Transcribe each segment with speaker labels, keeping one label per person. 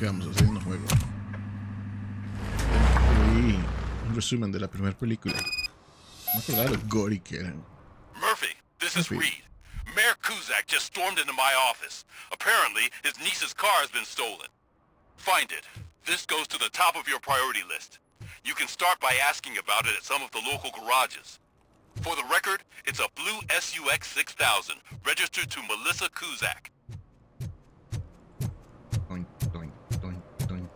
Speaker 1: ¿Qué vamos a hacer en un juego? Y un resumen de la primera película. No me acordaba lo gory que eran.
Speaker 2: Murphy, this is Reed. Mayor Kuzak just stormed into my office. Apparently, his niece's car has been stolen. Find it. This goes to the top of your priority list. You can start by asking about it at some of the local garages. For the record, it's a blue SUX 6000, registered to Melissa Kuzak.
Speaker 1: Doink, doink, doink, doink.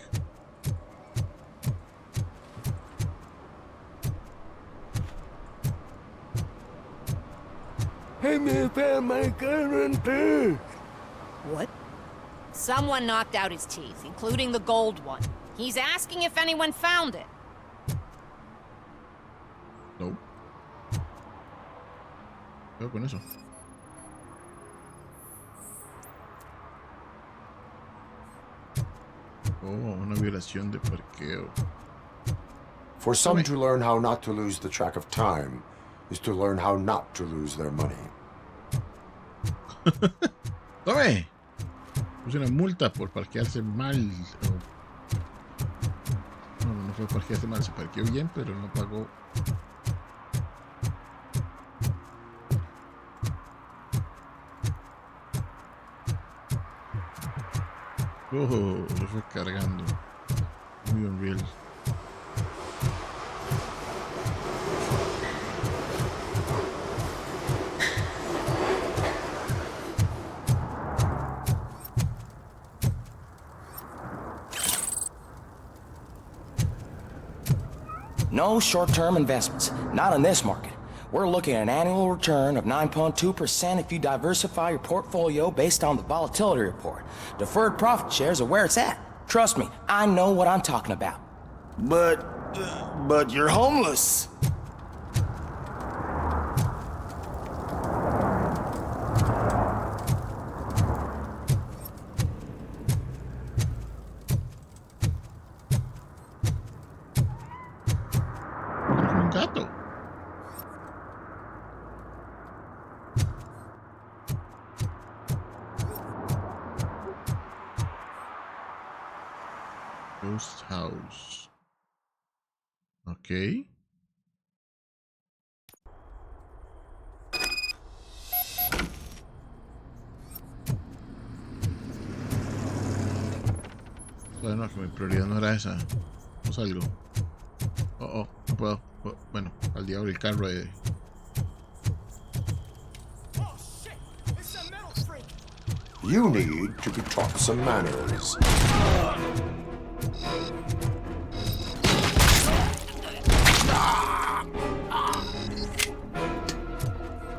Speaker 3: Hey, me found my current tooth.
Speaker 4: What? Someone knocked out his teeth, including the gold one. He's asking if anyone found it.
Speaker 1: No. ¿Qué hago con eso? Oh, una violación de parqueo.
Speaker 5: For some to learn how not to lose the track of time is to learn how not to lose their money.
Speaker 1: ¡Tome! Puse una multa por parquearse mal. No fue parquearse mal, se parqueó bien, pero no pagó. Oh, se fue cargando. Muy unreal.
Speaker 6: No short-term investments, not in this market. We're looking at an annual return of 9.2% if you diversify your portfolio based on the volatility report. Deferred profit shares are where it's at. Trust me, I know what I'm talking about.
Speaker 3: But you're homeless.
Speaker 1: Un gato. Ghost House. Ok. Bueno, que mi prioridad no era esa. No salgo. Oh, no puedo. Oh, bueno, al diablo el carro.
Speaker 5: You need to be taught some manners.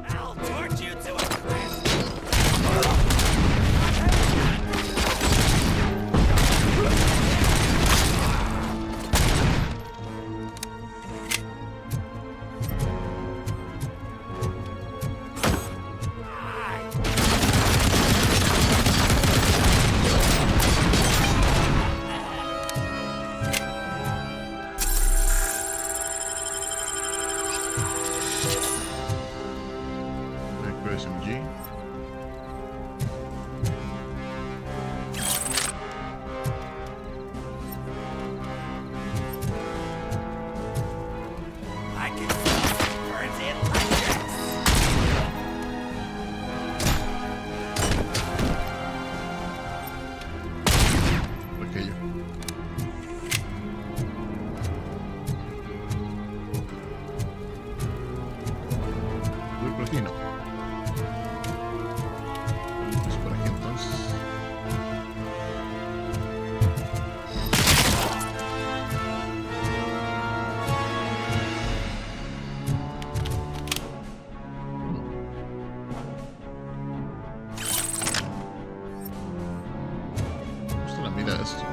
Speaker 3: I'll torch you to a crisp.
Speaker 1: SMG.
Speaker 3: I can burns electrics.
Speaker 1: Aquello. Voy por aquí, no. Pues por aquí entonces. Me gusta la mira de esto.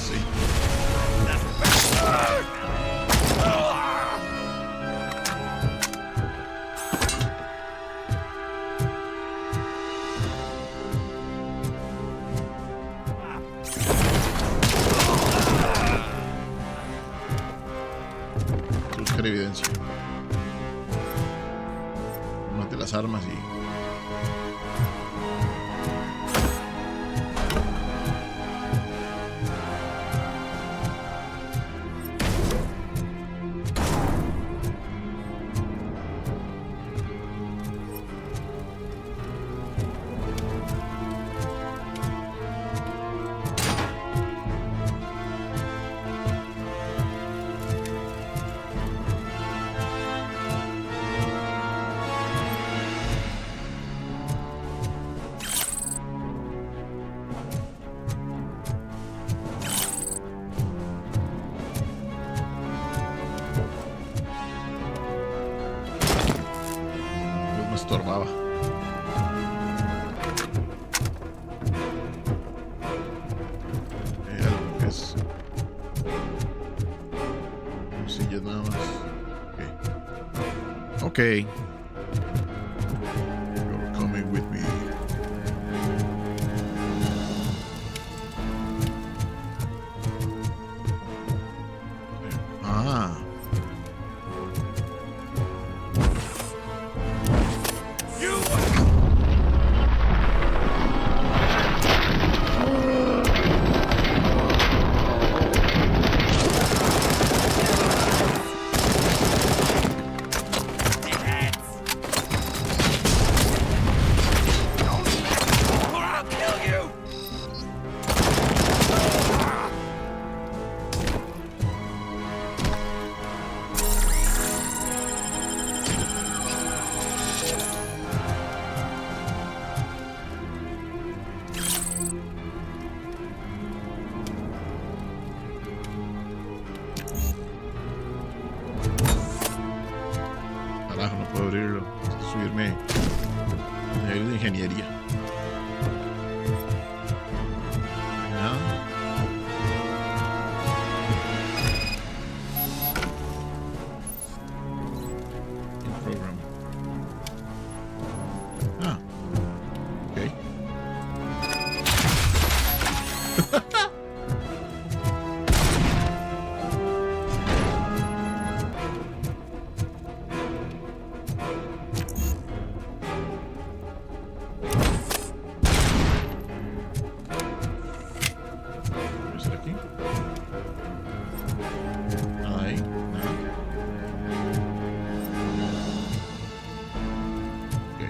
Speaker 1: Sí. Buscar evidencia. Mate las armas y... me estorbaba. Algo que es... Sí, ya nada más. Ok. You're coming with me. Ah. Carajo, no puedo abrirlo. Subirme a nivel de ingeniería. Nada. Program. Ah. Ok. ¿Será aquí? Ahí, nada. Ok.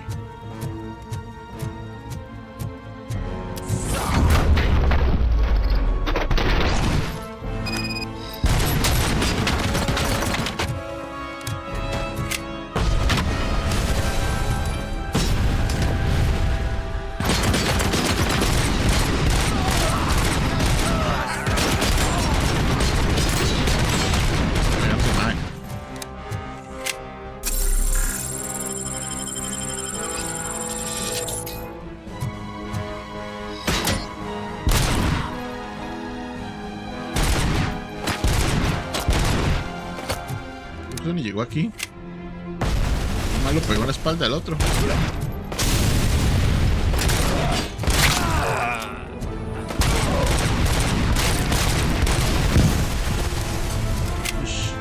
Speaker 1: Veamos más. Eso ni llegó aquí. Más lo pegó en la espalda del otro. Ush.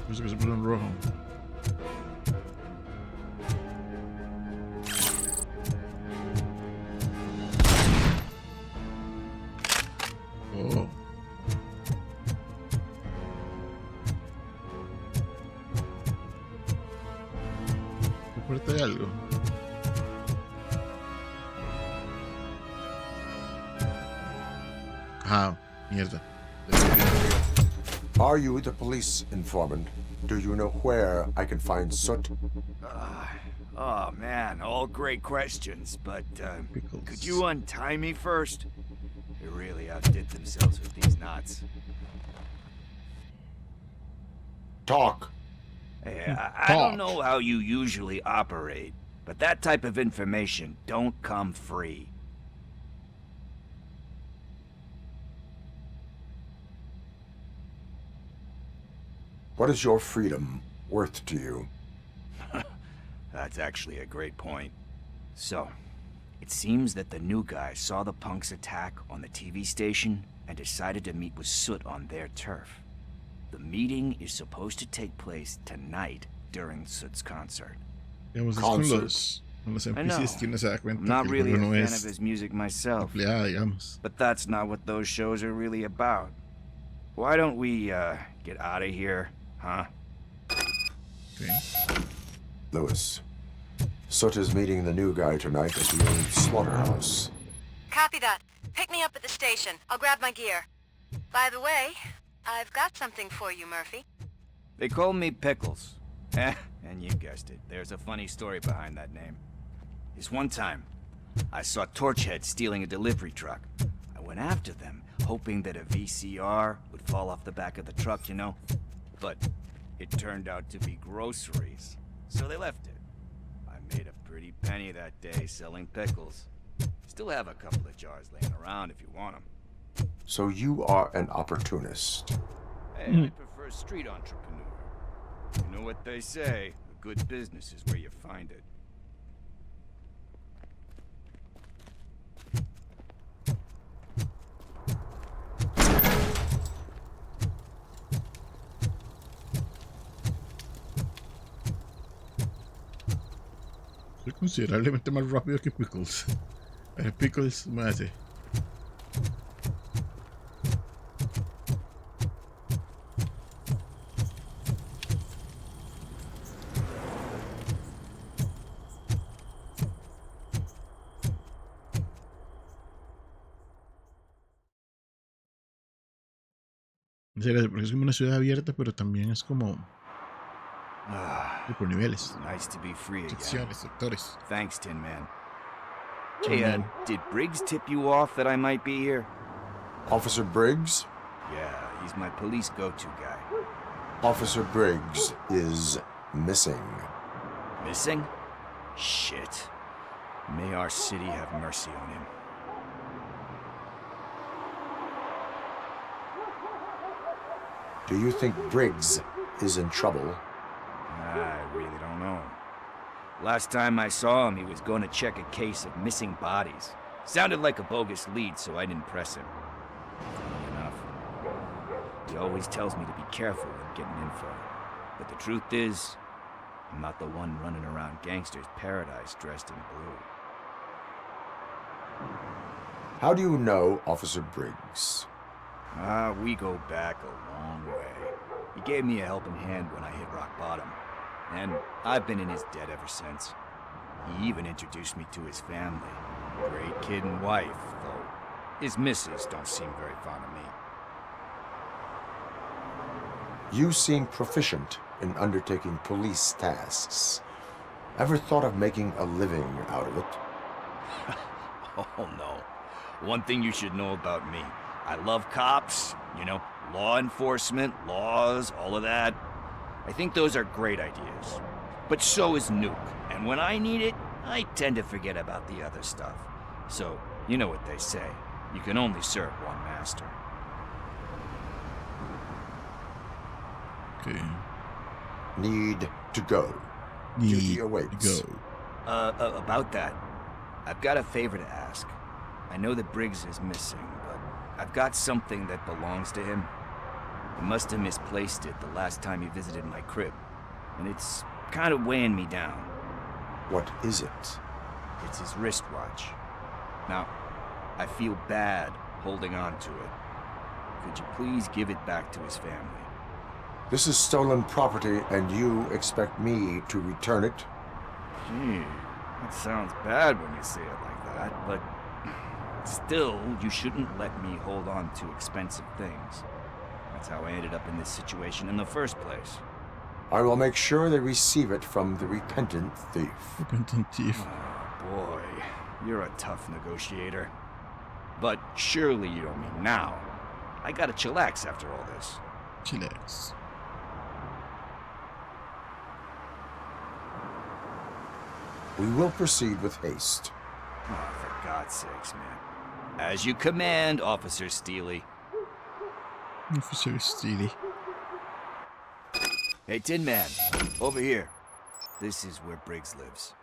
Speaker 1: Parece que se puso en rojo. Oh. ¿Qué puerta hay algo? Ah, mierda.
Speaker 5: Are you the police informant? Do you know where I can find Soot?
Speaker 3: Oh man, all great questions, but
Speaker 1: Pickles.
Speaker 3: could you untie me first? They really outdid themselves with these knots.
Speaker 5: Talk.
Speaker 3: Hey, I don't know how you usually operate, but that type of information don't come free.
Speaker 5: What is your freedom worth to you?
Speaker 3: That's actually a great point. So, it seems that the new guy saw the punks attack on the TV station and decided to meet with Soot on their turf. The meeting is supposed to take place tonight during Soot's concert.
Speaker 1: Digamos, es con los
Speaker 3: I know.
Speaker 1: NPCs que uno se da cuenta
Speaker 3: I'm not
Speaker 1: que el
Speaker 3: really a
Speaker 1: juego no
Speaker 3: fan of
Speaker 1: es
Speaker 3: his music myself,
Speaker 1: empleada, digamos.
Speaker 3: but that's not what those shows are really about. Why don't we, get out of here, huh?
Speaker 1: Okay.
Speaker 5: Lewis. Soot is meeting the new guy tonight at the old slaughterhouse.
Speaker 7: Copy that. Pick me up at the station. I'll grab my gear. By the way, I've got something for you, Murphy.
Speaker 3: They call me Pickles. And you guessed it, there's a funny story behind that name. This one time, I saw Torchhead stealing a delivery truck. I went after them, hoping that a VCR would fall off the back of the truck, you know? But it turned out to be groceries, so they left it. I made a pretty penny that day selling pickles. Still have a couple of jars laying around if you want them.
Speaker 5: So you are an opportunist.
Speaker 3: Hey, I prefer street entrepreneur. You know what they say, a good business is where you find it.
Speaker 1: Soy considerablemente más rápido que Pickles. Pickles, muévete. En serio, porque es como una ciudad abierta, pero también es como por niveles,
Speaker 3: Nice to be free again.
Speaker 1: secciones, sectores.
Speaker 3: Thanks, Tin Man. Hey, did Briggs tip you off that I might be here?
Speaker 5: Officer Briggs?
Speaker 3: Yeah, he's my police go-to guy.
Speaker 5: Officer Briggs is missing.
Speaker 3: Missing? Shit. May our city have mercy on him.
Speaker 5: Do you think Briggs is in trouble?
Speaker 3: I really don't know. Last time I saw him, he was going to check a case of missing bodies. Sounded like a bogus lead, so I didn't press him. Funny enough. He always tells me to be careful when getting info. But the truth is, I'm not the one running around gangster's paradise dressed in blue.
Speaker 5: How do you know Officer Briggs?
Speaker 3: We go back a long way. He gave me a helping hand when I hit rock bottom. And I've been in his debt ever since. He even introduced me to his family. Great kid and wife, though his missus don't seem very fond of me.
Speaker 5: You seem proficient in undertaking police tasks. Ever thought of making a living out of it?
Speaker 3: Oh no. One thing you should know about me. I love cops, you know, law enforcement, laws, all of that. I think those are great ideas. But so is Nuke, and when I need it, I tend to forget about the other stuff. So, you know what they say. You can only serve one master.
Speaker 1: Okay.
Speaker 5: Need to go. Duty awaits.
Speaker 1: Go.
Speaker 3: About that, I've got a favor to ask. I know that Briggs is missing, but I've got something that belongs to him. He must have misplaced it the last time he visited my crib, and it's kind of weighing me down.
Speaker 5: What is it?
Speaker 3: It's his wristwatch. Now, I feel bad holding on to it. Could you please give it back to his family?
Speaker 5: This is stolen property, and you expect me to return it?
Speaker 3: Gee, that sounds bad when you say it like that, but Still, you shouldn't let me hold on to expensive things. That's how I ended up in this situation in the first place.
Speaker 5: I will make sure they receive it from the repentant thief.
Speaker 1: Repentant thief.
Speaker 3: Oh boy, you're a tough negotiator. But surely you don't mean now. I gotta chillax after all this.
Speaker 1: Chillax.
Speaker 5: We will proceed with haste.
Speaker 3: Oh, for God's sakes, man. As you command, Officer Steely.
Speaker 1: Officer Steely.
Speaker 3: Hey, Tin Man, over here. This is where Briggs lives.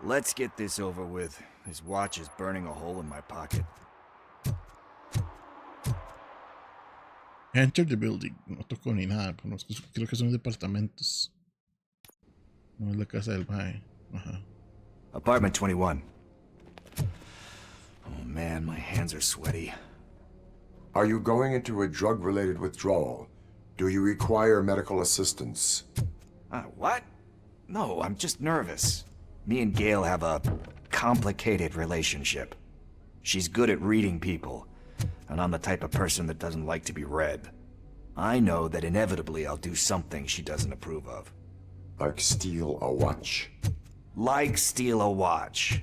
Speaker 3: Let's get this over with. His watch is burning a hole in my pocket.
Speaker 1: Enter the building. No tocó ni nada. Creo que son departamentos. No es la casa del Pai. Ajá.
Speaker 3: Apartment 21. Oh man, my hands are sweaty.
Speaker 5: Are you going into a drug-related withdrawal? Do you require medical assistance?
Speaker 3: What? No, I'm just nervous. Me and Gail have a complicated relationship. She's good at reading people, and I'm the type of person that doesn't like to be read. I know that inevitably I'll do something she doesn't approve of.
Speaker 5: Like steal a watch?
Speaker 3: Like steal a watch.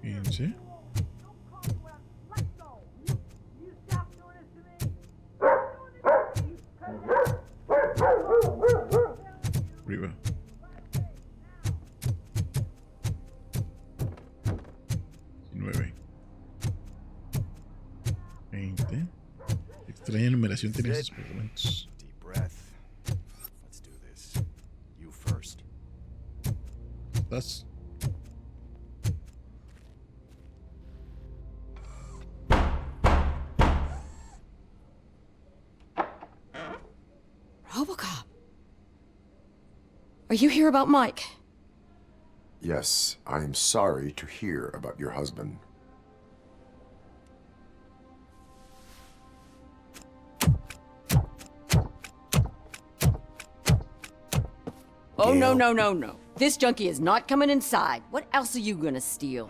Speaker 1: Fíjense. Arriba. 19. 20. Extraña numeración tenía esos documentos.
Speaker 3: Deep breath. Let's do this. You first.
Speaker 1: ¿Estás?
Speaker 8: Robocop. Are you here about Mike?
Speaker 5: Yes, I am sorry to hear about your husband.
Speaker 8: Oh, no,
Speaker 3: Gail.
Speaker 8: no, no, no. This junkie is not coming inside. What else are you gonna steal?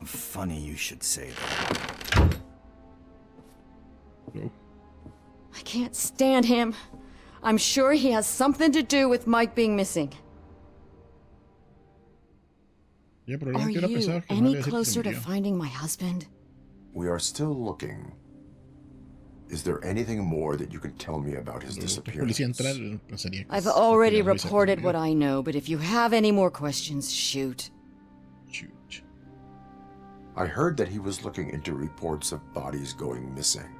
Speaker 3: Funny you should say that.
Speaker 1: No.
Speaker 8: I can't stand him. I'm sure he has something to do with Mike being missing.
Speaker 1: Ya, pero
Speaker 8: Are
Speaker 1: que era
Speaker 8: you
Speaker 1: pesado que no
Speaker 8: any
Speaker 1: le decía que se
Speaker 8: closer to
Speaker 1: murió.
Speaker 8: finding my husband?
Speaker 5: We are still looking. Is there anything more that you can tell me about his
Speaker 1: Que
Speaker 5: disappearance?
Speaker 1: policía entrar, pensaría que
Speaker 8: I've
Speaker 1: es-
Speaker 8: already
Speaker 1: que la policía
Speaker 8: reported
Speaker 1: se
Speaker 8: what
Speaker 1: murió.
Speaker 8: I know, but if you have any more questions, shoot.
Speaker 1: Shoot.
Speaker 5: I heard that he was looking into reports of bodies going missing.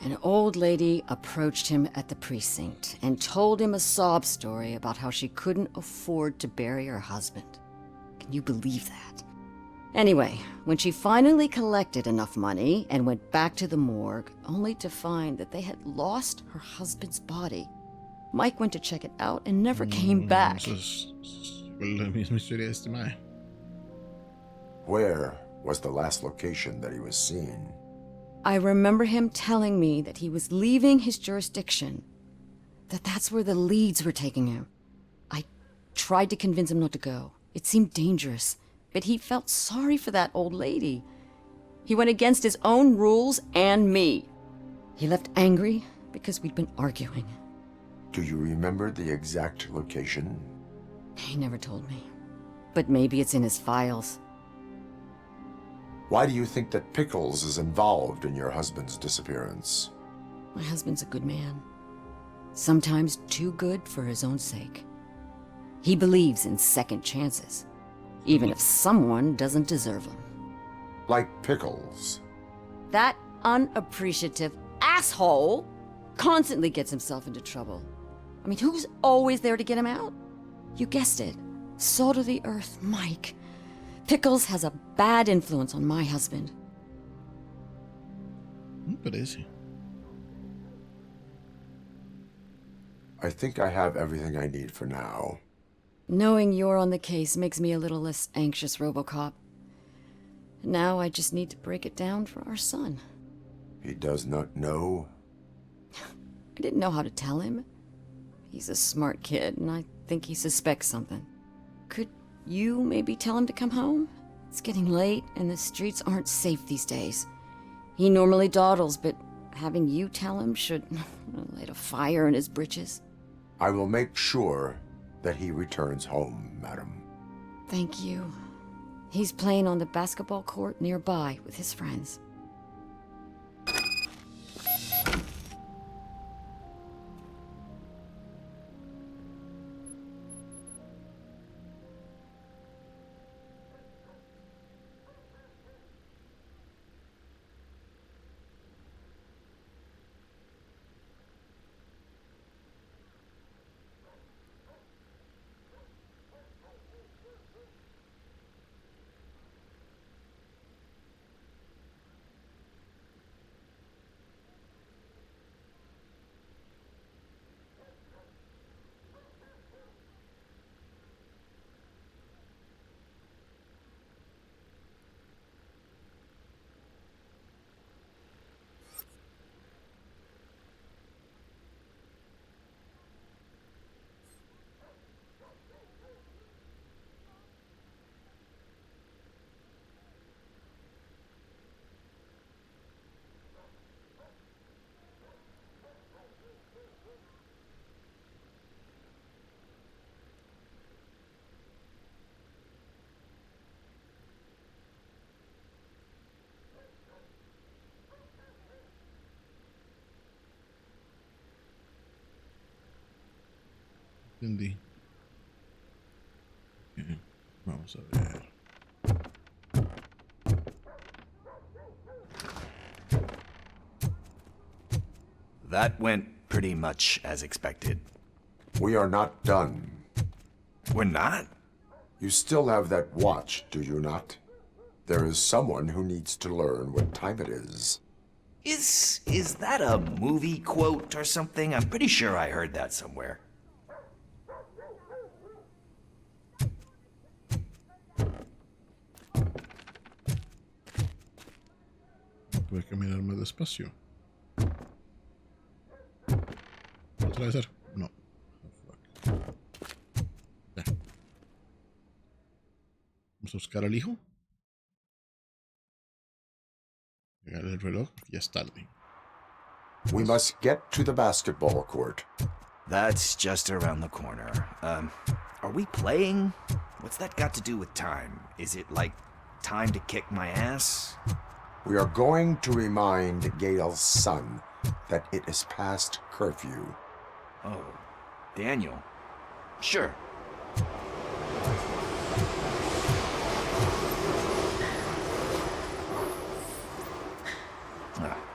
Speaker 8: An old lady approached him at the precinct and told him a sob story about how she couldn't afford to bury her husband. Can you believe that? Anyway, when she finally collected enough money and went back to the morgue, only to find that they had lost her husband's body, Mike went to check it out and never came back.
Speaker 1: Eso es la misma historia de este mae.
Speaker 5: Where was the last location that he was seen?
Speaker 8: I remember him telling me that he was leaving his jurisdiction, that that's where the leads were taking him. I tried to convince him not to go. It seemed dangerous, but he felt sorry for that old lady. He went against his own rules and me. He left angry because we'd been arguing.
Speaker 5: Do you remember the exact location?
Speaker 8: He never told me, but maybe it's in his files.
Speaker 5: Why do you think that Pickles is involved in your husband's disappearance?
Speaker 8: My husband's a good man. Sometimes too good for his own sake. He believes in second chances, even if someone doesn't deserve them.
Speaker 5: Like Pickles.
Speaker 8: That unappreciative asshole constantly gets himself into trouble. I mean, who's always there to get him out? You guessed it. Salt of the earth, Mike. Pickles has a bad influence on my husband.
Speaker 1: Me parece.
Speaker 5: I think I have everything I need for now.
Speaker 8: Knowing you're on the case makes me a little less anxious, Robocop. Now I just need to break it down for our son.
Speaker 5: He does not know.
Speaker 8: I didn't know how to tell him. He's a smart kid, and I think he suspects something. Could you maybe tell him to come home? It's getting late, and the streets aren't safe these days. He normally dawdles, but having you tell him should light a fire in his britches.
Speaker 5: I will make sure that he returns home, madam.
Speaker 8: Thank you. He's playing on the basketball court nearby with his friends.
Speaker 1: Entendí. Ok, vamos a ver.
Speaker 3: That went pretty much as expected.
Speaker 5: We are not done.
Speaker 3: We're not?
Speaker 5: You still have that watch, do you not? There is someone who needs to learn what time it is.
Speaker 3: Is that a movie quote or something? I'm pretty sure I heard that somewhere.
Speaker 1: Tuve que caminar más despacio. ¿Atravesar? No. Oh, fuck. Ya. Vamos a buscar al hijo. Pegar el reloj, ya es tarde.
Speaker 5: We must get to the basketball court.
Speaker 3: That's just around the corner. Are we playing? What's that got to do with time? Is it like time to kick my ass?
Speaker 5: We are going to remind Gail's son that it is past curfew.
Speaker 3: Oh, Daniel. Sure.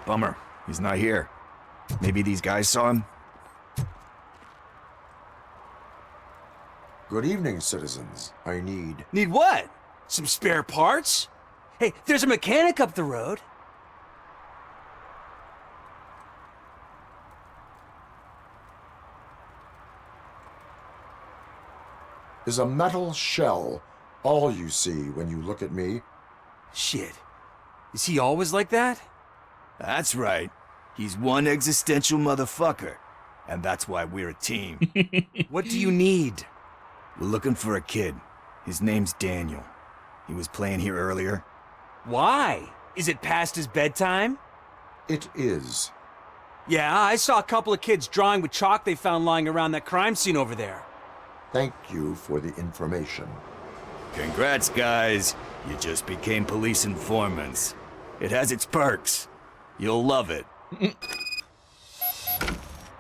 Speaker 3: Bummer. He's not here. Maybe these guys saw him?
Speaker 5: Good evening, citizens. I need...
Speaker 9: Need what? Some spare parts? Hey, there's a mechanic up the road.
Speaker 5: Is a metal shell all you see when you look at me?
Speaker 9: Shit. Is he always like that?
Speaker 3: That's right. He's one existential motherfucker. And that's why we're a team.
Speaker 9: What do you need?
Speaker 3: We're looking for a kid. His name's Daniel. He was playing here earlier.
Speaker 9: Why? Is it past his bedtime?
Speaker 5: It is.
Speaker 9: Yeah, I saw a couple of kids drawing with chalk they found lying around that crime scene over there.
Speaker 5: Thank you for the information.
Speaker 3: Congrats, guys. You just became police informants. It has its perks. You'll love it.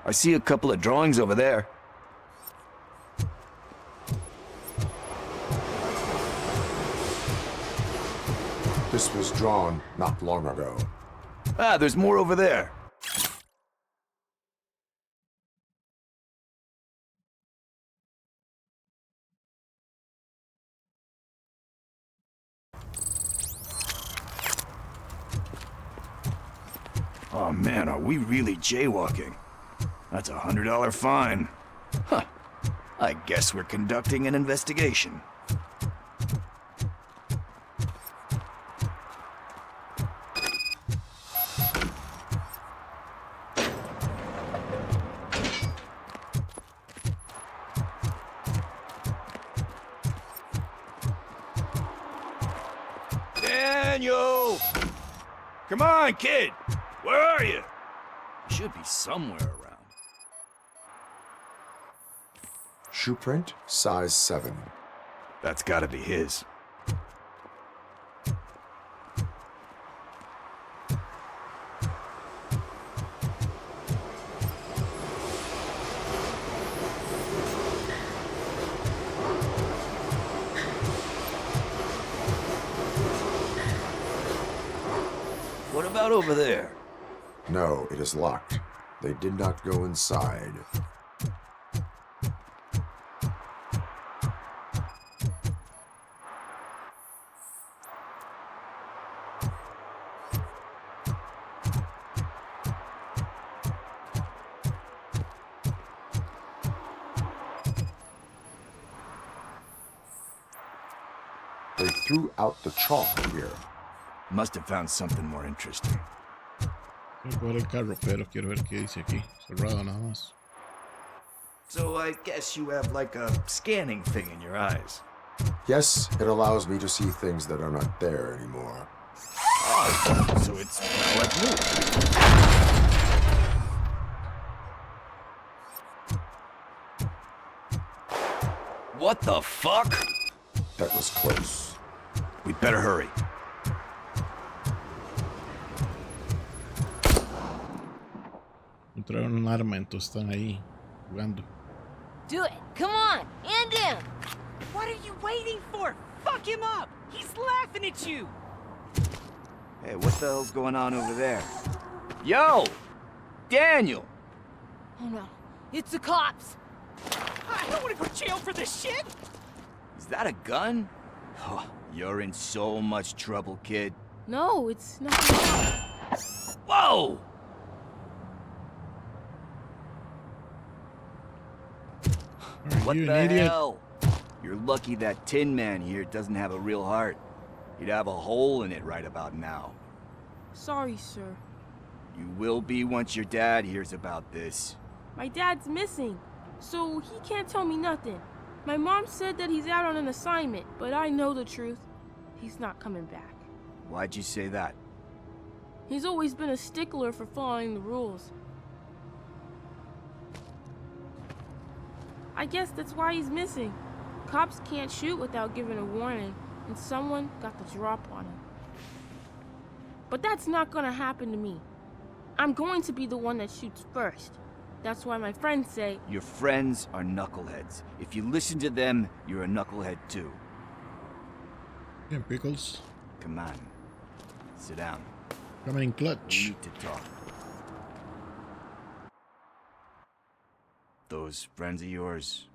Speaker 3: I see a couple of drawings over there.
Speaker 5: This was drawn not long ago.
Speaker 3: Ah, there's more over there. Oh man, are we really jaywalking? That's a $100 fine. Huh. I guess we're conducting an investigation. Daniel! Come on, kid! Where are you? You should be somewhere around.
Speaker 5: Shoe print, size 7.
Speaker 3: That's gotta be his. What about over there?
Speaker 5: No, it is locked. They did not go inside. They threw out the chalk here.
Speaker 3: Must have found something more interesting.
Speaker 1: Voy a coger el carro, pero quiero ver qué dice aquí. Cerrado nada más.
Speaker 3: So I guess you have like a scanning thing in your eyes.
Speaker 5: Yes, it allows me to see things that are not there anymore.
Speaker 3: Oh, so it's now like new. What the fuck?
Speaker 5: That was close.
Speaker 3: We'd better hurry.
Speaker 1: Encontraron un arma, entonces están ahí jugando.
Speaker 4: Do it. Come on. End him.
Speaker 9: What are you waiting for? Fuck him up! He's laughing at you!
Speaker 3: Hey, what the hell's going on over there? Yo! Daniel!
Speaker 4: Oh no. It's the cops.
Speaker 9: I don't want to go to jail for this shit!
Speaker 3: Is that a gun? Oh, you're in so much trouble, kid.
Speaker 4: No, it's not.
Speaker 3: Whoa! What
Speaker 1: You
Speaker 3: the
Speaker 1: an idiot.
Speaker 3: hell? You're lucky that Tin Man here doesn't have a real heart. He'd have a hole in it right about now.
Speaker 10: Sorry, sir.
Speaker 3: You will be once your dad hears about this.
Speaker 10: My dad's missing, so he can't tell me nothing. My mom said that he's out on an assignment, but I know the truth. He's not coming back.
Speaker 3: Why'd you say that?
Speaker 10: He's always been a stickler for following the rules. I guess that's why he's missing. Cops can't shoot without giving a warning, and someone got the drop on him. But that's not gonna happen to me. I'm going to be the one that shoots first. That's why my friends say...
Speaker 3: Your friends are knuckleheads. If you listen to them, you're a knucklehead too.
Speaker 1: Bien, Pickles.
Speaker 3: Come on. Sit down.
Speaker 1: Coming in
Speaker 3: We
Speaker 1: clutch.
Speaker 3: need to talk. Those friends of yours,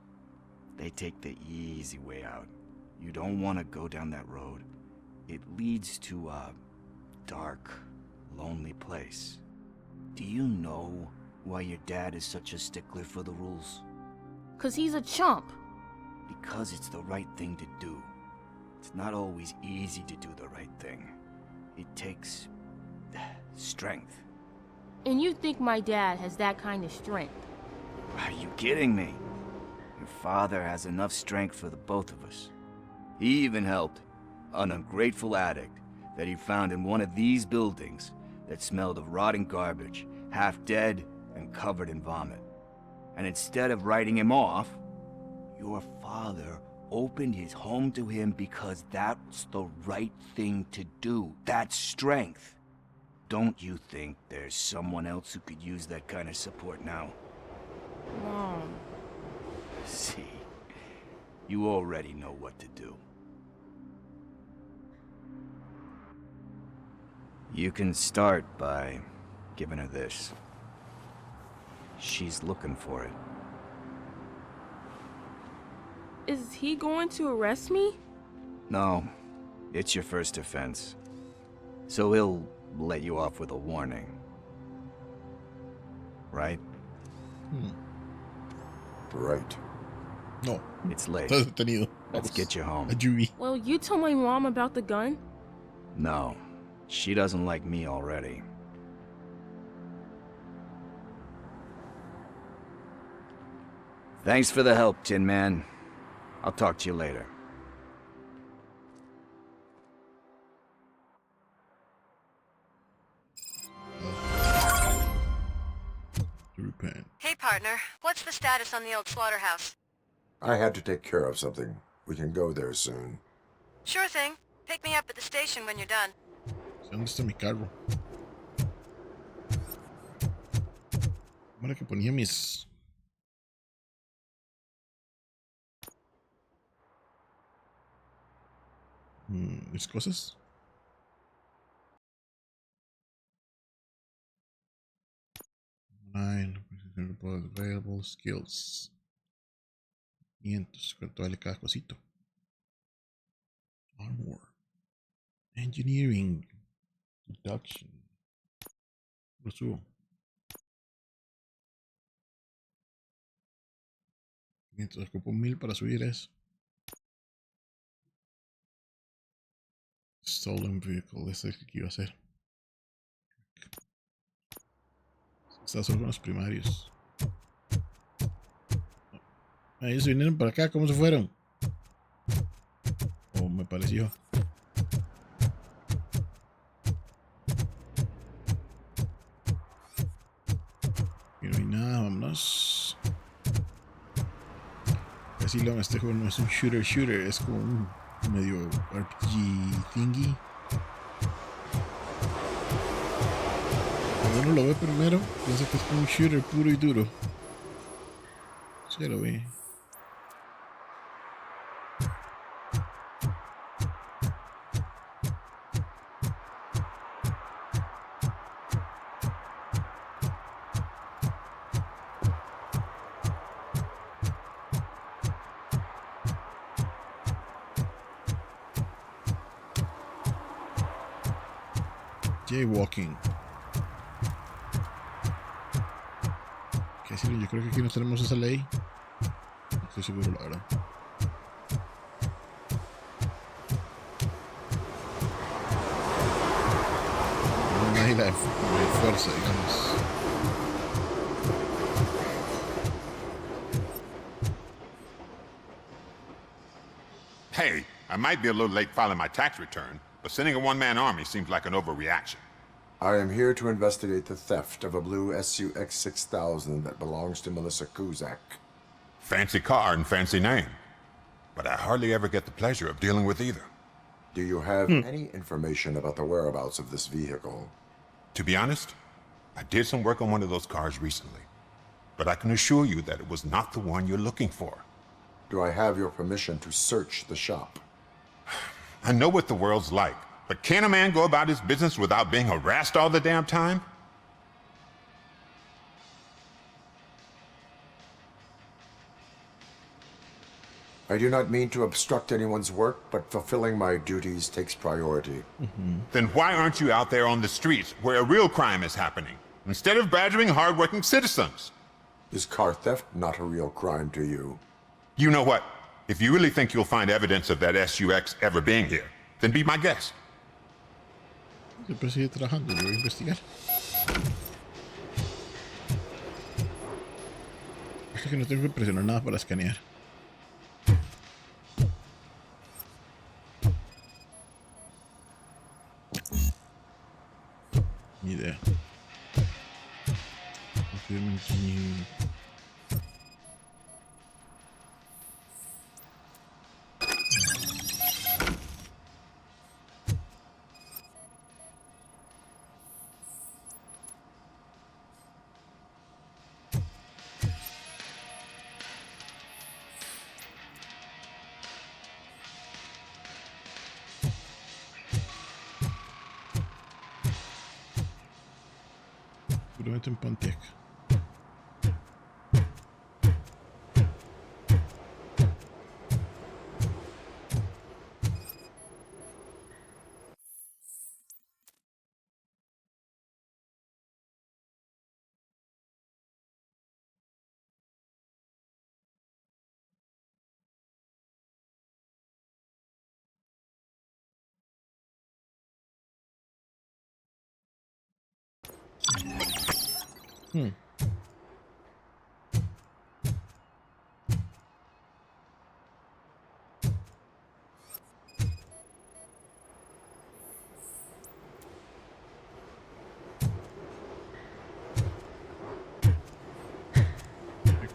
Speaker 3: they take the easy way out. You don't want to go down that road. It leads to a dark, lonely place. Do you know why your dad is such a stickler for the rules?
Speaker 10: 'Cause he's a chump.
Speaker 3: Because it's the right thing to do. It's not always easy to do the right thing. It takes strength.
Speaker 10: And you think my dad has that kind of strength?
Speaker 3: Are you kidding me? Your father has enough strength for the both of us. He even helped an ungrateful addict that he found in one of these buildings that smelled of rotting garbage, half dead and covered in vomit. And instead of writing him off, your father opened his home to him because that's the right thing to do. That's strength. Don't you think there's someone else who could use that kind of support now?
Speaker 10: Mom.
Speaker 3: See, you already know what to do. You can start by giving her this. She's looking for it.
Speaker 10: Is he going to arrest me?
Speaker 3: No, it's your first offense. So he'll let you off with a warning. Right?
Speaker 5: Right.
Speaker 1: No.
Speaker 3: It's late.
Speaker 1: Estás detenido.
Speaker 3: Let's get you home.
Speaker 1: Ayubi.
Speaker 10: Well, you tell my mom about the gun?
Speaker 3: No, she doesn't like me already. Thanks for the help, Tin Man. I'll talk to you later.
Speaker 1: repent.
Speaker 7: Hey, partner. What's the status on the old slaughterhouse?
Speaker 5: I had to take care of something. We can go there soon.
Speaker 7: Sure thing. Pick me up at the station when you're done.
Speaker 1: ¿Dónde está mi carro? ¿Cómo era que ponía mis cosas? Online, available skills. 500, ¿cuánto vale cada cosito? Armor. Engineering. Deduction. Lo subo. 500, ocupo 1000 para subir eso. Stolen vehicle, ese es el que iba a hacer. Está solo con los primarios. Ellos vinieron para acá, ¿cómo se fueron? Oh, me pareció. Y no hay nada, vámonos. Así lo, este juego no es un shooter, es como un medio RPG thingy. Cuando uno lo ve primero, piensa que es como un shooter puro y duro. Se lo ve. Jaywalking. ¿Qué decir? Yo creo que aquí no tenemos esa ley. No estoy seguro, la verdad. No hay la fuerza, digamos.
Speaker 11: Hey, I might be a little late filing my tax return, but sending a one-man army seems like an overreaction.
Speaker 5: I am here to investigate the theft of a blue SUX 6000 that belongs to Melissa Kuzak.
Speaker 11: Fancy car and fancy name. But I hardly ever get the pleasure of dealing with either.
Speaker 5: Do you have any information about the whereabouts of this vehicle?
Speaker 11: To be honest, I did some work on one of those cars recently. But I can assure you that it was not the one you're looking for.
Speaker 5: Do I have your permission to search the shop?
Speaker 11: I know what the world's like, but can a man go about his business without being harassed all the damn time?
Speaker 5: I do not mean to obstruct anyone's work, but fulfilling my duties takes priority.
Speaker 11: Then why aren't you out there on the streets where a real crime is happening, instead of badgering hardworking citizens?
Speaker 5: Is car theft not a real crime to you?
Speaker 11: You know what? If you really think you'll find evidence of that SUX ever being here, then be my guest.
Speaker 1: Siempre sigue trabajando, yo voy a investigar. Es que no tengo que presionar nada para escanear. Ni idea. Seguramente en Pontiac.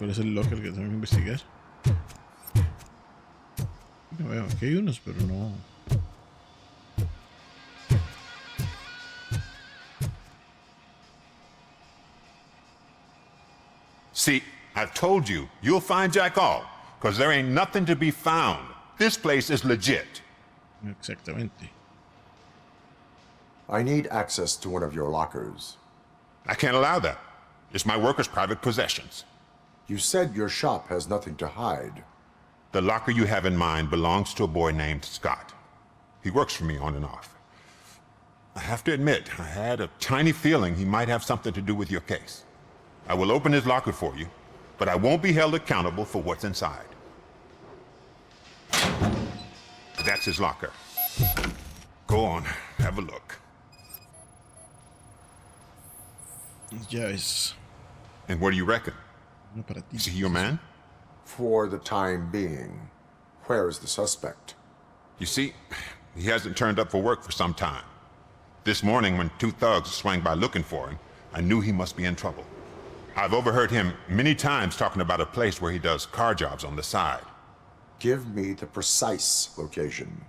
Speaker 1: ¿Cuál es el locker que tengo que investigar? No veo, aquí hay unos, pero no.
Speaker 11: See, I've told you, you'll find Jack all, because there ain't nothing to be found. This place is legit.
Speaker 1: Exactamente.
Speaker 5: I need access to one of your lockers.
Speaker 11: I can't allow that. It's my workers' private possessions.
Speaker 5: You said your shop has nothing to hide.
Speaker 11: The locker you have in mind belongs to a boy named Scott. He works for me on and off. I have to admit, I had a tiny feeling he might have something to do with your case. I will open his locker for you, but I won't be held accountable for what's inside. That's his locker. Go on, have a look.
Speaker 1: Llaves.
Speaker 11: And what do you reckon?
Speaker 1: No para ti.
Speaker 11: Is he your man?
Speaker 5: For the time being, where is the suspect?
Speaker 11: You see, he hasn't turned up for work for some time. This morning, when two thugs swang by looking for him, I knew he must be in trouble. I've overheard him many times talking about a place where he does car jobs on the side.
Speaker 5: Give me the precise location.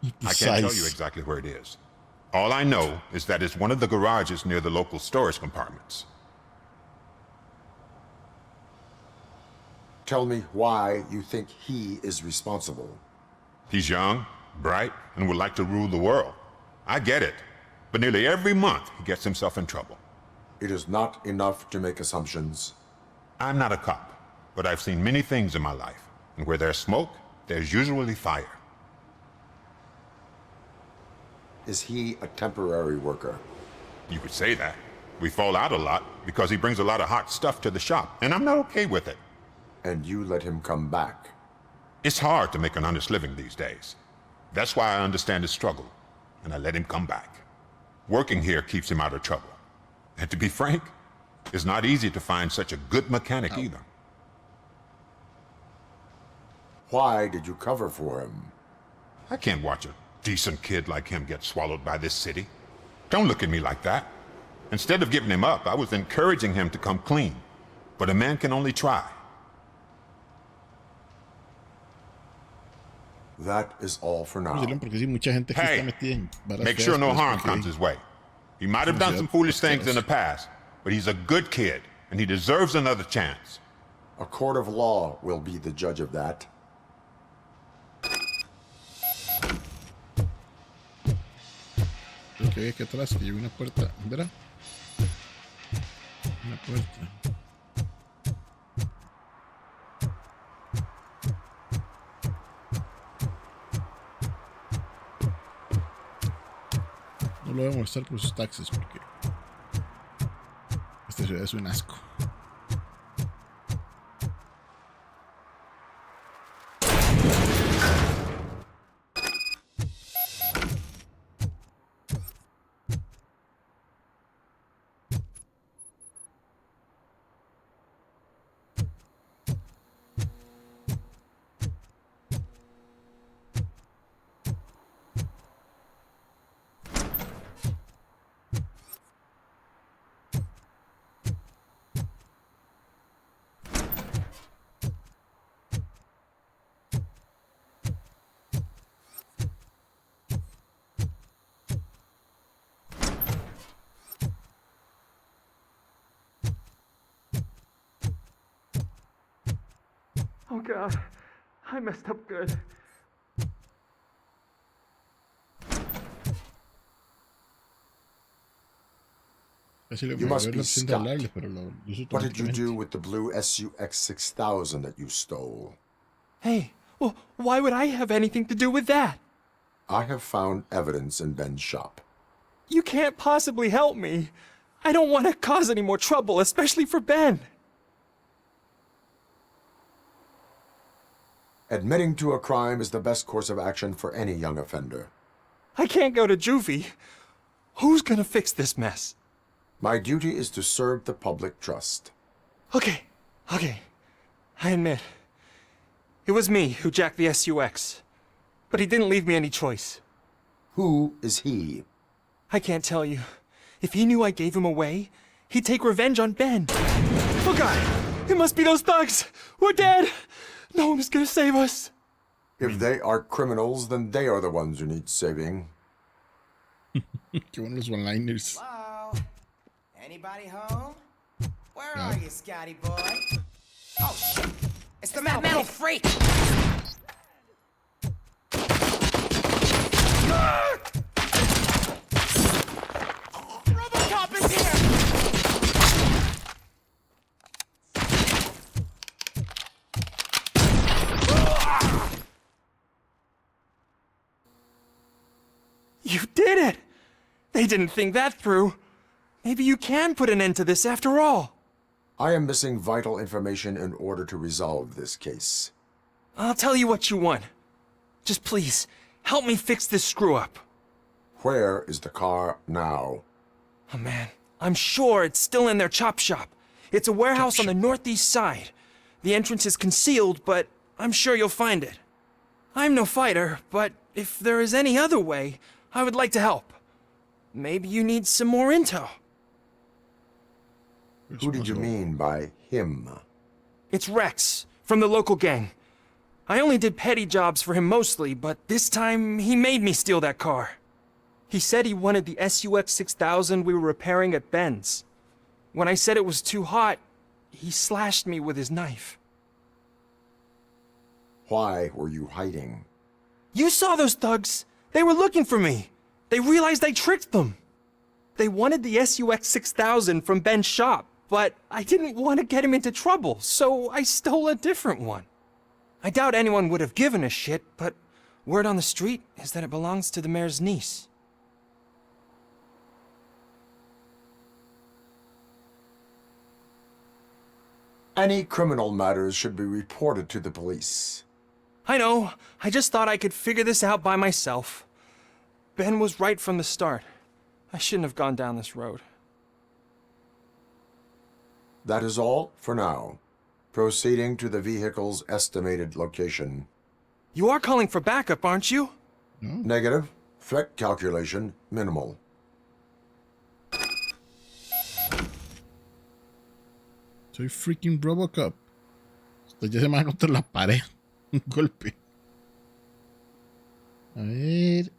Speaker 11: I can't tell you exactly where it is. All I know is that it's one of the garages near the local storage compartments.
Speaker 5: Tell me why you think he is responsible.
Speaker 11: He's young, bright, and would like to rule the world. I get it. But nearly every month, he gets himself in trouble.
Speaker 5: It is not enough to make assumptions.
Speaker 11: I'm not a cop, but I've seen many things in my life. And where there's smoke, there's usually fire.
Speaker 5: Is he a temporary worker?
Speaker 11: You could say that. We fall out a lot because he brings a lot of hot stuff to the shop, and I'm not okay with it.
Speaker 5: And you let him come back?
Speaker 11: It's hard to make an honest living these days. That's why I understand his struggle, and I let him come back. Working here keeps him out of trouble. And to be frank, it's not easy to find such a good mechanic either.
Speaker 5: Why did you cover for him?
Speaker 11: I can't watch a decent kid like him get swallowed by this city. Don't look at me like that. Instead of giving him up, I was encouraging him to come clean. But a man can only try.
Speaker 5: That is all for now.
Speaker 1: Porque sí, mucha gente aquí
Speaker 11: Hey,
Speaker 1: está metida en varas
Speaker 11: make
Speaker 1: feas,
Speaker 11: sure no
Speaker 1: pues,
Speaker 11: harm
Speaker 1: porque-
Speaker 11: comes his way. He might have done some foolish things in the past, but he's a good kid, and he deserves another chance.
Speaker 5: A court of law will be the judge of that.
Speaker 1: Creo que hay aquí atrás, que lleva una puerta. ¿Verá? Una puerta. No lo voy a mostrar por sus taxes porque esta ciudad es un asco.
Speaker 12: Oh God, I messed up good.
Speaker 5: You must be Scott. What did you do with the blue SUX 6000 that you stole?
Speaker 12: Hey, well, why would I have anything to do with that?
Speaker 5: I have found evidence in Ben's shop.
Speaker 12: You can't possibly help me. I don't want to cause any more trouble, especially for Ben.
Speaker 5: Admitting to a crime is the best course of action for any young offender.
Speaker 12: I can't go to juvie. Who's gonna fix this mess?
Speaker 5: My duty is to serve the public trust.
Speaker 12: Okay. I admit. It was me who jacked the SUX. But he didn't leave me any choice.
Speaker 5: Who is he?
Speaker 12: I can't tell you. If he knew I gave him away, he'd take revenge on Ben. Oh God! It must be those thugs. We're dead. No one is gonna save us.
Speaker 5: If they are criminals, then they are the ones who need saving.
Speaker 1: Qué buenos one-liners.
Speaker 6: Hello? Anybody home? Where are you, Scotty boy? Oh, shit! It's the metal freak! Robocop is here!
Speaker 12: You did it! They didn't think that through. Maybe you can put an end to this after all.
Speaker 5: I am missing vital information in order to resolve this case.
Speaker 12: I'll tell you what you want. Just please, help me fix this screw-up.
Speaker 5: Where is the car now?
Speaker 12: Oh man, I'm sure it's still in their chop shop. It's a warehouse on the northeast side. The entrance is concealed, but I'm sure you'll find it. I'm no fighter, but if there is any other way, I would like to help. Maybe you need some more intel.
Speaker 5: Who did you mean by him?
Speaker 12: It's Rex, from the local gang. I only did petty jobs for him mostly, but this time he made me steal that car. He said he wanted the SUX 6000 we were repairing at Ben's. When I said it was too hot, he slashed me with his knife.
Speaker 5: Why were you hiding?
Speaker 12: You saw those thugs! They were looking for me! They realized I tricked them! They wanted the SUX 6000 from Ben's shop, but I didn't want to get him into trouble, so I stole a different one. I doubt anyone would have given a shit, but word on the street is that it belongs to the mayor's niece.
Speaker 5: Any criminal matters should be reported to the police.
Speaker 12: I know. I just thought I could figure this out by myself. Ben was right from the start. I shouldn't have gone down this road.
Speaker 5: That is all for now. Proceeding to the vehicle's estimated location.
Speaker 12: You are calling for backup, aren't you?
Speaker 5: Negative. Threat calculation minimal.
Speaker 1: Soy freaking Robocop. Esto ya se me va contra la pared. Un golpe. A ver.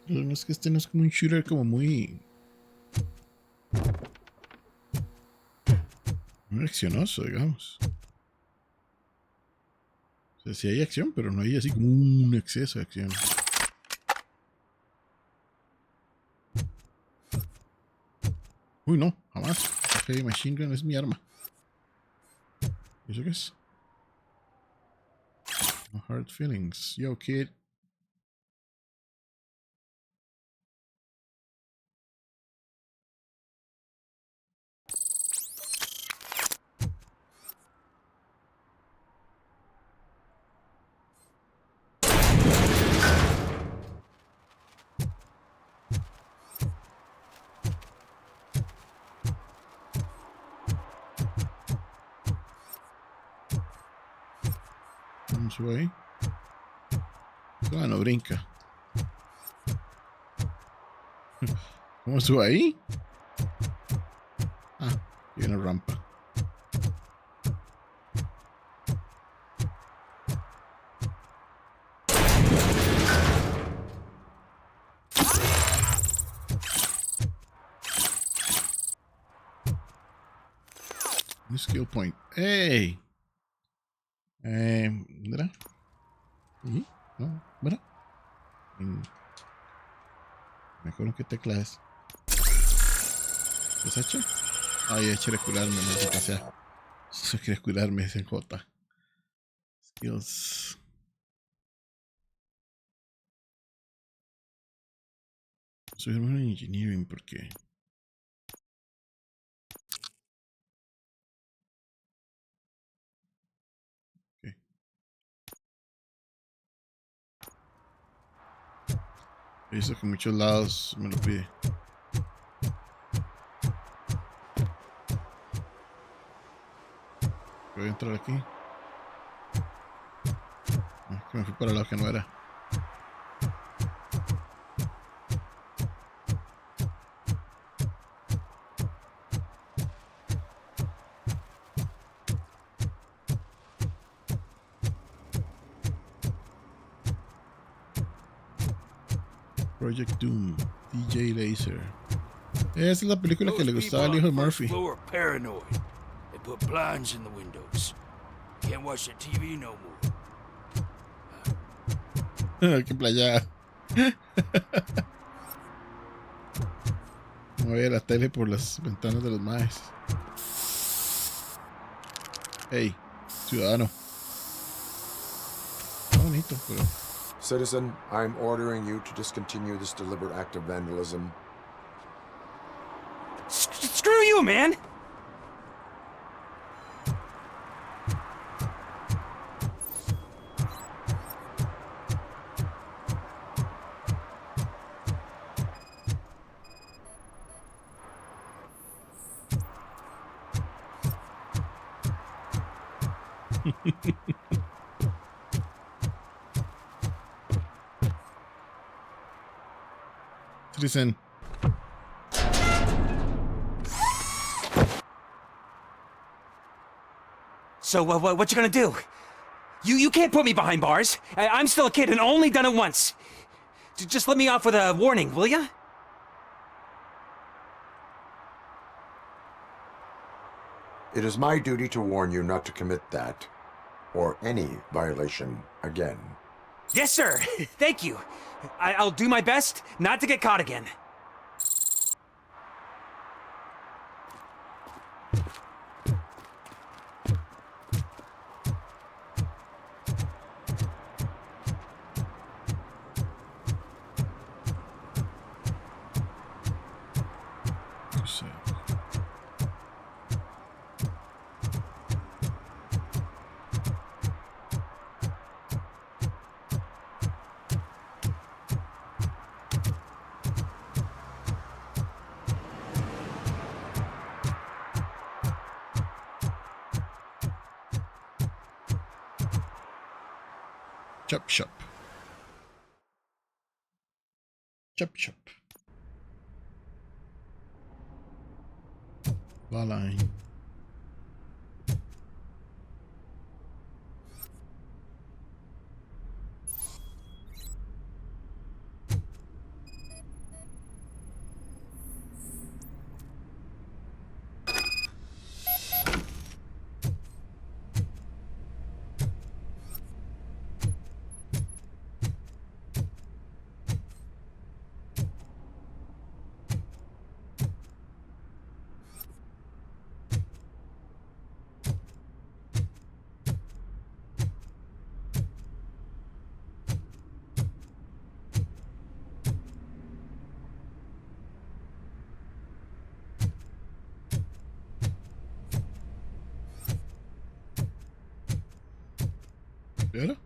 Speaker 1: No es que este no es como un shooter como muy accionoso, digamos. O sea, sí hay acción, pero no hay así como un exceso de acción. Uy, no, jamás. Heavy Machine Gun es mi arma. ¿Y eso qué es? No hard feelings. Yo, kid. Sube ahí. Ah, no brinca. ¿Cómo sube ahí? Ah, y una rampa. New skill point. ¡Hey! ¿Verdad? ¿Sí? ¿No? ¿Verdad? Me acuerdo qué tecla es. ¿Es H? Ay, H era curarme, maldita sea. Eso quiere curarme, es en J. Skills. Soy hermano en engineering porque... He dice que muchos lados me lo pide. Voy a entrar aquí. Ah, que me fui para el lado que no era. Project Doom, DJ Laser. Esa es la película que le gustaba al hijo de Murphy.
Speaker 13: Floor paranoid. They put blinds in the windows. Can't watch the TV no more.
Speaker 1: Qué playa. Mueve la tele por las ventanas de los maes. Hey, ciudadano. Está bonito, pero...
Speaker 5: Citizen, I'm ordering you to discontinue this deliberate act of vandalism.
Speaker 12: Screw you, man!
Speaker 1: Citizen.
Speaker 9: So, what you gonna do? You can't put me behind bars. I'm still a kid and only done it once. Just let me off with a warning, will ya?
Speaker 5: It is my duty to warn you not to commit that, or any violation again.
Speaker 9: Yes, sir. Thank you. I'll do my best not to get caught again.
Speaker 1: Chop shop. Chop shop. Line. ¿Era?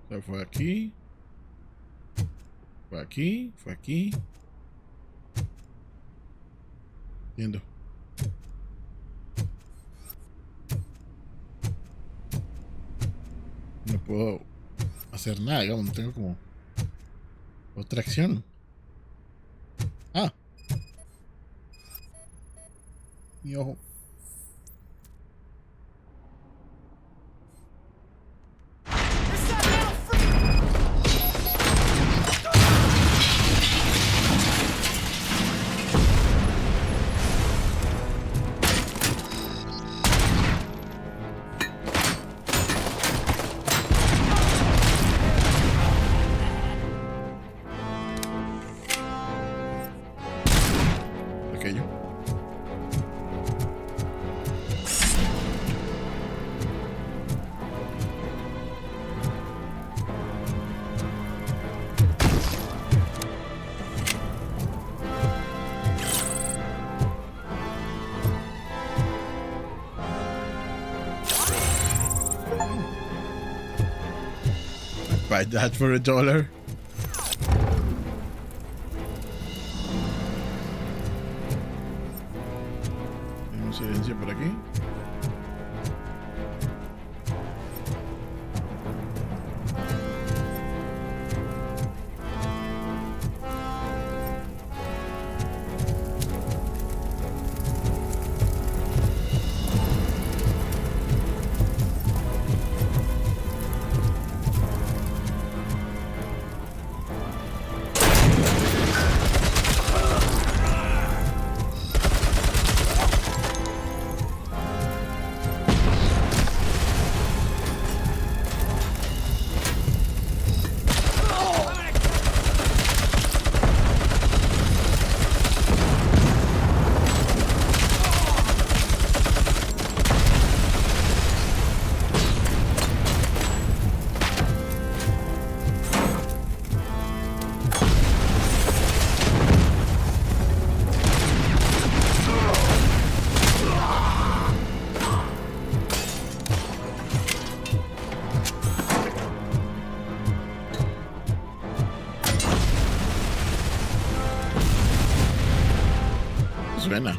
Speaker 1: O sea, fue aquí. Fue aquí. Fue aquí. Entiendo. No puedo hacer nada, digamos, no tengo como otra acción. Ah. Mi ojo. Buy that for $1. Tenemos evidencia por aquí. Suena.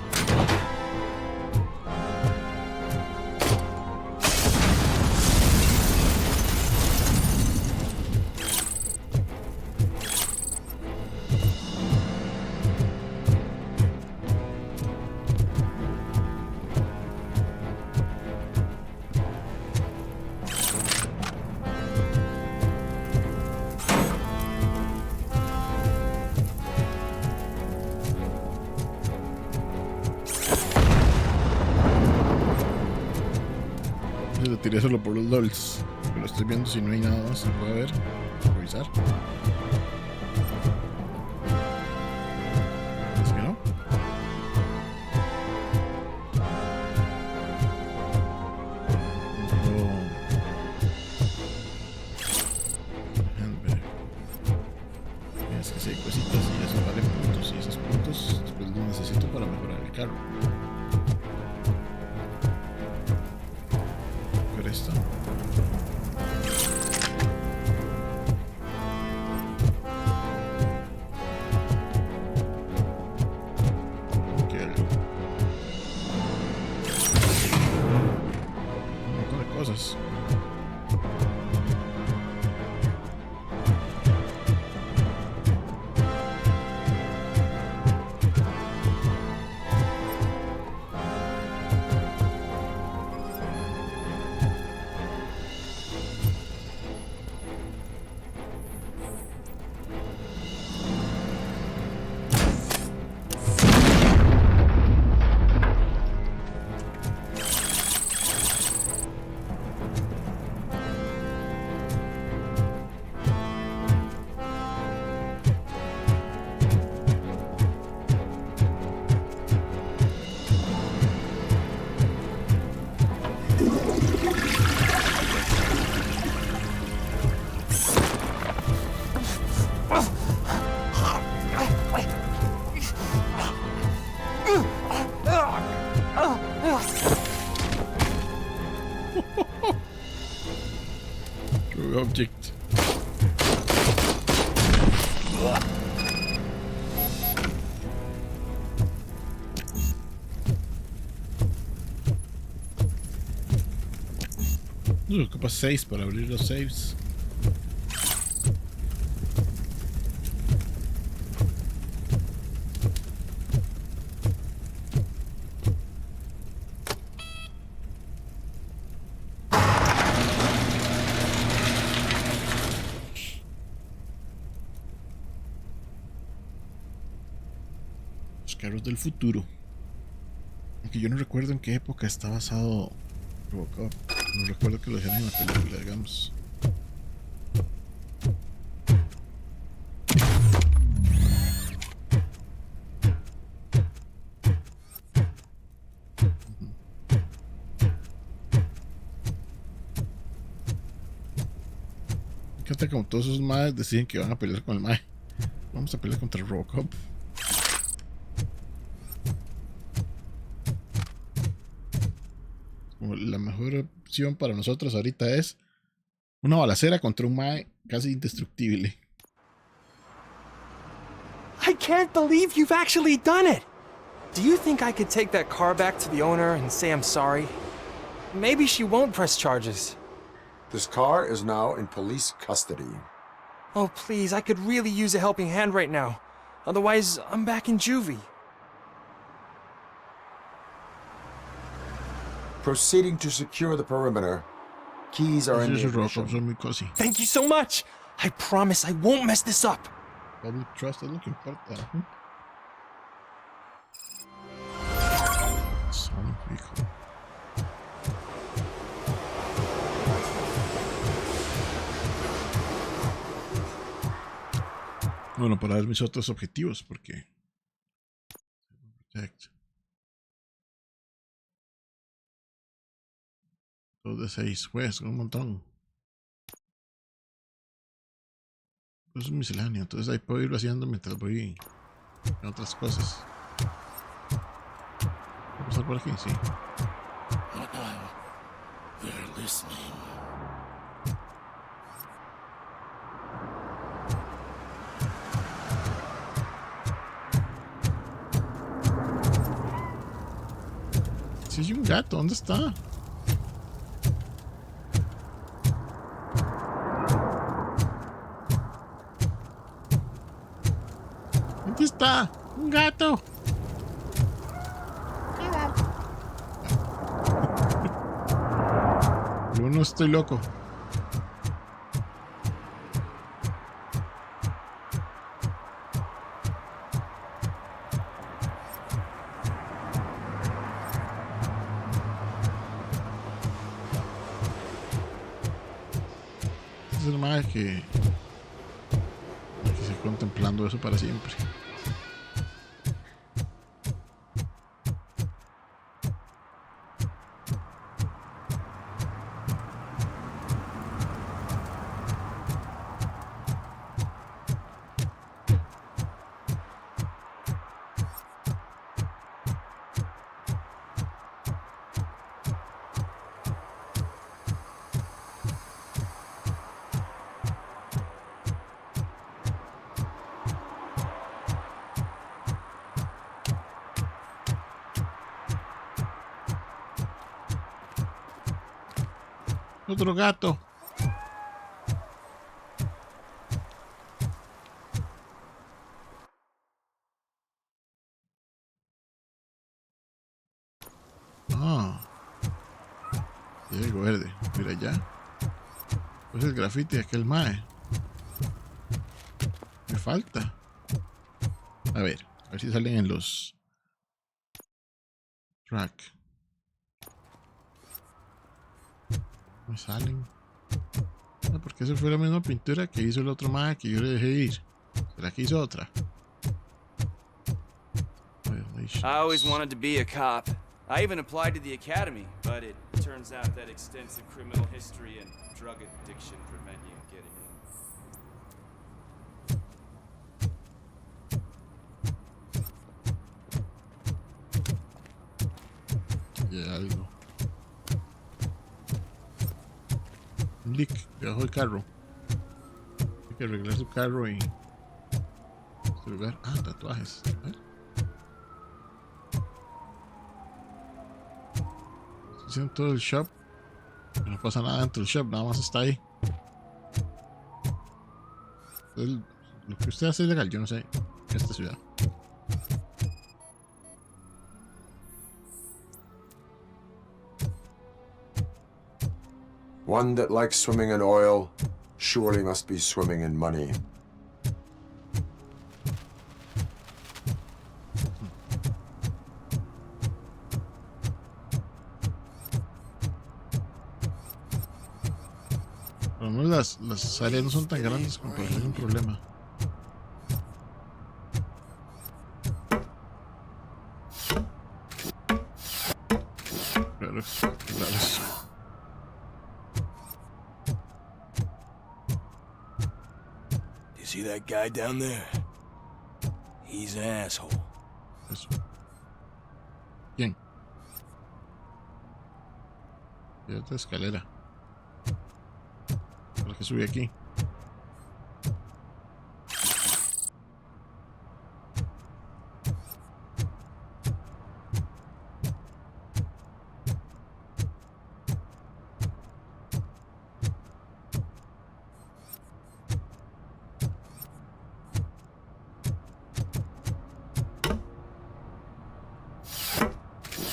Speaker 1: Lo tiré solo por los LOLs. Pero estoy viendo si no hay nada más. Se puede ver. Revisar. ¿Es que no? Es que si hay cositas y eso vale puntos. Y esos puntos después los necesito para mejorar el carro. Esto. Un montón de cosas. Object. Ocupa 6 para abrir los saves. Carros del futuro. Aunque yo no recuerdo en qué época está basado Robocop. No recuerdo que lo dijeran en la película, digamos. Me encanta como todos esos madres deciden que van a pelear con el mae. Vamos a pelear contra el Robocop. La mejor opción para nosotros ahorita es Una balacera contra un mae casi indestructible.
Speaker 12: I can't believe you've actually done it! Do you think I could take that car back to the owner and say I'm sorry? Maybe she won't press charges.
Speaker 5: This car is now in police custody.
Speaker 12: Oh, please, I could really use a helping hand right now. Otherwise, I'm back in juvie.
Speaker 5: Proceeding to secure the perimeter. Keys are in the ignition.
Speaker 12: Thank you so much! I promise I won't mess this up!
Speaker 1: Public trust es lo que importa. Son fijo. Bueno, para ver mis otros objetivos, porque... Protect. 2 de 6, pues, un montón. Eso es misceláneo, entonces ahí puedo irlo haciendo mientras voy en otras cosas. ¿Voy a pasar por aquí? Sí.
Speaker 13: They're listening.
Speaker 1: Sí, hay un gato, ¿dónde está? ¿Dónde está? Un gato. Yo no estoy loco. Es el más que se contemplando eso para siempre. Otro gato. Ah. Y algo verde. Mira allá. Pues el grafiti de aquel mae. Me falta. A ver si salen en los track. Me salen. No, porque esa fue la misma pintura que hizo el otro mae que yo le dejé ir. ¿Será que hizo otra?
Speaker 14: I always wanted to be a cop. I even applied to the academy, but it turns out that extensive criminal history and drug addiction prevent you getting in.
Speaker 1: Ya algo. Un leak debajo del carro. Hay que arreglar su carro y este lugar. Ah, tatuajes. A ver. Estoy haciendo todo el shop. No pasa nada dentro del shop, nada más está ahí. Entonces, lo que usted hace es legal, yo no sé, en esta ciudad.
Speaker 5: One that likes swimming in oil surely must be swimming in money.
Speaker 1: Por lo menos las áreas no son tan grandes como para tener un problema. Claro, claro.
Speaker 13: You see that guy down there? He's an asshole.
Speaker 1: Eso. ¿Quién? Y otra escalera. que subí aquí.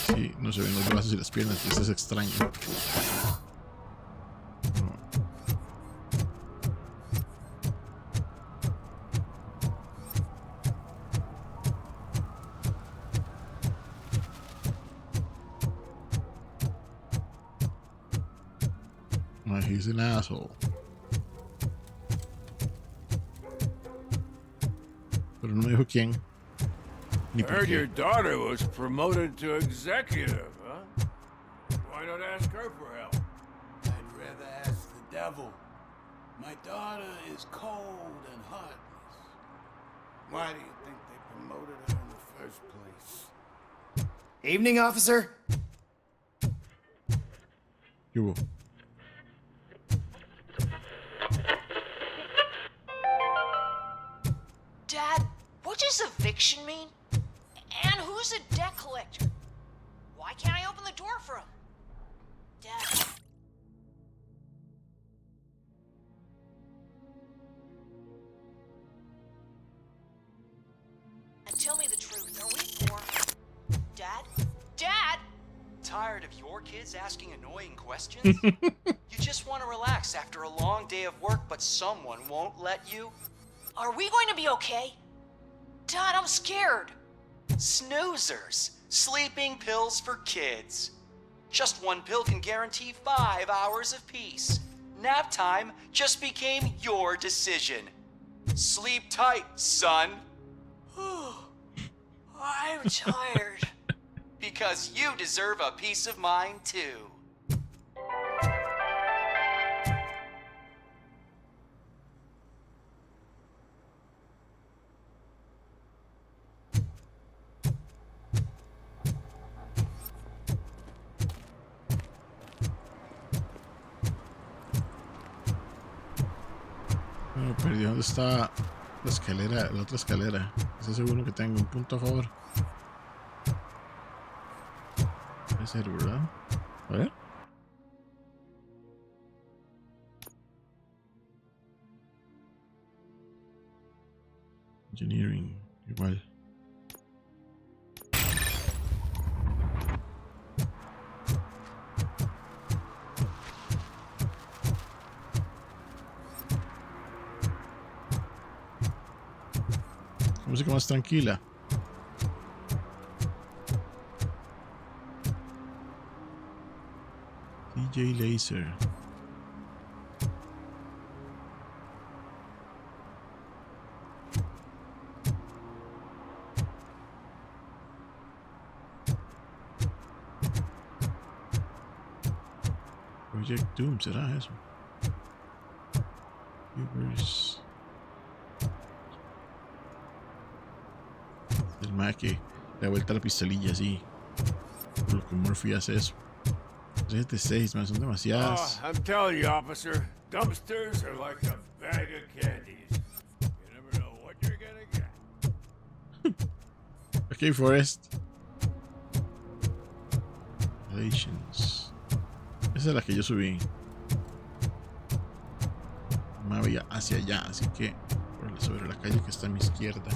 Speaker 1: Sí, no se ven los brazos y las piernas, eso es extraño. No, he's an asshole. Pero no dijo quién. Ni por
Speaker 13: Heard
Speaker 1: qué.
Speaker 13: your daughter was promoted to executive, huh? Why not ask her for help?
Speaker 15: I'd rather ask the devil. My daughter is cold and heartless. Why do you think they promoted her in the first place?
Speaker 16: Evening, officer.
Speaker 1: ¿Qué hubo?
Speaker 17: Dad, what does eviction mean? And who's a debt collector? Why can't I open the door for him? Dad. And tell me the truth, are we poor? Dad? Dad?
Speaker 16: Tired of your kids asking annoying questions? You just want to relax after a long day of work, but someone won't let you?
Speaker 17: Are we going to be okay? Dad, I'm scared.
Speaker 16: Snoozers. Sleeping pills for kids. Just one pill can guarantee 5 hours of peace. Nap time just became your decision. Sleep tight, son.
Speaker 17: I'm tired.
Speaker 16: Because you deserve a peace of mind, too.
Speaker 1: Bueno, perdí dónde está la escalera, la otra escalera. ¿Estoy seguro que tengo un punto a favor? Debe ser, ¿verdad? A ver. Engineering, igual. Música más tranquila. DJ Laser. Project Doom, ¿será eso? Viewers. El mae que le da vuelta la pistolilla así. Por lo que Murphy hace eso. 3 de 6, man, son demasiadas.
Speaker 13: I'm telling you, officer, dumpsters are like a bag of candies. You never know what you're gonna get.
Speaker 1: Okay, Forrest. Relations. Esa es la que yo subí. Me voy hacia allá, así que sobre la calle que está a mi izquierda.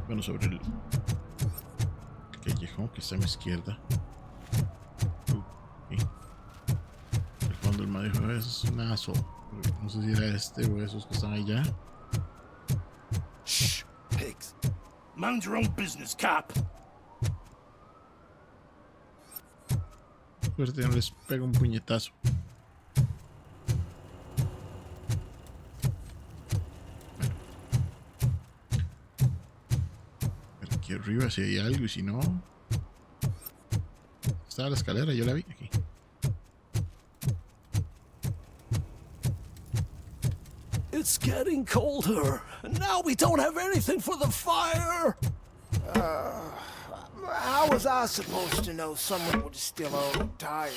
Speaker 1: Bueno, sobre el callejón que está a mi izquierda. Okay. El fondo el me dijo, es un asshole. No sé si era este o esos que están allá.
Speaker 15: Shh, pigs. Mind your own business, cop.
Speaker 1: Suerte, no les pega un puñetazo. Pero aquí arriba si hay algo y si no... Está la escalera, yo la vi aquí.
Speaker 15: It's getting colder, and now we don't have anything for the fire.
Speaker 18: How was I supposed to know someone would steal all the tires?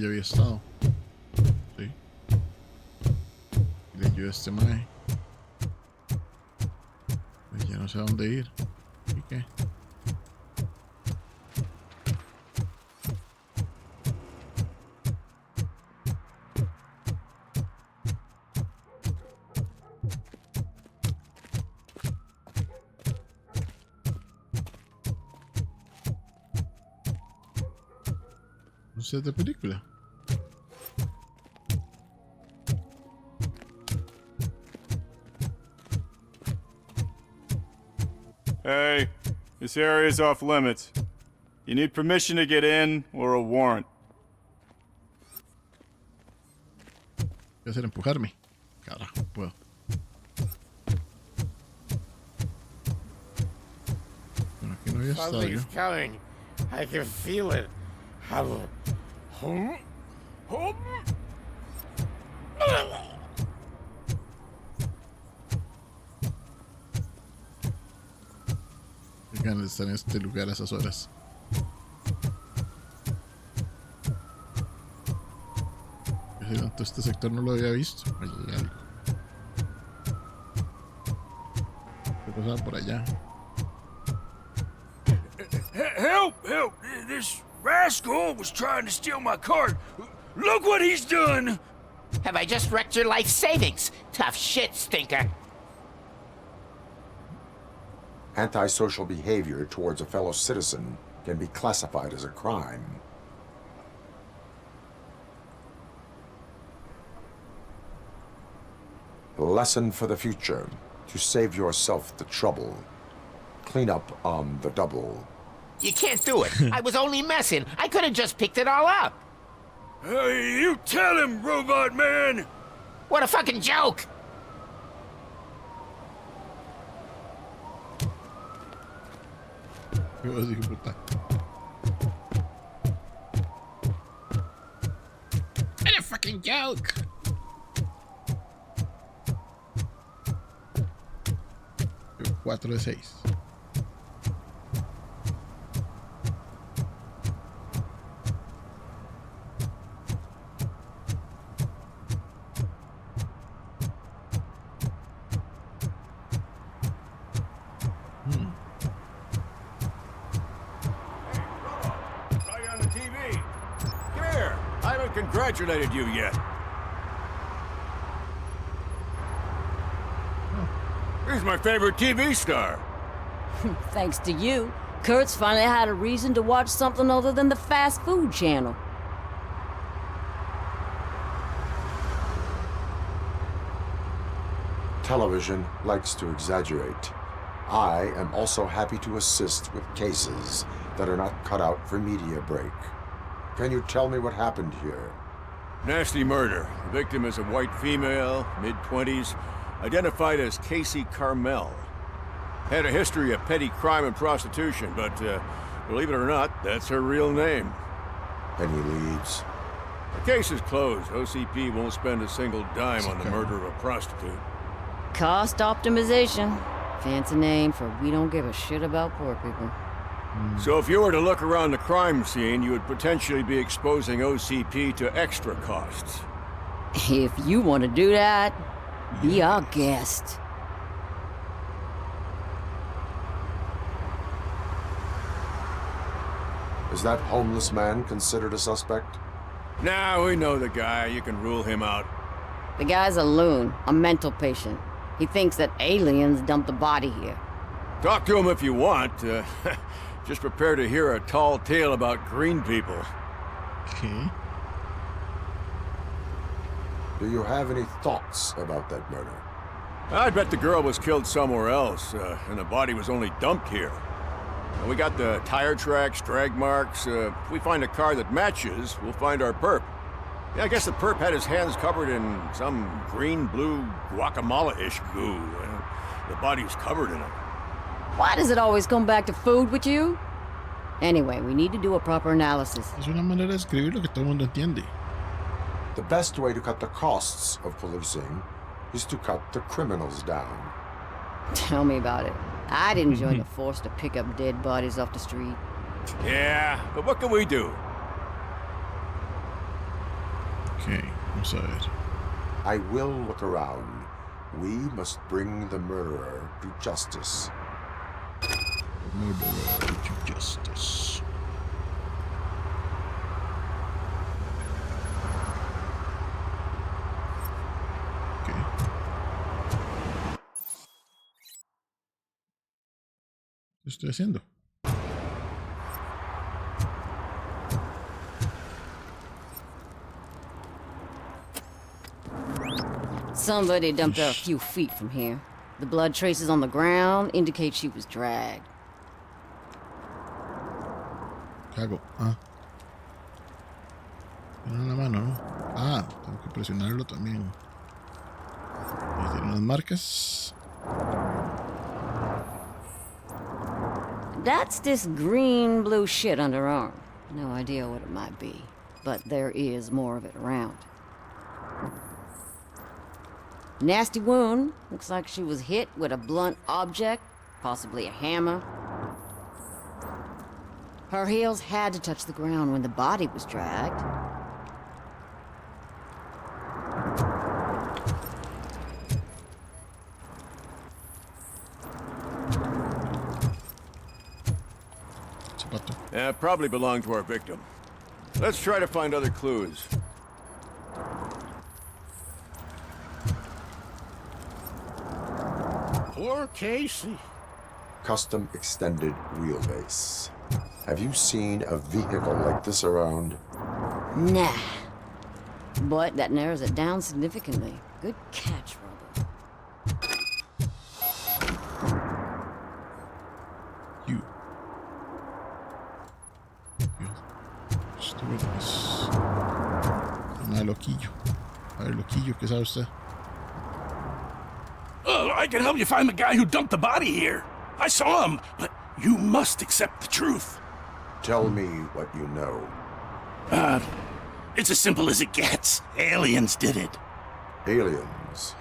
Speaker 1: ya había estado. Sí. Y le ayuda a este mae. Pues ya no sé a dónde ir. ¿Y qué? No sé de película.
Speaker 19: Hey, this area is off limits. You need permission to get in or a warrant.
Speaker 1: Voy a hacer empujarme. Carajo, puedo. Bueno, aquí no había estado yo.
Speaker 15: Something's coming. I can feel it. Hum. Hum. Hum.
Speaker 1: Qué ganas de estar en este lugar a esas horas. Ese tanto este sector no lo había visto. Ahí hay algo. ¿Qué pasaba por allá?
Speaker 13: Help! Help! This rascal was trying to steal my cart. Look what he's done!
Speaker 20: Have I just wrecked your life savings? Tough shit, stinker.
Speaker 5: Antisocial behavior towards a fellow citizen can be classified as a crime. Lesson for the future. To save yourself the trouble. Clean up on the double.
Speaker 20: You can't do it. I was only messing. I could have just picked it all up.
Speaker 13: You tell him, Robot Man!
Speaker 20: What a fucking joke!
Speaker 1: What a fucking joke! 4 de 6.
Speaker 13: Congratulated you yet. He's my favorite TV star.
Speaker 8: Thanks to you, Kurt's finally had a reason to watch something other than the fast food channel.
Speaker 5: Television likes to exaggerate. I am also happy to assist with cases that are not cut out for media break. Can you tell me what happened here?
Speaker 13: Nasty murder. The victim is a white female, mid-20s, identified as Casey Carmel. Had a history of petty crime and prostitution, but believe it or not, that's her real name.
Speaker 5: Any leads?
Speaker 13: The case is closed. OCP won't spend a single dime on the murder of a prostitute.
Speaker 8: Cost optimization. Fancy name for we don't give a shit about poor people.
Speaker 13: So if you were to look around the crime scene, you would potentially be exposing OCP to extra costs.
Speaker 8: If you want to do that, be our guest.
Speaker 5: Is that homeless man considered a suspect?
Speaker 13: Nah, we know the guy. You can rule him out.
Speaker 8: The guy's a loon, a mental patient. He thinks that aliens dumped the body here.
Speaker 13: Talk to him if you want. Just prepare to hear a tall tale about green people.
Speaker 1: Okay.
Speaker 5: Do you have any thoughts about that murder?
Speaker 13: I bet the girl was killed somewhere else, and the body was only dumped here. And we got the tire tracks, drag marks. If we find a car that matches, we'll find our perp. Yeah, I guess the perp had his hands covered in some green-blue guacamole-ish goo. The body was covered in it.
Speaker 8: Why does it always come back to food with you? Anyway, we need to do a proper analysis.
Speaker 1: Es una manera de escribir lo que todo el mundo entiende.
Speaker 5: The best way to cut the costs of policing is to cut the criminals down.
Speaker 8: Tell me about it. I didn't join the force to pick up dead bodies off the street.
Speaker 13: Yeah, but what can we do?
Speaker 1: Vamos a ver.
Speaker 5: I will look around. We must bring the murderer to justice.
Speaker 1: Murderer to justice. Okay. ¿Qué estoy haciendo?
Speaker 8: Somebody dumped her a few feet from here. The blood traces on the ground indicate she was dragged.
Speaker 1: ¿Qué hago? Ah. Tiene una mano, ¿no? Ah, tengo que presionarlo también. Ahí tiene unas marcas.
Speaker 8: That's this green-blue shit under her arm. No idea what it might be, but there is more of it around. Nasty wound. Looks like she was hit with a blunt object, possibly a hammer. Her heels had to touch the ground when the body was dragged.
Speaker 13: Yeah, probably belonged to our victim. Let's try to find other clues.
Speaker 15: Poor Casey.
Speaker 5: Custom extended wheelbase. Have you seen a vehicle like this around?
Speaker 8: Nah. But that narrows it down significantly. Good catch, Robo.
Speaker 1: You. Esto es... Una loquillo. A ver, loquillo, ¿qué sabe usted?
Speaker 21: I can help you find the guy who dumped the body here. I saw him, but you must accept the truth.
Speaker 5: Tell me what you know.
Speaker 21: It's as simple as it gets. Aliens did it.
Speaker 5: Aliens?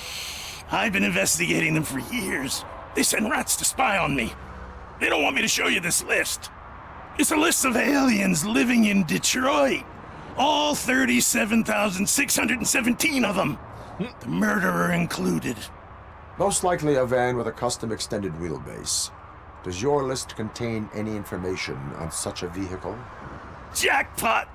Speaker 21: I've been investigating them for years. They send rats to spy on me. They don't want me to show you this list. It's a list of aliens living in Detroit. All 37,617 of them. The murderer included.
Speaker 5: Most likely a van with a custom extended wheelbase. Does your list contain any information on such a vehicle?
Speaker 21: Jackpot!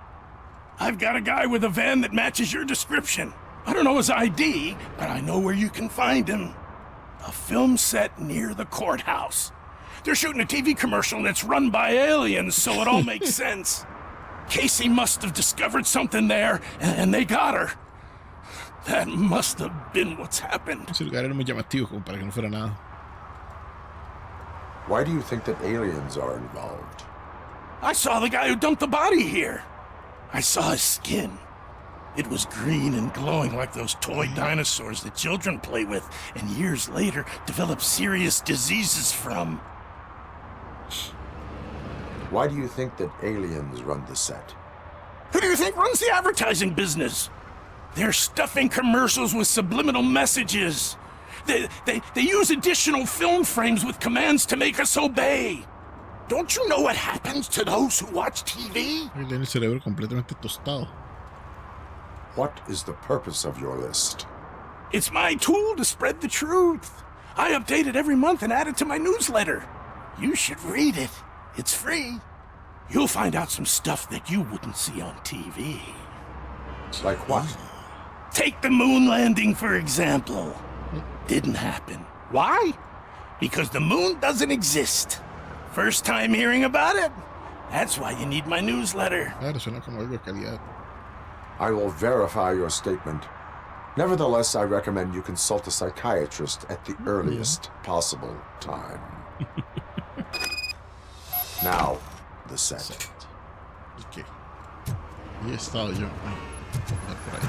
Speaker 21: I've got a guy with a van that matches your description. I don't know his ID, but I know where you can find him. A film set near the courthouse. They're shooting a TV commercial and it's run by aliens, so it all makes sense. Casey must have discovered something there, and they got her. That must have been what's happened.
Speaker 1: Ese lugar era muy llamativo como para que no fuera nada.
Speaker 5: Why do you think that aliens are involved?
Speaker 21: I saw the guy who dumped the body here. I saw his skin. It was green and glowing like those toy dinosaurs that children play with and years later develop serious diseases from.
Speaker 5: Why do you think that aliens run the set?
Speaker 21: Who do you think runs the advertising business? They're stuffing commercials with subliminal messages. They use additional film frames with commands to make us obey. Don't you know what happens to those who watch TV?
Speaker 1: Tiene el cerebro completamente tostado.
Speaker 5: What is the purpose of your list?
Speaker 21: It's my tool to spread the truth. I update it every month and add it to my newsletter. You should read it. It's free. You'll find out some stuff that you wouldn't see on TV.
Speaker 5: Like what?
Speaker 21: Take the moon landing, for example. Didn't happen. Why? Because the moon doesn't exist. First time hearing about it? That's why you need my newsletter.
Speaker 1: Claro, suena como algo de calidad.
Speaker 5: I will verify your statement. Nevertheless, I recommend you consult a psychiatrist at the earliest possible time. Now, the set.
Speaker 1: Ok. Ahí he estado yo. Está por ahí.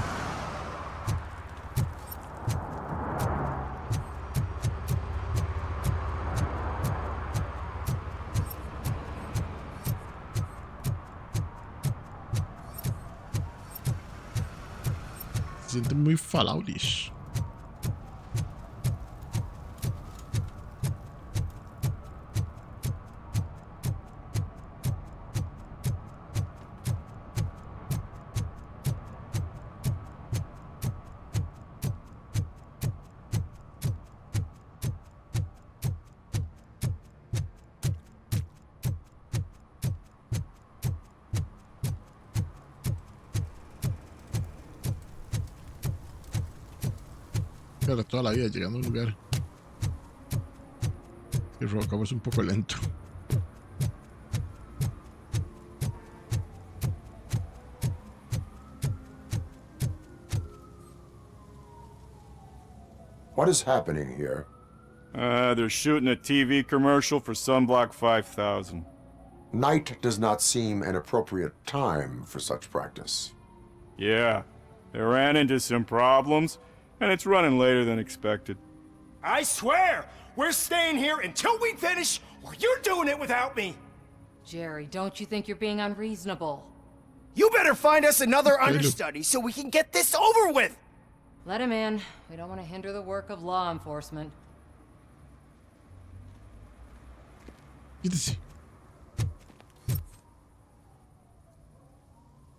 Speaker 1: Se siente muy Falloutish. Pero toda la vida llegando a un lugar. El Robocop es un poco lento.
Speaker 5: What is happening here?
Speaker 19: They're shooting a TV commercial for Sunblock 5000.
Speaker 5: Night does not seem an appropriate time for such practice.
Speaker 19: Yeah, they ran into some problems, and it's running later than expected.
Speaker 2: I swear, we're staying here until we finish, or you're doing it without me.
Speaker 4: Jerry, don't you think you're being unreasonable?
Speaker 2: You better find us another understudy so we can get this over with.
Speaker 4: Let him in. We don't want to hinder the work of law enforcement.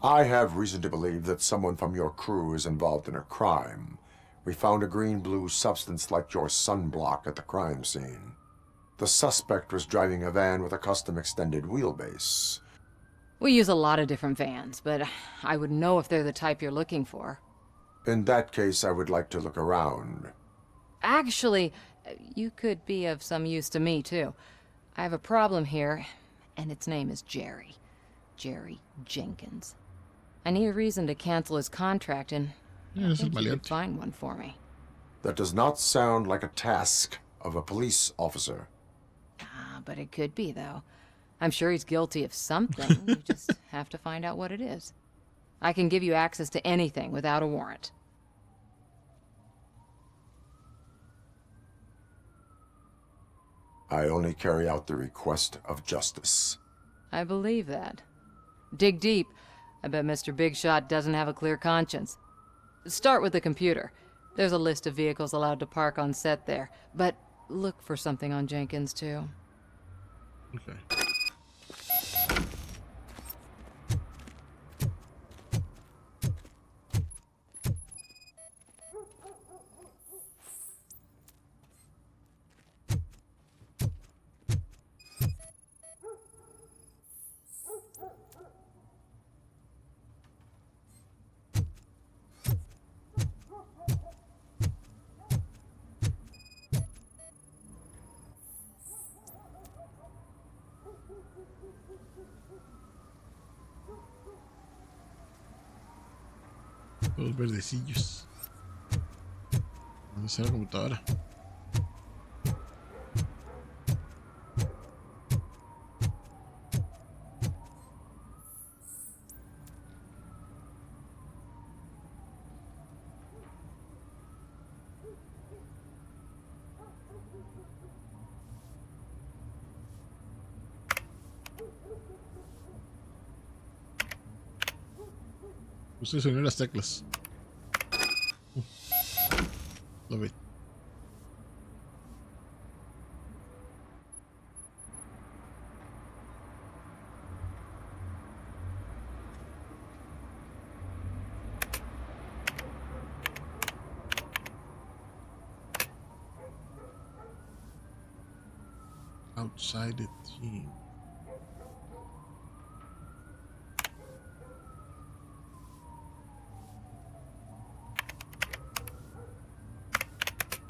Speaker 5: I have reason to believe that someone from your crew is involved in a crime. We found a green-blue substance like your sunblock at the crime scene. The suspect was driving a van with a custom extended wheelbase.
Speaker 4: We use a lot of different vans, but I wouldn't know if they're the type you're looking for.
Speaker 5: In that case, I would like to look around.
Speaker 4: Actually, you could be of some use to me, too. I have a problem here, and its name is Jerry. Jerry Jenkins. I need a reason to cancel his contract, and I think you could find one for me.
Speaker 5: That does not sound like a task of a police officer.
Speaker 4: But it could be, though. I'm sure he's guilty of something. You just have to find out what it is. I can give you access to anything without a warrant.
Speaker 5: I only carry out the request of justice.
Speaker 4: I believe that. Dig deep. I bet Mr. Big Shot doesn't have a clear conscience. Start with the computer. There's a list of vehicles allowed to park on set there, but look for something on Jenkins, too.
Speaker 1: Okay. Los verdecillos. ¿Dónde está la computadora? Usted sonó las teclas. Love it. Outside the team.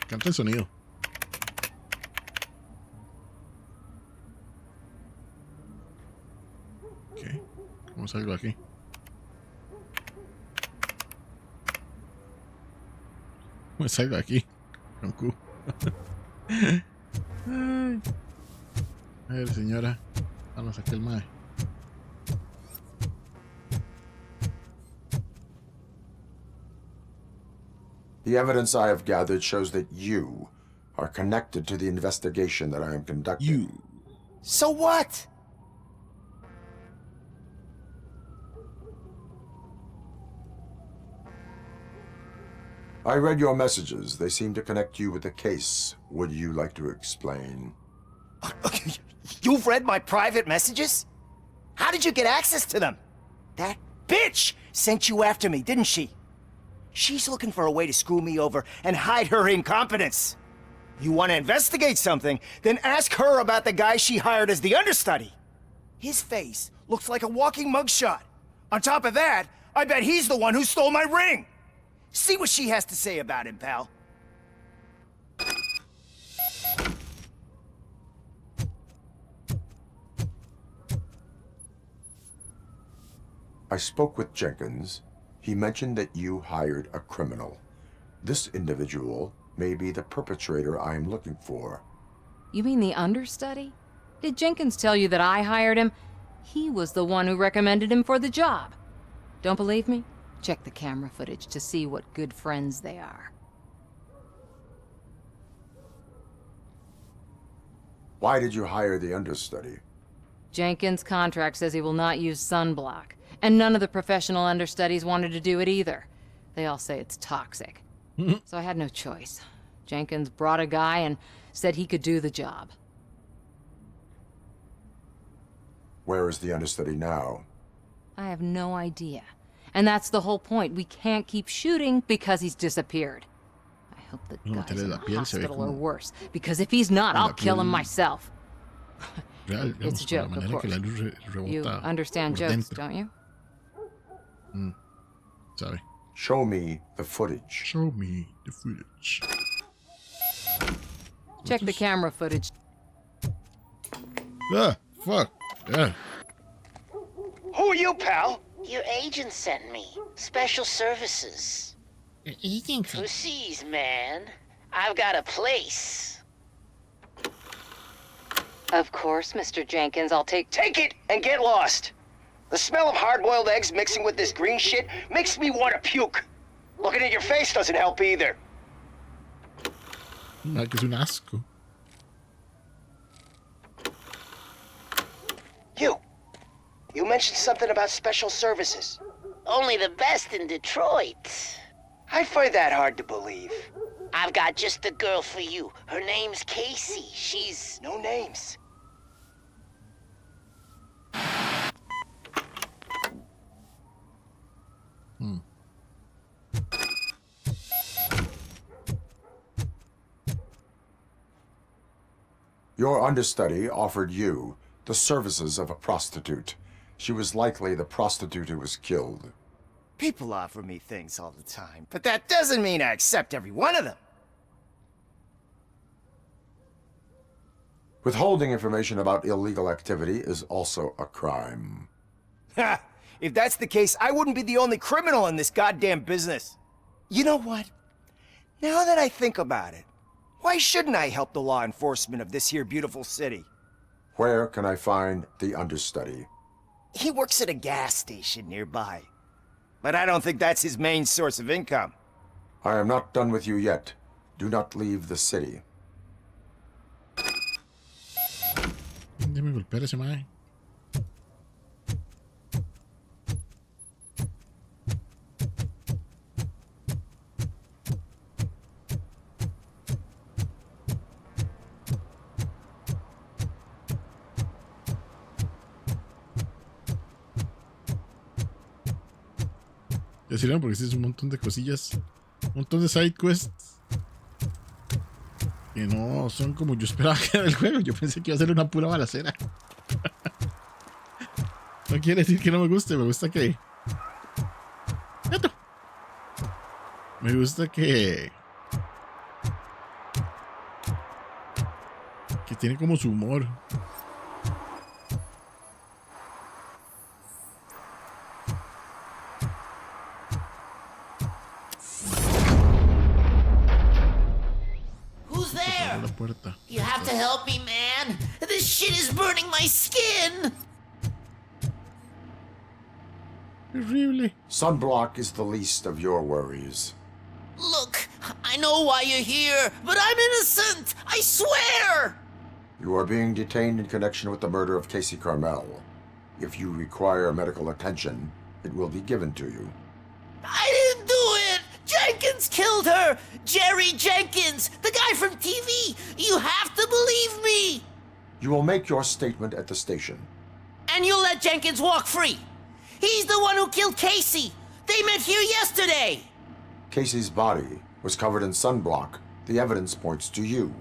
Speaker 1: Canta el sonido. Ok, ¿cómo salgo aquí? ¿Cómo salgo aquí? Con Q. Ay. A ver, señora. Vamos a sacar el mae.
Speaker 5: The evidence I have gathered shows that you are connected to the investigation that I am conducting.
Speaker 2: You. So what?
Speaker 5: I read your messages. They seem to connect you with the case. Would you like to explain?
Speaker 2: You've read my private messages? How did you get access to them? That bitch sent you after me, didn't she? She's looking for a way to screw me over and hide her incompetence. You want to investigate something, then ask her about the guy she hired as the understudy. His face looks like a walking mugshot. On top of that, I bet he's the one who stole my ring. See what she has to say about him, pal.
Speaker 5: I spoke with Jenkins. He mentioned that you hired a criminal. This individual may be the perpetrator I am looking for.
Speaker 4: You mean the understudy? Did Jenkins tell you that I hired him? He was the one who recommended him for the job. Don't believe me? Check the camera footage to see what good friends they are.
Speaker 5: Why did you hire the understudy?
Speaker 4: Jenkins' contract says he will not use sunblock, and none of the professional understudies wanted to do it either. They all say it's toxic. So I had no choice. Jenkins brought a guy and said he could do the job.
Speaker 5: Where is the understudy now?
Speaker 4: I have no idea. And that's the whole point. We can't keep shooting because he's disappeared. I hope the guy's in the hospital or worse, because if he's not, I'll kill him myself. It's a joke, of course. You understand jokes, don't you?
Speaker 1: Sorry.
Speaker 5: Show me the footage.
Speaker 1: Show me the footage.
Speaker 4: Check the camera footage.
Speaker 1: Ah, fuck. Yeah.
Speaker 20: Who are you, pal?
Speaker 17: Your agent sent me. Special services.
Speaker 1: Your agent?
Speaker 17: Pussies, man. I've got a place.
Speaker 4: Of course, Mr. Jenkins, I'll take
Speaker 2: Take it and get lost. The smell of hard-boiled eggs mixing with this green shit makes me want to puke. Looking at your face doesn't help either.
Speaker 1: Que es un asco.
Speaker 2: You mentioned something about special services.
Speaker 17: Only the best in Detroit.
Speaker 2: I find that hard to believe.
Speaker 17: I've got just the girl for you. Her name's Casey. She's...
Speaker 2: No names.
Speaker 5: Your understudy offered you the services of a prostitute. She was likely the prostitute who was killed.
Speaker 2: People offer me things all the time, but that doesn't mean I accept every one of them.
Speaker 5: Withholding information about illegal activity is also a crime.
Speaker 2: Ha! If that's the case, I wouldn't be the only criminal in this goddamn business. You know what? Now that I think about it, why shouldn't I help the law enforcement of this here beautiful city?
Speaker 5: Where can I find the understudy?
Speaker 2: He works at a gas station nearby. But I don't think that's his main source of income.
Speaker 5: I am not done with you yet. Do not leave the city.
Speaker 1: Déjame golpear ese mae. Ya sirven porque es un montón de cosillas, un montón de side quests que no son como yo esperaba que era el juego. Yo pensé que iba a ser una pura balacera. No quiere decir que no me guste, me gusta que... ¡Gato! Me gusta que tiene como su humor.
Speaker 17: You have to help me, man. This shit is burning my skin.
Speaker 1: Horrible.
Speaker 5: Sunblock is the least of your worries.
Speaker 17: Look, I know why you're here, but I'm innocent. I swear.
Speaker 5: You are being detained in connection with the murder of Casey Carmel. If you require medical attention, it will be given to you.
Speaker 17: I didn't do it. Jenkins killed her! Jerry Jenkins! The guy from TV! You have to believe me!
Speaker 5: You will make your statement at the station.
Speaker 17: And you'll let Jenkins walk free! He's the one who killed Casey! They met here yesterday!
Speaker 5: Casey's body was covered in sunblock. The evidence points to you.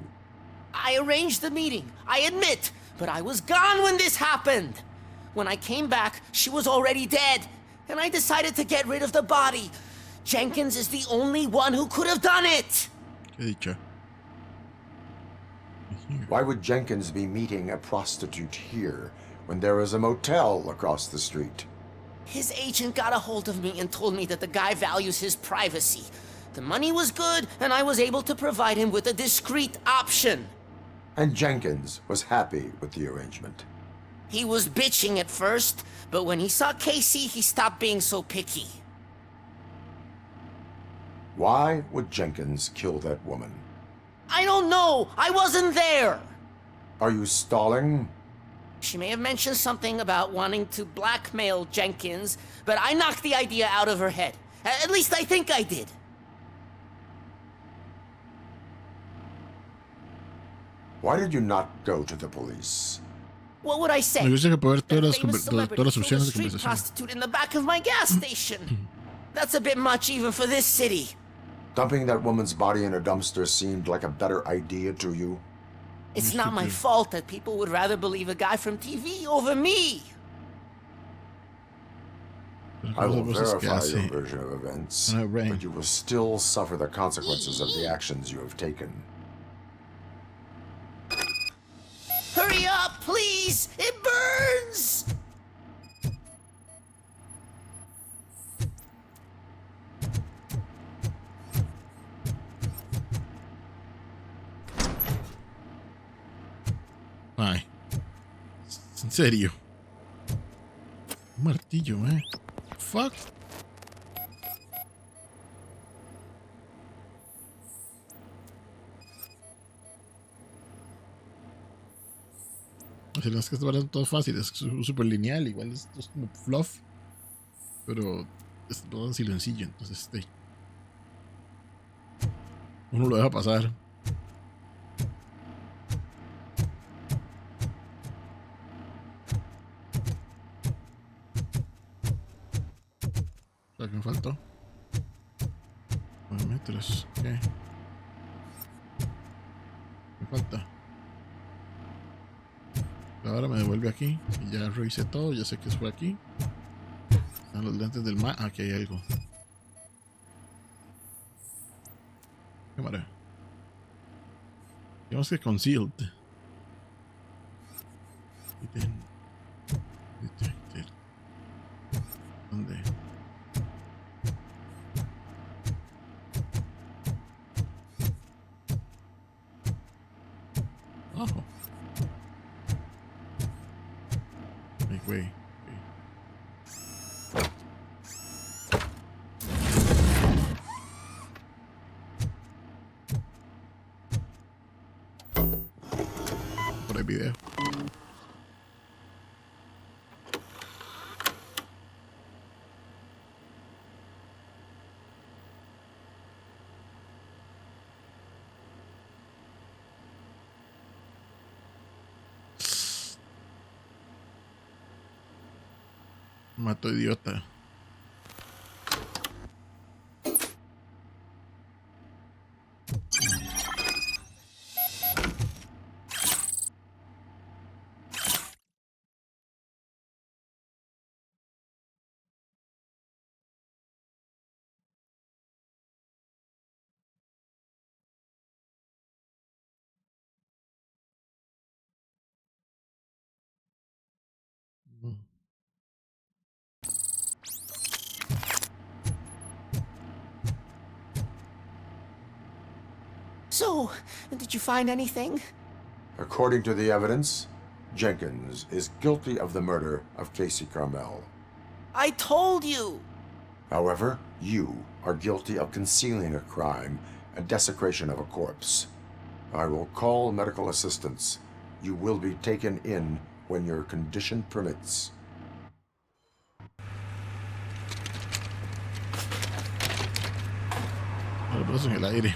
Speaker 17: I arranged the meeting, I admit, but I was gone when this happened. When I came back, she was already dead, and I decided to get rid of the body. Jenkins is the only one who could have done it!
Speaker 5: Why would Jenkins be meeting a prostitute here when there is a motel across the street?
Speaker 17: His agent got a hold of me and told me that the guy values his privacy. The money was good, and I was able to provide him with a discreet option.
Speaker 5: And Jenkins was happy with the arrangement.
Speaker 17: He was bitching at first, but when he saw Casey, he stopped being so picky.
Speaker 5: Why would Jenkins kill that woman?
Speaker 17: I don't know! I wasn't there!
Speaker 5: Are you stalling?
Speaker 17: She may have mentioned something about wanting to blackmail Jenkins, but I knocked the idea out of her head. At least I think I did.
Speaker 5: Why did you not go to the police?
Speaker 17: What would I say?
Speaker 1: Me gusta que puedo ver
Speaker 17: That
Speaker 1: todas
Speaker 17: famous
Speaker 1: las
Speaker 17: celebrity threw a
Speaker 1: opciones de
Speaker 17: street
Speaker 1: conversación.
Speaker 17: prostitute in the back of my gas station. That's a bit much even for this city.
Speaker 5: Dumping that woman's body in a dumpster seemed like a better idea to you?
Speaker 17: It's not my fault that people would rather believe a guy from TV over me.
Speaker 5: I will verify your version of events, but you will still suffer the consequences of the actions you have taken.
Speaker 17: Hurry up, please! It burns!
Speaker 1: Ay. En serio. Un martillo, Fuck. O sea, las que son todas fáciles, es súper lineal, igual esto es como fluff, pero es todo silencillo, entonces uno lo deja pasar. ¿Qué me faltó? 9 metros, ok. Me falta. Ahora me devuelve aquí. Y ya revisé todo, ya sé que es por aquí. Están los lentes del mar. Aquí hay algo. Cámara. Digamos que concealed. Detected. ¿Dónde? Abajo. Make way. Por el video. Mato idiota.
Speaker 17: So, did you find anything?
Speaker 5: According to the evidence, Jenkins is guilty of the murder of Casey Carmel.
Speaker 17: I told you!
Speaker 5: However, you are guilty of concealing a crime and desecration of a corpse. I will call medical assistance. You will be taken in when your condition permits.
Speaker 1: Lo paso en el aire.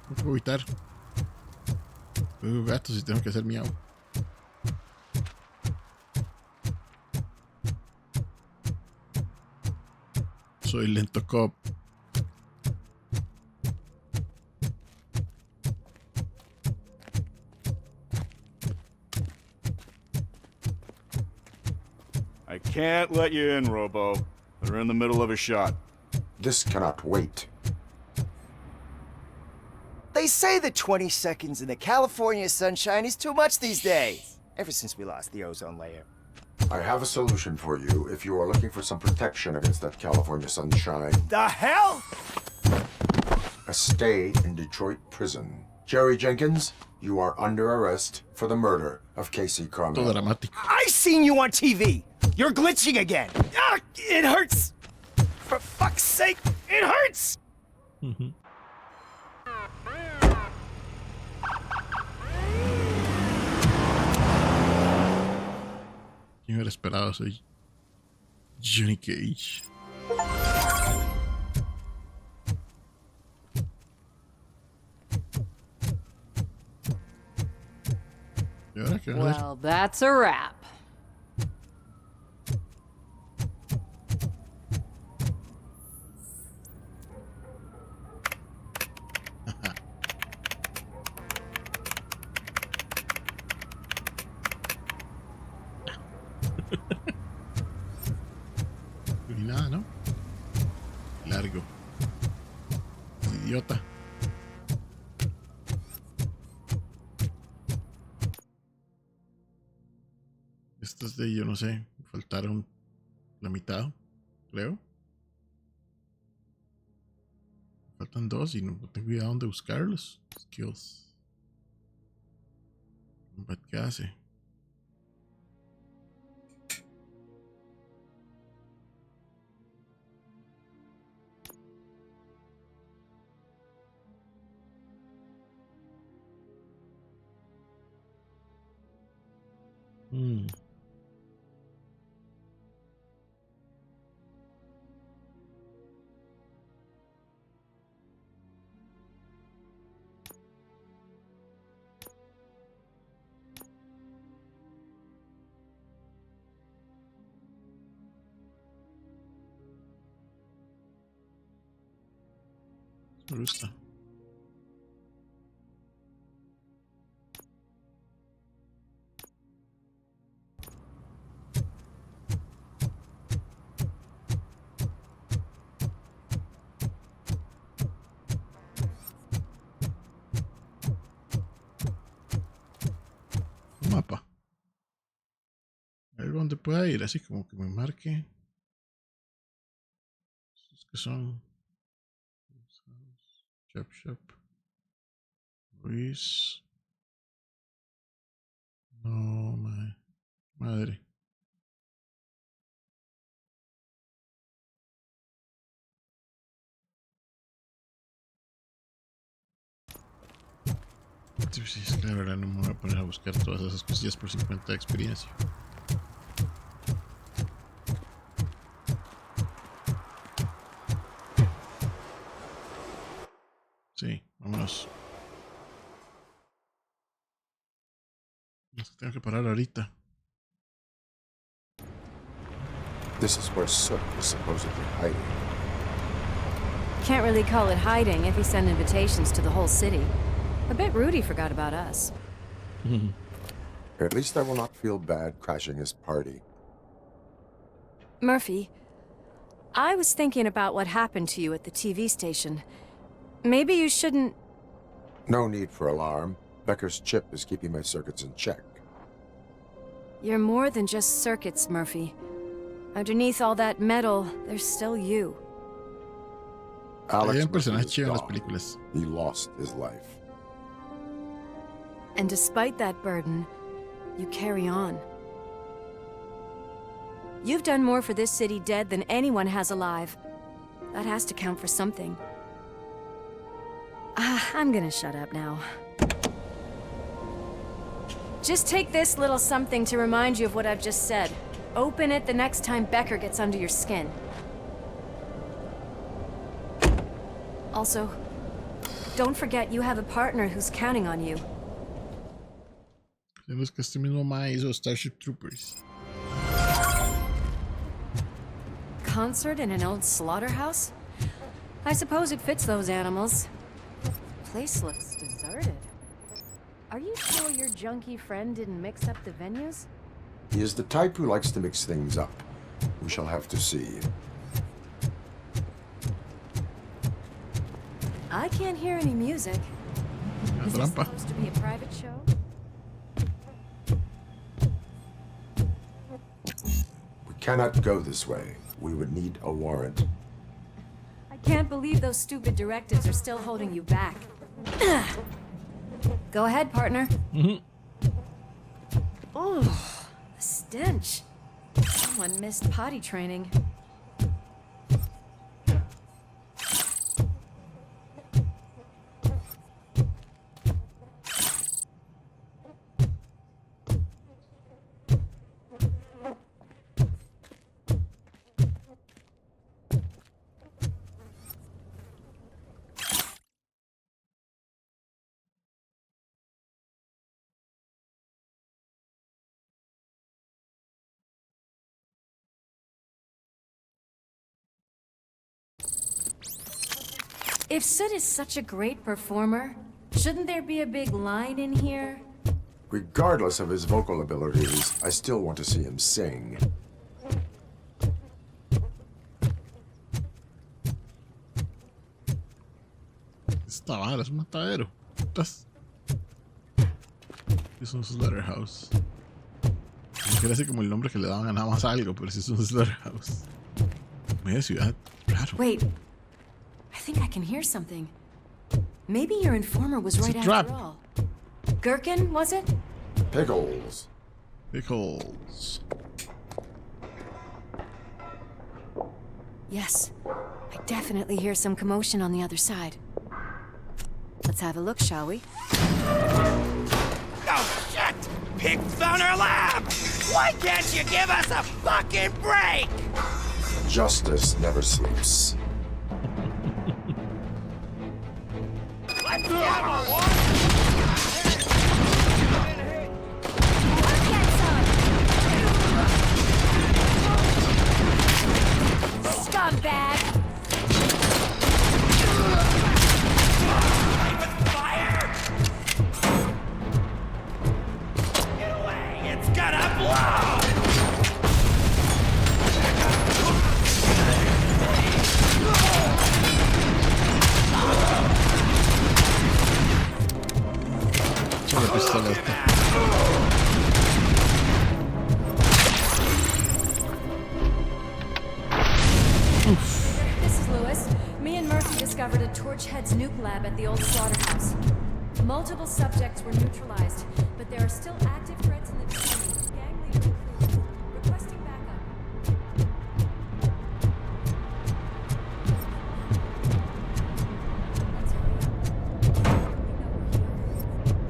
Speaker 1: No puedo evitar. Veo gatos y tengo que hacer miau. Soy lento cop.
Speaker 19: I can't let you in, Robo. They're in the middle of a shot.
Speaker 5: This cannot wait.
Speaker 2: They say that 20 seconds in the California sunshine is too much these days. Ever since we lost the ozone layer.
Speaker 5: I have a solution for you if you are looking for some protection against that California sunshine.
Speaker 2: The hell?
Speaker 5: A stay in Detroit prison. Jerry Jenkins, you are under arrest for the murder of Casey Carmel.
Speaker 2: I seen you on TV. You're glitching again. Ah, it hurts. For fuck's sake, it hurts.
Speaker 1: Yo hubiera esperado, soy Johnny Cage. ¿Y ahora qué va a hacer?
Speaker 4: Well, that's a wrap.
Speaker 1: Ni nada, ¿no? Largo. Idiota. Estos de, yo no sé, faltaron la mitad, creo. Faltan dos y no tengo idea dónde buscarlos. Skills. ¿Qué hace? Me gusta. Un mapa. Algo donde pueda ir, así como que me marque. Estos que son. Shop. Luis. No, madre. Sí, es que la verdad no me voy a poner a buscar todas esas cosillas por 50 de experiencia. Sí, vámonos. Tengo que parar ahorita.
Speaker 5: This is where Soot was supposedly hiding.
Speaker 10: Can't really call it hiding if he sent invitations to the whole city. I bet Rudy forgot about us.
Speaker 5: At least I will not feel bad crashing his party.
Speaker 10: Murphy, I was thinking about what happened to you at the TV station. Maybe you shouldn't...
Speaker 5: No need for alarm. Becker's chip is keeping my circuits in check.
Speaker 10: You're more than just circuits, Murphy. Underneath all that metal, there's still you.
Speaker 5: Alex
Speaker 1: personaje
Speaker 5: Murphy is
Speaker 1: chido en las
Speaker 5: gone.
Speaker 1: películas.
Speaker 5: He lost his life.
Speaker 10: And despite that burden, you carry on. You've done more for this city dead than anyone has alive. That has to count for something. I'm gonna shut up now. Just take this little something to remind you of what I've just said. Open it the next time Becker gets under your skin. Also, don't forget you have a partner who's counting on you.
Speaker 1: Tenemos que este mismo mae hizo Starship Troopers.
Speaker 10: concert in an old slaughterhouse? I suppose it fits those animals. Place looks deserted. Are you sure your junkie friend didn't mix up the venues?
Speaker 5: He is the type who likes to mix things up. We shall have to see.
Speaker 10: I can't hear any music. Is this
Speaker 1: Trampa.
Speaker 10: supposed to be a private show?
Speaker 5: We cannot go this way. We would need a warrant.
Speaker 10: I can't believe those stupid directives are still holding you back. Go ahead, partner. Oh, the stench. Someone missed potty training. If Sid is such a great performer, shouldn't there be a big line in here?
Speaker 5: Regardless of his vocal abilities, I still want to see him sing.
Speaker 1: Esta vara es un matadero. Putas. Es un slaughterhouse. No quiere decir como el nombre que le daban a nada más algo, pero sí es un slaughterhouse. Media ciudad. Raro.
Speaker 10: Wait, I think I can hear something. Maybe your informer was
Speaker 1: It's a
Speaker 10: right
Speaker 1: trap.
Speaker 10: after all. Gherkin, was it?
Speaker 5: Pickles.
Speaker 1: Pickles.
Speaker 10: Yes, I definitely hear some commotion on the other side. Let's have a look, shall we?
Speaker 20: Oh, shit! Pigs found our lab! Why can't you give us a fucking break?
Speaker 5: Justice never sleeps.
Speaker 20: Let's have a war!
Speaker 10: Scumbag!
Speaker 20: Get away! It's gonna blow!
Speaker 1: C'è la pistoletta.
Speaker 10: This is Lewis. Me and Murphy discovered a Torchhead's nuke lab at the old slaughterhouse. Multiple subjects were neutralized, but there are still active threats in the vicinity. Gang leader included. Requesting backup.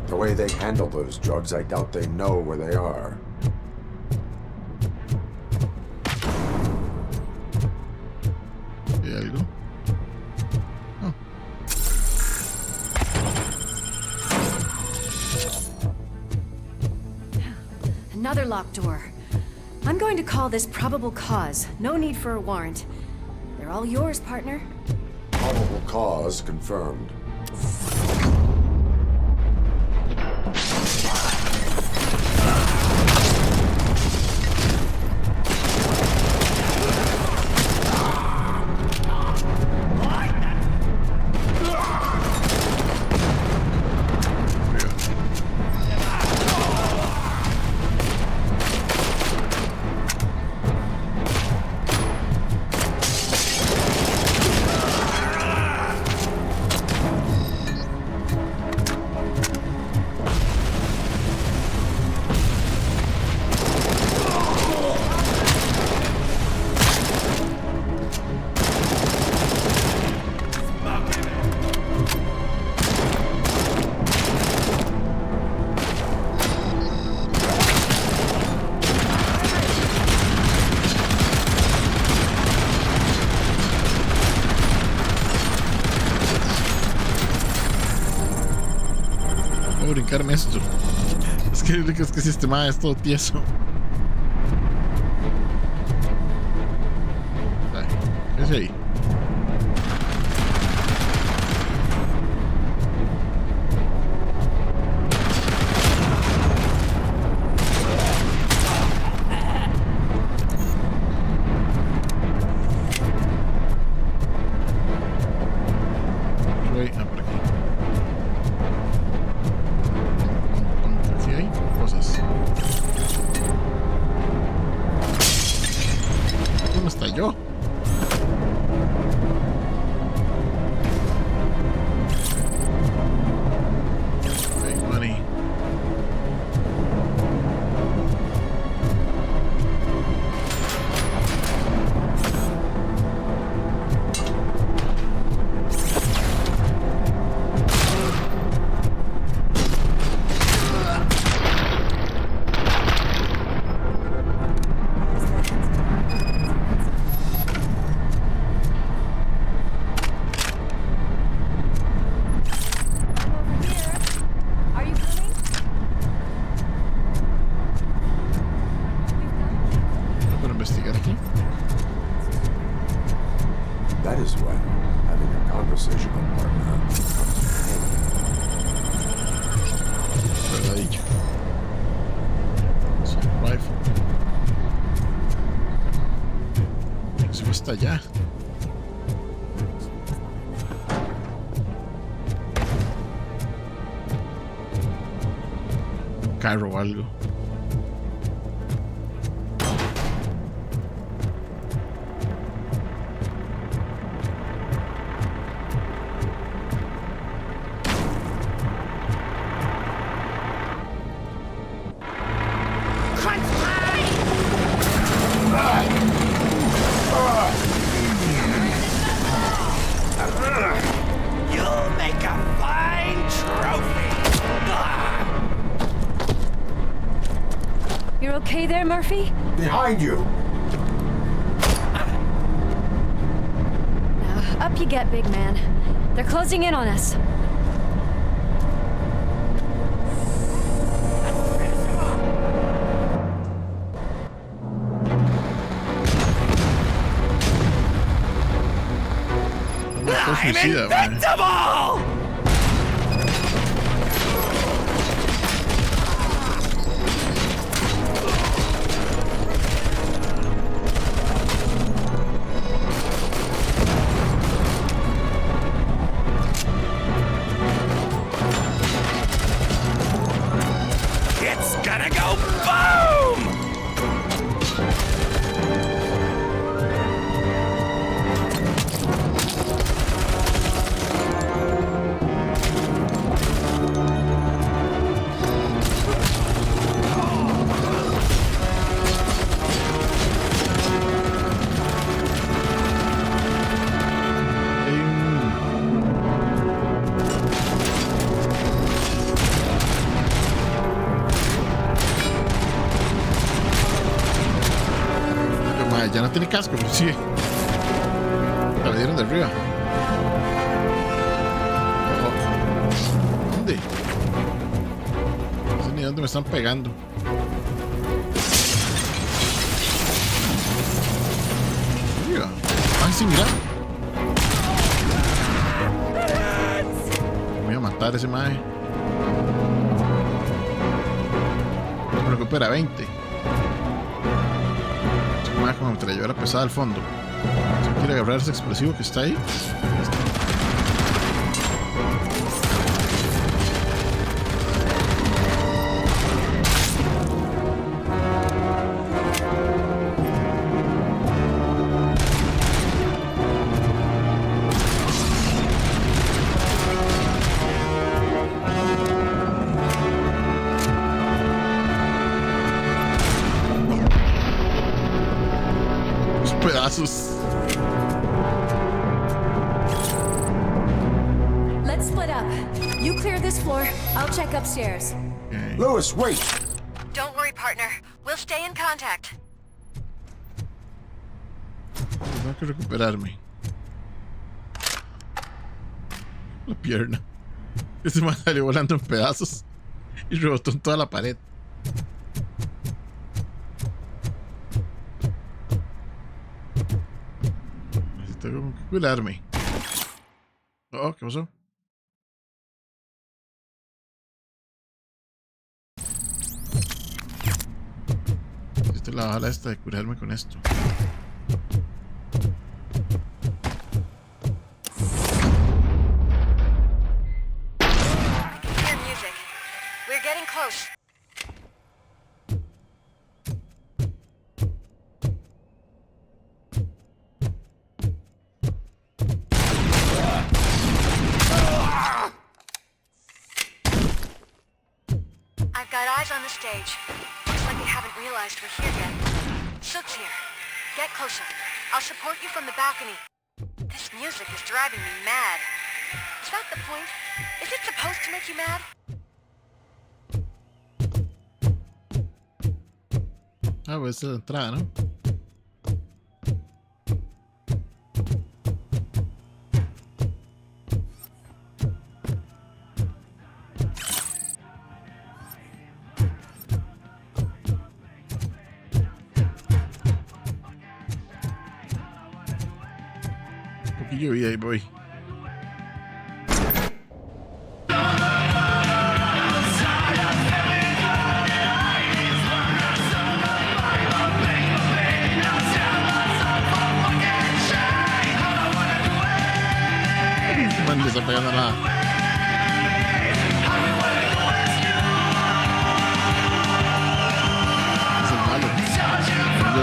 Speaker 5: The way they handle those drugs, I doubt they know where they are.
Speaker 1: ¿Hay algo? Oh.
Speaker 10: Another locked door. I'm going to call this probable cause. No need for a warrant. They're all yours, partner.
Speaker 5: Probable cause confirmed.
Speaker 1: Voy a brincarme esto. Es que el sistema es todo tieso. hasta allá. Un carro o algo.
Speaker 20: You'll make a fine trophy.
Speaker 10: You're okay there, Murphy?
Speaker 5: Behind you!
Speaker 10: Now, up you get, big man. They're closing in on us.
Speaker 20: I'm invincible! It's gonna go boom!
Speaker 1: Ya no tiene casco, pero sí. La dieron de arriba. ¿Dónde? No sé ni dónde me están pegando. Arriba. Ay, sí, mira. Voy a matar a ese mae. Me recupera 20. Como ametralladora pesada al fondo. Si quiere agarrar ese explosivo que está ahí. Pedazos.
Speaker 10: Let's split up. You clear this floor, I'll check upstairs.
Speaker 1: Okay.
Speaker 5: Lewis, wait!
Speaker 7: Don't worry, partner. We'll stay in contact.
Speaker 1: Tengo que recuperarme. La pierna. Ese man salió volando en pedazos y rebotó en toda la pared. Tengo que cuidarme. Oh, ¿qué pasó? Necesito la bala esta de curarme con esto.
Speaker 7: Hear music. We're getting close. I've got eyes on the stage. Looks like they haven't realized we're here yet. Sook's here. Get closer. I'll support you from the balcony. This music is driving me mad. Is that the point? Is it supposed to make you mad?
Speaker 1: Ah, pues esa es la entrada, ¿no? Un poquillo de vida, ahí voy.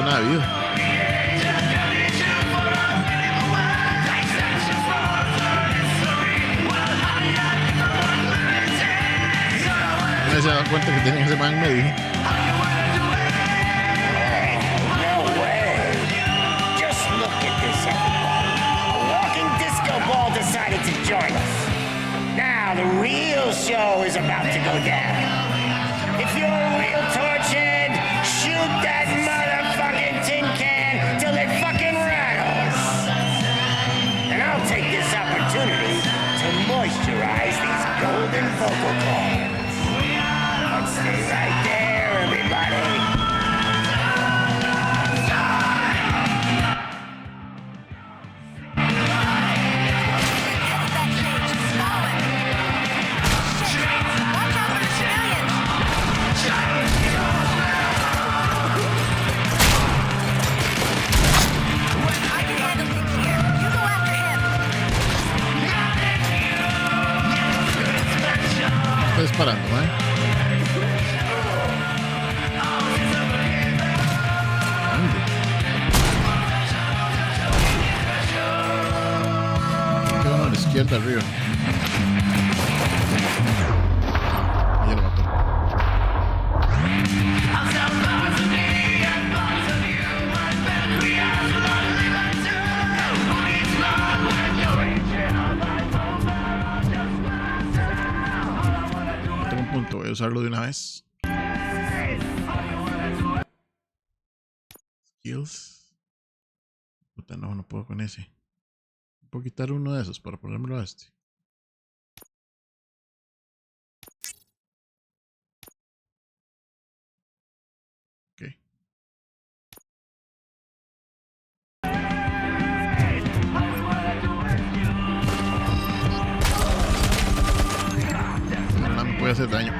Speaker 1: nada de vida. Nadie se da cuenta que tienen ese man en medio.
Speaker 20: No way. Just look at this, everybody. A walking disco ball decided to join us. Now the real show is about to go down. If you're a real torchhead, shoot that motherfucking tin can till it fucking rattles. And I'll take this opportunity to moisturize these golden vocal cords. Let's stay right there, everybody.
Speaker 1: Está disparando, ¿eh? Queda uno a la izquierda arriba. Ya lo mató. Tengo un punto, voy a usarlo de una vez. Skills. Puta, no puedo con ese. Puedo quitar uno de esos para ponérmelo a este. Ok. No me puede hacer daño.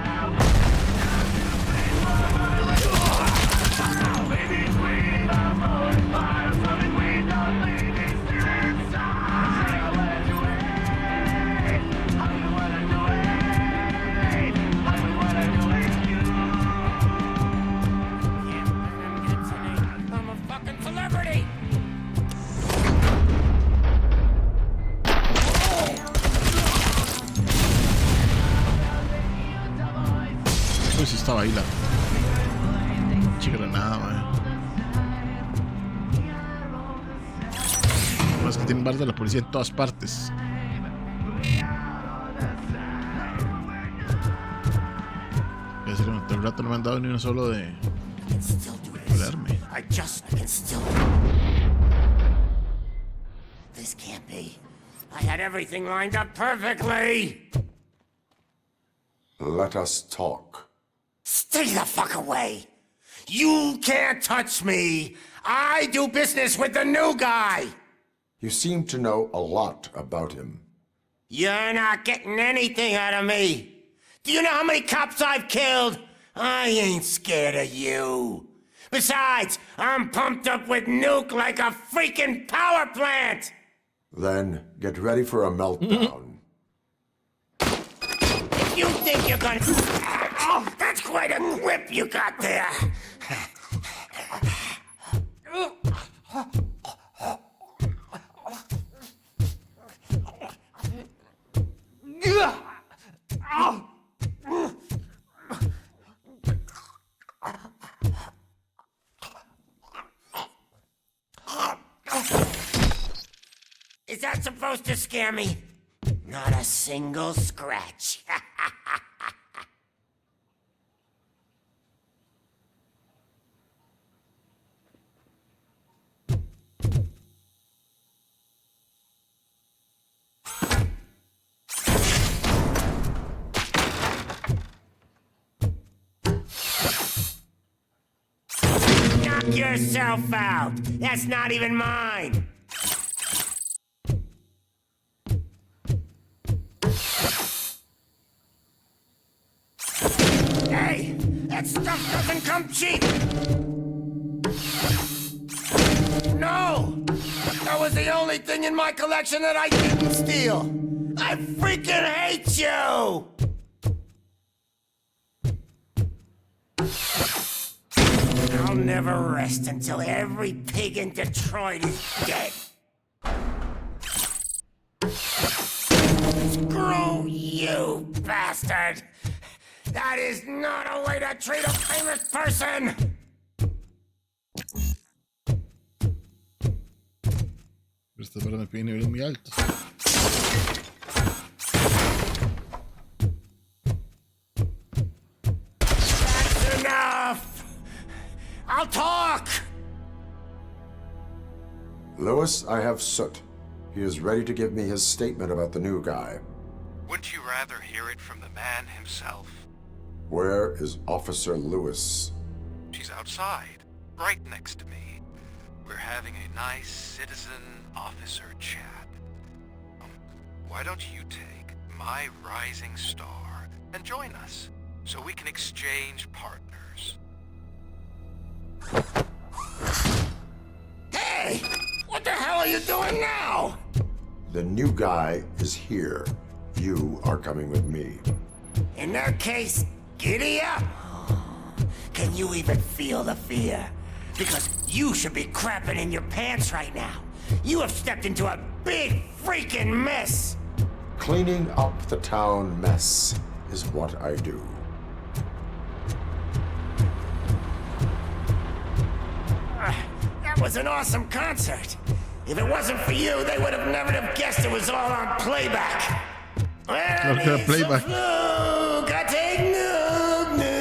Speaker 1: Pues estaba ahí la chica granada, man. No, es que tienen barras de la policía en todas partes. Voy a decir, todo el rato no me han dado ni uno solo de volarme.
Speaker 20: This can't be. I had everything lined up perfectly.
Speaker 5: Let us talk.
Speaker 20: Stay the fuck away. You can't touch me. I do business with the new guy.
Speaker 5: You seem to know a lot about him.
Speaker 20: You're not getting anything out of me. Do you know how many cops I've killed? I ain't scared of you. Besides, I'm pumped up with nuke like a freaking power plant.
Speaker 5: Then get ready for a meltdown.
Speaker 20: If you think you're gonna... Oh, that's quite a grip you got there. Is that supposed to scare me? Not a single scratch. Knock yourself out. That's not even mine. Hey, that stuff doesn't come cheap. No, that was the only thing in my collection that I didn't steal. I freaking hate you. I'll never rest until every pig in Detroit is dead. Screw you, bastard! That is not a way to treat a famous person!
Speaker 1: Esta verdad me pide niveles muy altos.
Speaker 20: That's enough! I'll talk!
Speaker 5: Lewis, I have Soot. He is ready to give me his statement about the new guy.
Speaker 3: Wouldn't you rather hear it from the man himself?
Speaker 5: Where is Officer Lewis?
Speaker 3: She's outside, right next to me. We're having a nice citizen-officer chat. Why don't you take my rising star and join us, so we can exchange partners?
Speaker 20: Hey! What the hell are you doing now?
Speaker 5: The new guy is here. You are coming with me.
Speaker 20: In that case, giddy up! Can you even feel the fear? Because you should be crapping in your pants right now. You have stepped into a big freaking mess!
Speaker 5: Cleaning up the town mess is what I do.
Speaker 20: That was an awesome concert. If it wasn't for you, they would have never have guessed it was all on playback. Well,
Speaker 1: Claro que era playback.
Speaker 20: Look, I take nuke.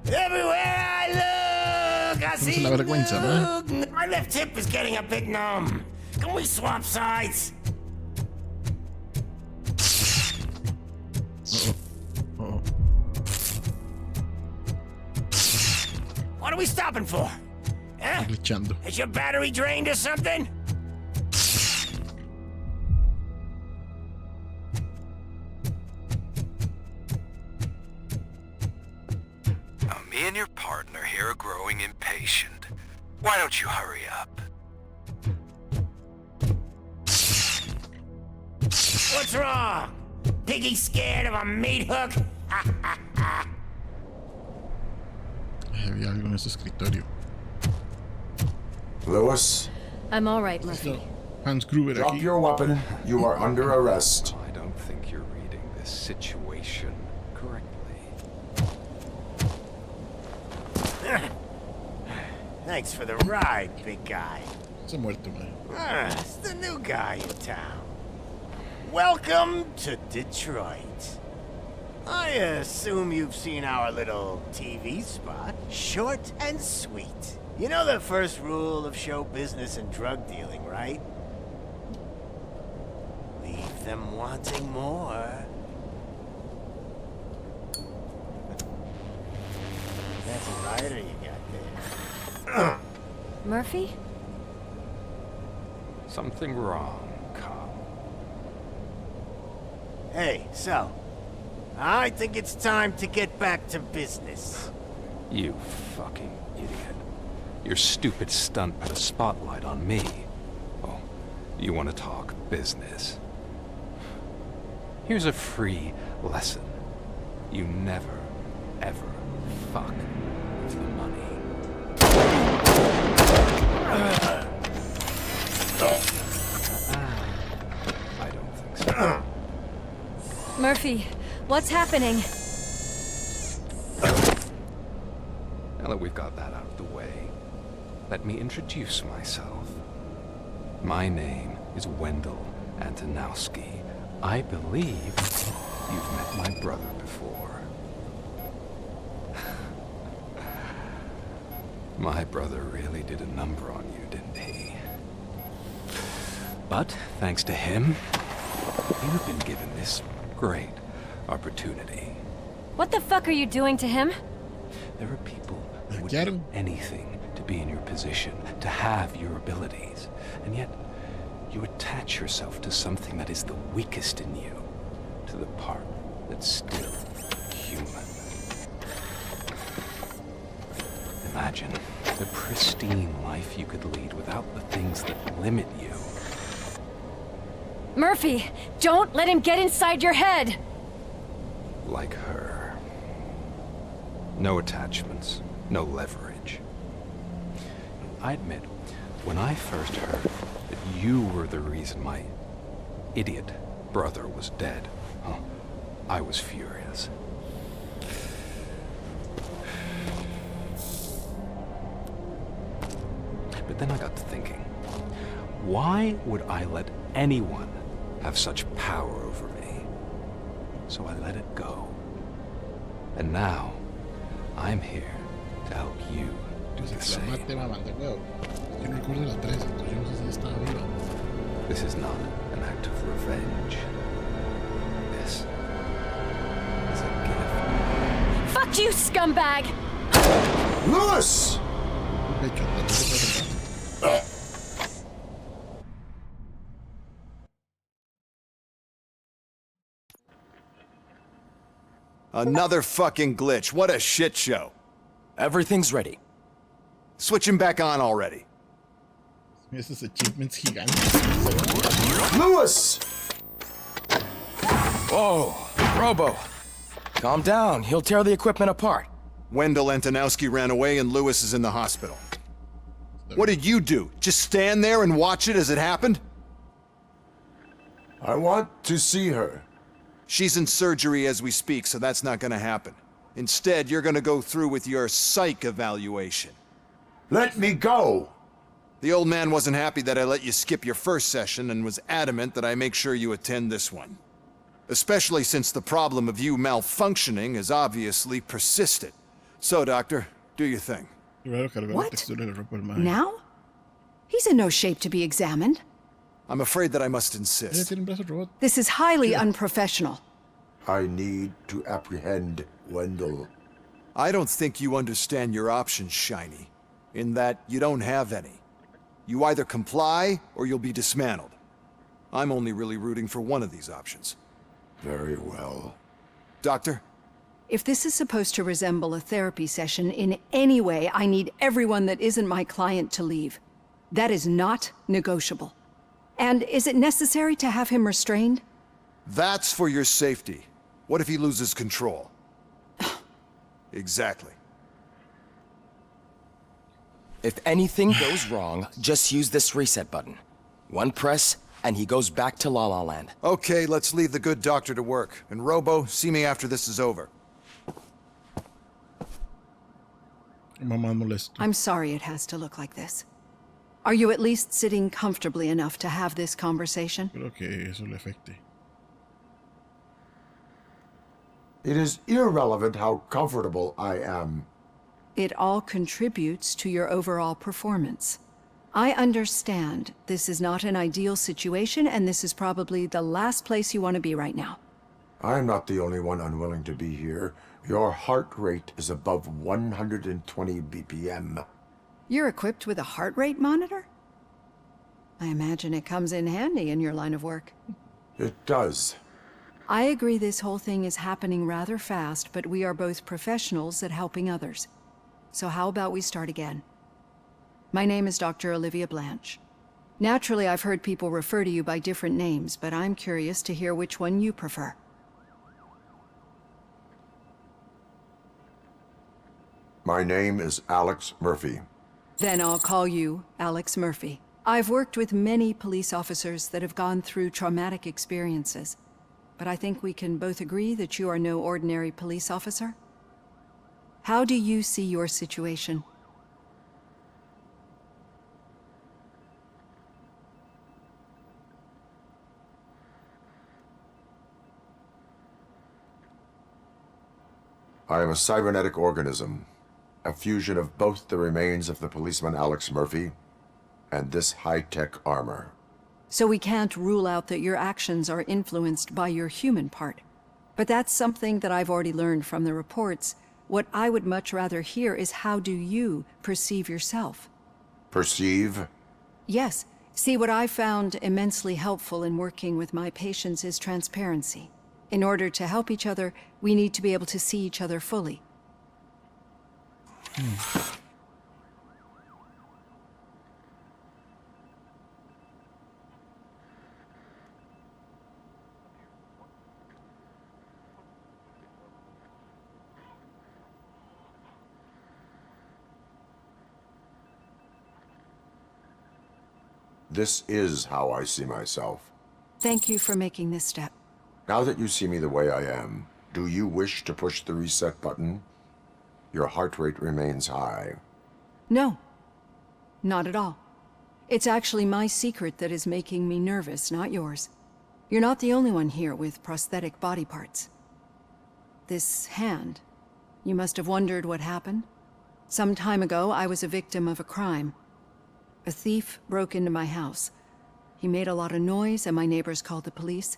Speaker 20: Everywhere I look, I see
Speaker 1: la vergüenza, ¿no?
Speaker 20: nuke. My left hip is getting a bit numb. Can we swap sides? What are we stopping for? Huh?
Speaker 1: Glitchando.
Speaker 20: Is your battery drained or something?
Speaker 3: Now, me and your partner here are growing impatient. Why don't you hurry up?
Speaker 20: What's wrong? Piggy scared of a meat hook?
Speaker 1: Había algo en ese escritorio.
Speaker 5: Lewis?
Speaker 10: I'm all right, Murphy.
Speaker 1: Hans Gruber
Speaker 5: Drop
Speaker 1: aquí.
Speaker 5: your weapon. You are under arrest.
Speaker 22: I don't think you're reading this situation correctly.
Speaker 20: Thanks for the ride, big guy.
Speaker 1: Se ha muerto, man.
Speaker 20: It's the new guy in town. Welcome to Detroit. I assume you've seen our little TV spot. Short and sweet. You know the first rule of show business and drug dealing, right? Leave them wanting more. That's a rider you got there.
Speaker 10: Murphy?
Speaker 22: Something wrong, cop.
Speaker 20: Hey, so, I think it's time to get back to business.
Speaker 22: You fucking idiot. Your stupid stunt put a spotlight on me. Oh, you want to talk business? Here's a free lesson. You never, ever fuck with the money. I don't think so.
Speaker 10: Murphy, what's happening?
Speaker 22: Now that we've got that out of the way, let me introduce myself. My name is Wendell Antonowski. I believe you've met my brother before. My brother really did a number on you, didn't he? But thanks to him, you've been given this great opportunity.
Speaker 10: What the fuck are you doing to him?
Speaker 22: There are people who would do anything to be in your position, to have your abilities, and yet you attach yourself to something that is the weakest in you, to the part that's still human. Imagine the pristine life you could lead without the things that limit you.
Speaker 10: Murphy, don't let him get inside your head!
Speaker 22: Like her. No attachments, no leverage. I admit, when I first heard that you were the reason my idiot brother was dead, I was furious. But then I got to thinking, why would I let anyone have such power over me? So I let it go. And now, I'm here to help you do the same. This is not an act of revenge. This is a gift.
Speaker 10: Fuck you, scumbag!
Speaker 5: Lewis!
Speaker 6: Another fucking glitch. What a shit show. Everything's ready. Switch him back on already.
Speaker 1: Esos achievements gigantes.
Speaker 6: Lewis!
Speaker 11: Whoa, Robo. Calm down. He'll tear the equipment apart.
Speaker 6: Wendell Antonowski ran away and Lewis is in the hospital. What did you do? Just stand there and watch it as it happened?
Speaker 5: I want to see her.
Speaker 6: She's in surgery as we speak, so that's not gonna happen. Instead, you're gonna go through with your psych evaluation.
Speaker 5: Let me go!
Speaker 6: The old man wasn't happy that I let you skip your first session and was adamant that I make sure you attend this one. Especially since the problem of you malfunctioning has obviously persisted. So, Doctor, do your thing.
Speaker 10: What? Now? He's in no shape to be examined.
Speaker 6: I'm afraid that I must insist.
Speaker 10: This is highly unprofessional.
Speaker 5: I need to apprehend Wendell.
Speaker 6: I don't think you understand your options, Shiny. In that you don't have any. You either comply or you'll be dismantled. I'm only really rooting for one of these options.
Speaker 5: Very well.
Speaker 6: Doctor?
Speaker 10: If this is supposed to resemble a therapy session in any way, I need everyone that isn't my client to leave. That is not negotiable. And is it necessary to have him restrained?
Speaker 6: That's for your safety. What if he loses control? Exactly.
Speaker 11: If anything goes wrong, just use this reset button. One press, and he goes back to La La Land.
Speaker 6: Okay, let's leave the good doctor to work. And Robo, see me after this is over.
Speaker 10: I'm sorry it has to look like this. Are you at least sitting comfortably enough to have this conversation?
Speaker 1: Creo que eso le afecte.
Speaker 5: It is irrelevant how comfortable I am.
Speaker 10: It all contributes to your overall performance. I understand this is not an ideal situation, and this is probably the last place you want to be right now.
Speaker 5: I'm not the only one unwilling to be here. Your heart rate is above 120 BPM.
Speaker 10: You're equipped with a heart rate monitor? I imagine it comes in handy in your line of work.
Speaker 5: It does.
Speaker 10: I agree this whole thing is happening rather fast, but we are both professionals at helping others. So how about we start again? My name is Dr. Olivia Blanche. Naturally, I've heard people refer to you by different names, but I'm curious to hear which one you prefer.
Speaker 5: My name is Alex Murphy.
Speaker 10: Then I'll call you Alex Murphy. I've worked with many police officers that have gone through traumatic experiences, but I think we can both agree that you are no ordinary police officer. How do you see your situation?
Speaker 5: I am a cybernetic organism, a fusion of both the remains of the policeman Alex Murphy and this high-tech armor.
Speaker 10: So we can't rule out that your actions are influenced by your human part. But that's something that I've already learned from the reports. What I would much rather hear is how do you perceive yourself?
Speaker 5: Perceive?
Speaker 10: Yes. See, what I found immensely helpful in working with my patients is transparency. In order to help each other, we need to be able to see each other fully.
Speaker 5: This is how I see myself.
Speaker 9: Thank you for making this step.
Speaker 5: Now that you see me the way I am, do you wish to push the reset button? Your heart rate remains high.
Speaker 9: No, not at all. It's actually my secret that is making me nervous, not yours. You're not the only one here with prosthetic body parts. This hand, you must have wondered what happened. Some time ago, I was a victim of a crime. A thief broke into my house. He made a lot of noise and my neighbors called the police.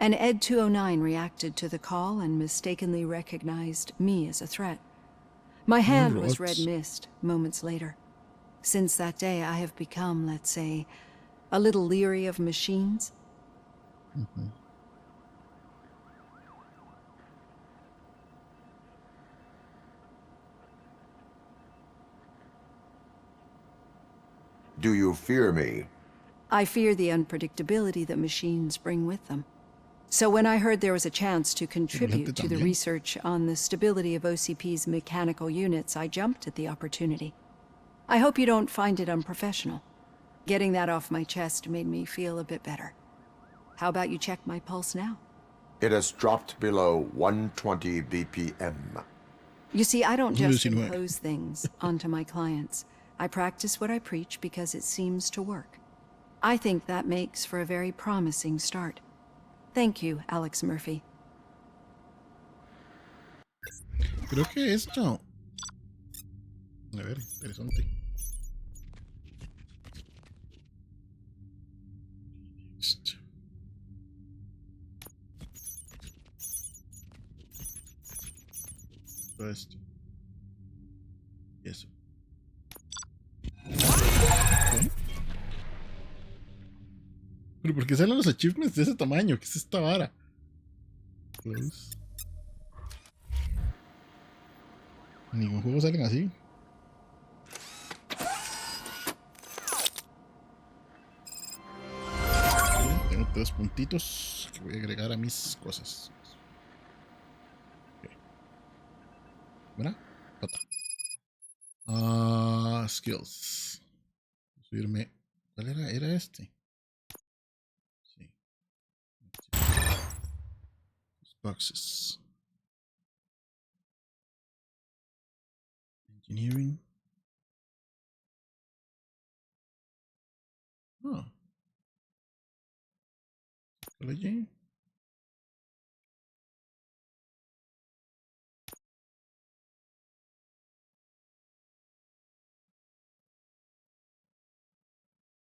Speaker 9: And Ed-209 reacted to the call and mistakenly recognized me as a threat. My hand was red mist moments later. Since that day, I have become, let's say, a little leery of machines.
Speaker 1: Mm-hmm.
Speaker 5: Do you fear me?
Speaker 9: I fear the unpredictability that machines bring with them. So when I heard there was a chance to contribute to the research on the stability of OCP's mechanical units, I jumped at the opportunity. I hope you don't find it unprofessional. Getting that off my chest made me feel a bit better. How about you check my pulse now?
Speaker 5: It has dropped below 120 BPM.
Speaker 9: You see, I don't just impose things onto my clients. I practice what I preach because it seems to work. I think that makes for a very promising start. Thank you, Alex Murphy.
Speaker 1: Creo que esto... A ver, interesante. Esto. Todo esto. Y eso. ¿Okay? Pero ¿por qué salen los achievements de ese tamaño? ¿Qué es esta vara? Close. En ningún juego salen así. Tengo 3 puntitos que voy a agregar a mis cosas. Okay. ¿Verdad? Skills. Subirme. ¿Cuál era? Era este. Sí. Boxes. Engineering. Oh. Psychology.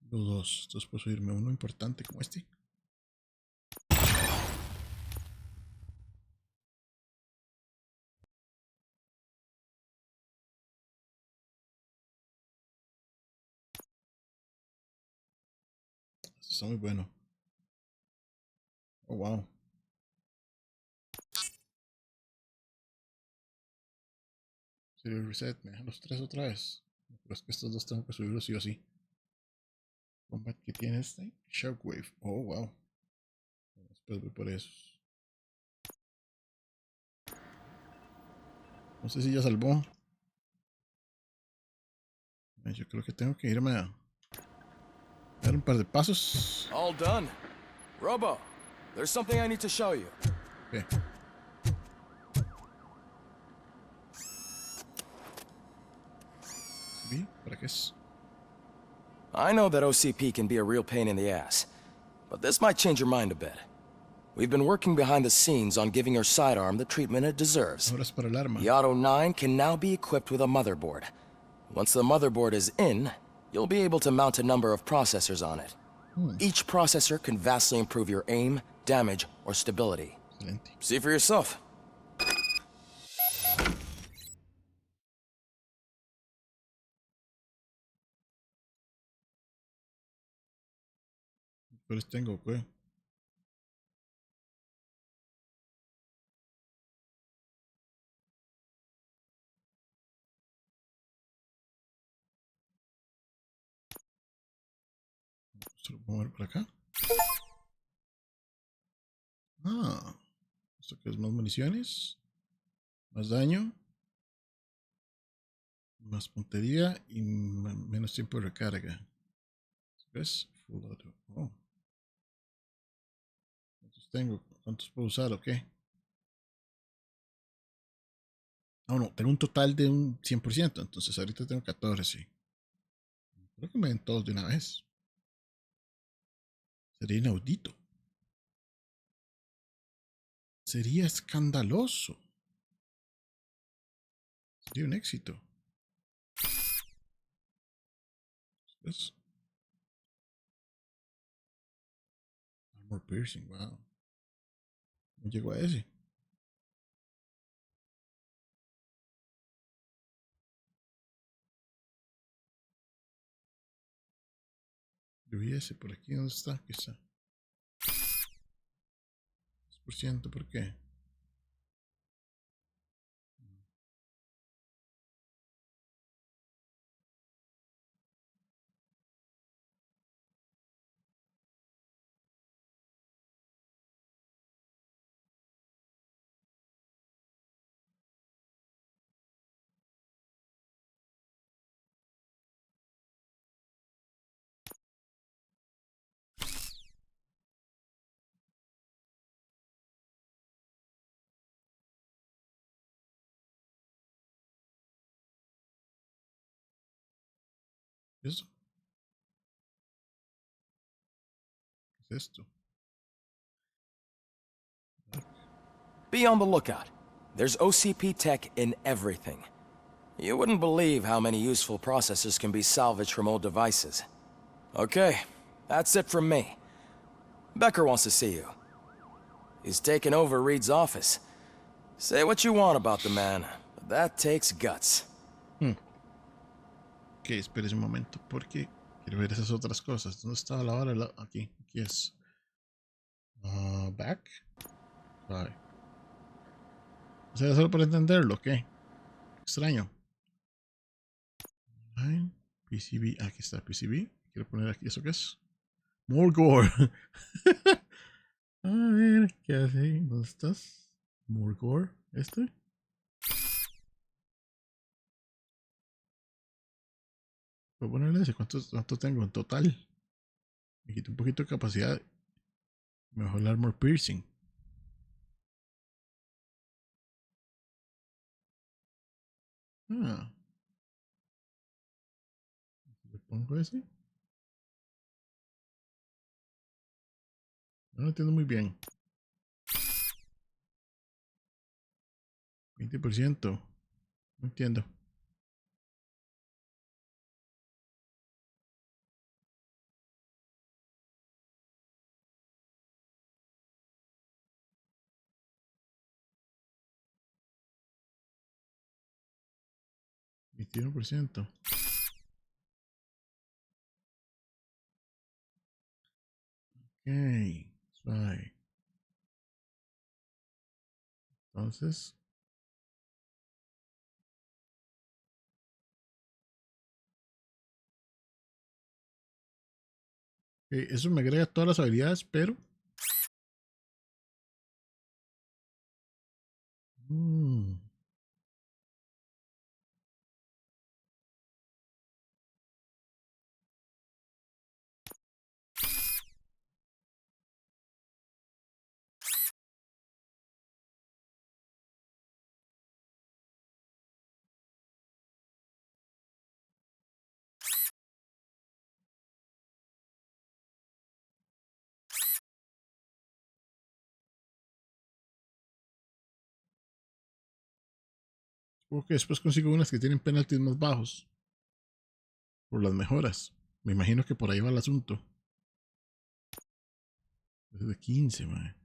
Speaker 1: Los dos. Entonces puedo subirme uno importante como este. Está muy bueno. Oh, wow. Serial reset. Me dejan los 3 otra vez. Pero es que estos dos tengo que subirlos sí o sí. Combat que tiene este. Shockwave. Oh, wow. Después voy por esos. No sé si ya salvó. Yo creo que tengo que irme a dar un par de pasos.
Speaker 6: All done. Robo, there's something I need to show you.
Speaker 1: Okay. ¿Para qué es?
Speaker 11: I know that OCP can be a real pain in the ass, but this might change your mind a bit. We've been working behind the scenes on giving your sidearm the treatment it deserves.
Speaker 1: Ahora es para el arma.
Speaker 11: The Auto 9 can now be equipped with a motherboard. Once the motherboard is in, you'll be able to mount a number of processors on it. Each processor can vastly improve your aim, damage, or stability.
Speaker 1: Excelente.
Speaker 11: See for yourself.
Speaker 1: ¿Cuáles tengo? ¿Qué? Se lo puedo mover por acá. Ah, esto que es más municiones, más daño, más puntería y menos tiempo de recarga. ¿Ves? Full auto. Oh. ¿Cuántos tengo? ¿Cuántos puedo usar o qué? No, no, tengo un total de un 100%, entonces ahorita tengo 14, sí. Creo que me den todos de una vez. Sería inaudito. Sería escandaloso. Sería un éxito. Después, armor piercing, wow. No llego a ese. Yo vi ese por aquí, ¿dónde está? Aquí está. 10%, ¿por qué? ¿Eso? ¿Qué es esto?
Speaker 11: Be on the lookout. There's OCP tech in everything. You wouldn't believe how many useful processors can be salvaged from old devices. Okay, that's it from me. Becker wants to see you. He's taken over Reed's office. Say what you want about the man, but that takes guts.
Speaker 1: Ok, espérese un momento, porque quiero ver esas otras cosas. ¿Dónde estaba la hora? Aquí, aquí es. Back. Bye. O sea, solo para entenderlo, ¿ok? Extraño. Online, PCB, aquí está PCB. Quiero poner aquí, ¿eso qué es? More gore. A ver, ¿qué hace? ¿Dónde estás? More gore, este. Voy a ponerle ese. ¿Cuánto tengo en total? Me quito un poquito de capacidad. Mejor el armor piercing. Ah. Le pongo ese. No lo entiendo muy bien. 20%. No entiendo. $21%. Ok. Suave. Entonces. Ok, eso me agrega todas las habilidades, pero. Supongo que después consigo unas que tienen penalties más bajos. Por las mejoras. Me imagino que por ahí va el asunto. Es de 15, man.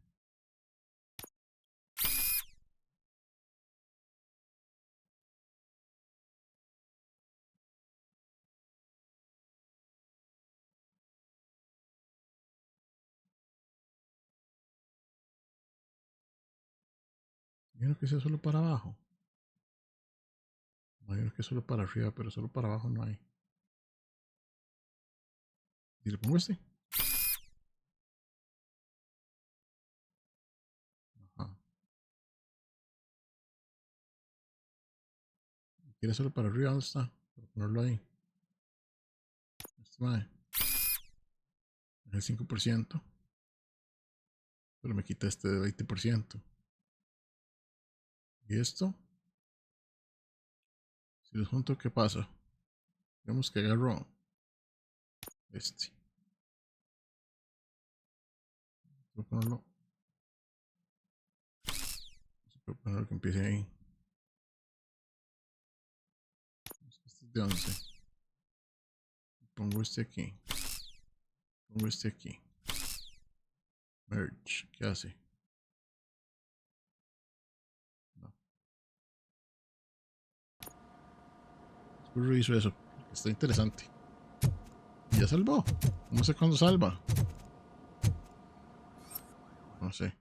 Speaker 1: Imagino que sea solo para abajo. Imagino que es solo para arriba, pero solo para abajo no hay. ¿Y le pongo este? Ajá. ¿Quiere solo para arriba? ¿Dónde está? Para ponerlo ahí. Este, madre. el 5%. Pero me quita este de 20%. ¿Y esto? Si los junto, ¿qué pasa? Digamos que agarro este. Voy a ponerlo. Voy a ponerlo que empiece ahí. Este es de 11. Pongo este aquí. Pongo este aquí. Merge. ¿Qué hace? No. Después reviso eso. Está interesante. ¿Ya salvó? No sé cuándo salva. No sé.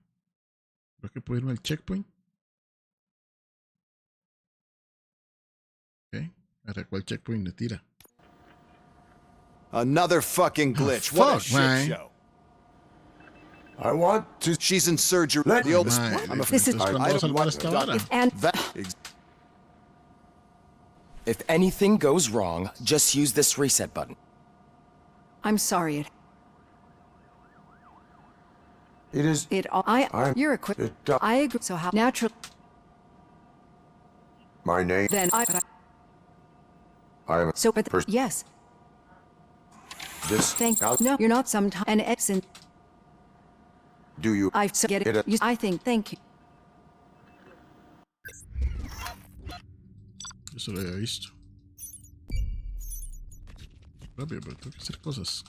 Speaker 1: Creo que puedo irme al checkpoint. Ok. Ahora, ¿cuál checkpoint le tira?
Speaker 6: Another fucking glitch. What a shit show.
Speaker 5: I want to.
Speaker 6: She's in surgery. The oldest. I'm
Speaker 8: This is.
Speaker 6: I don't want to.
Speaker 8: And
Speaker 11: If anything goes wrong, just use this reset button.
Speaker 9: I'm sorry.
Speaker 5: It is.
Speaker 9: You're equipped. I agree. So how natural?
Speaker 5: My name.
Speaker 9: Then I am. So, but yes.
Speaker 5: This.
Speaker 9: No, you're not. Sometime an Epson.
Speaker 5: Do you?
Speaker 9: I get it. I think. Thank you.
Speaker 1: Eso lo había visto. Rápido, pero tengo que hacer cosas.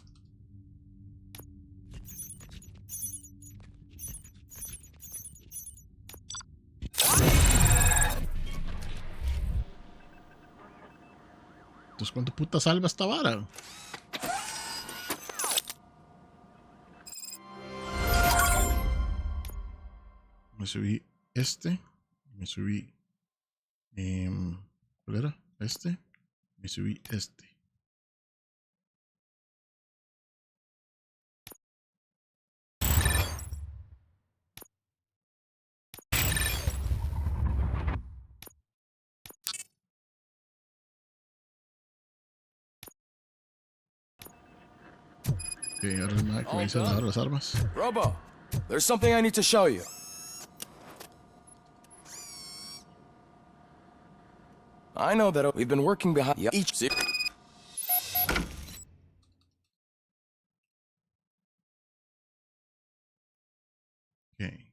Speaker 1: Entonces, ¿cuánto puta salva esta vara? Me subí este. Me subí. ¿Cuál era? Este. Me subí este. Ok, ahora el Mac me dice dar las armas.
Speaker 11: Robo, there's something I need to show you. I know that we've been working behind each.
Speaker 1: Okay.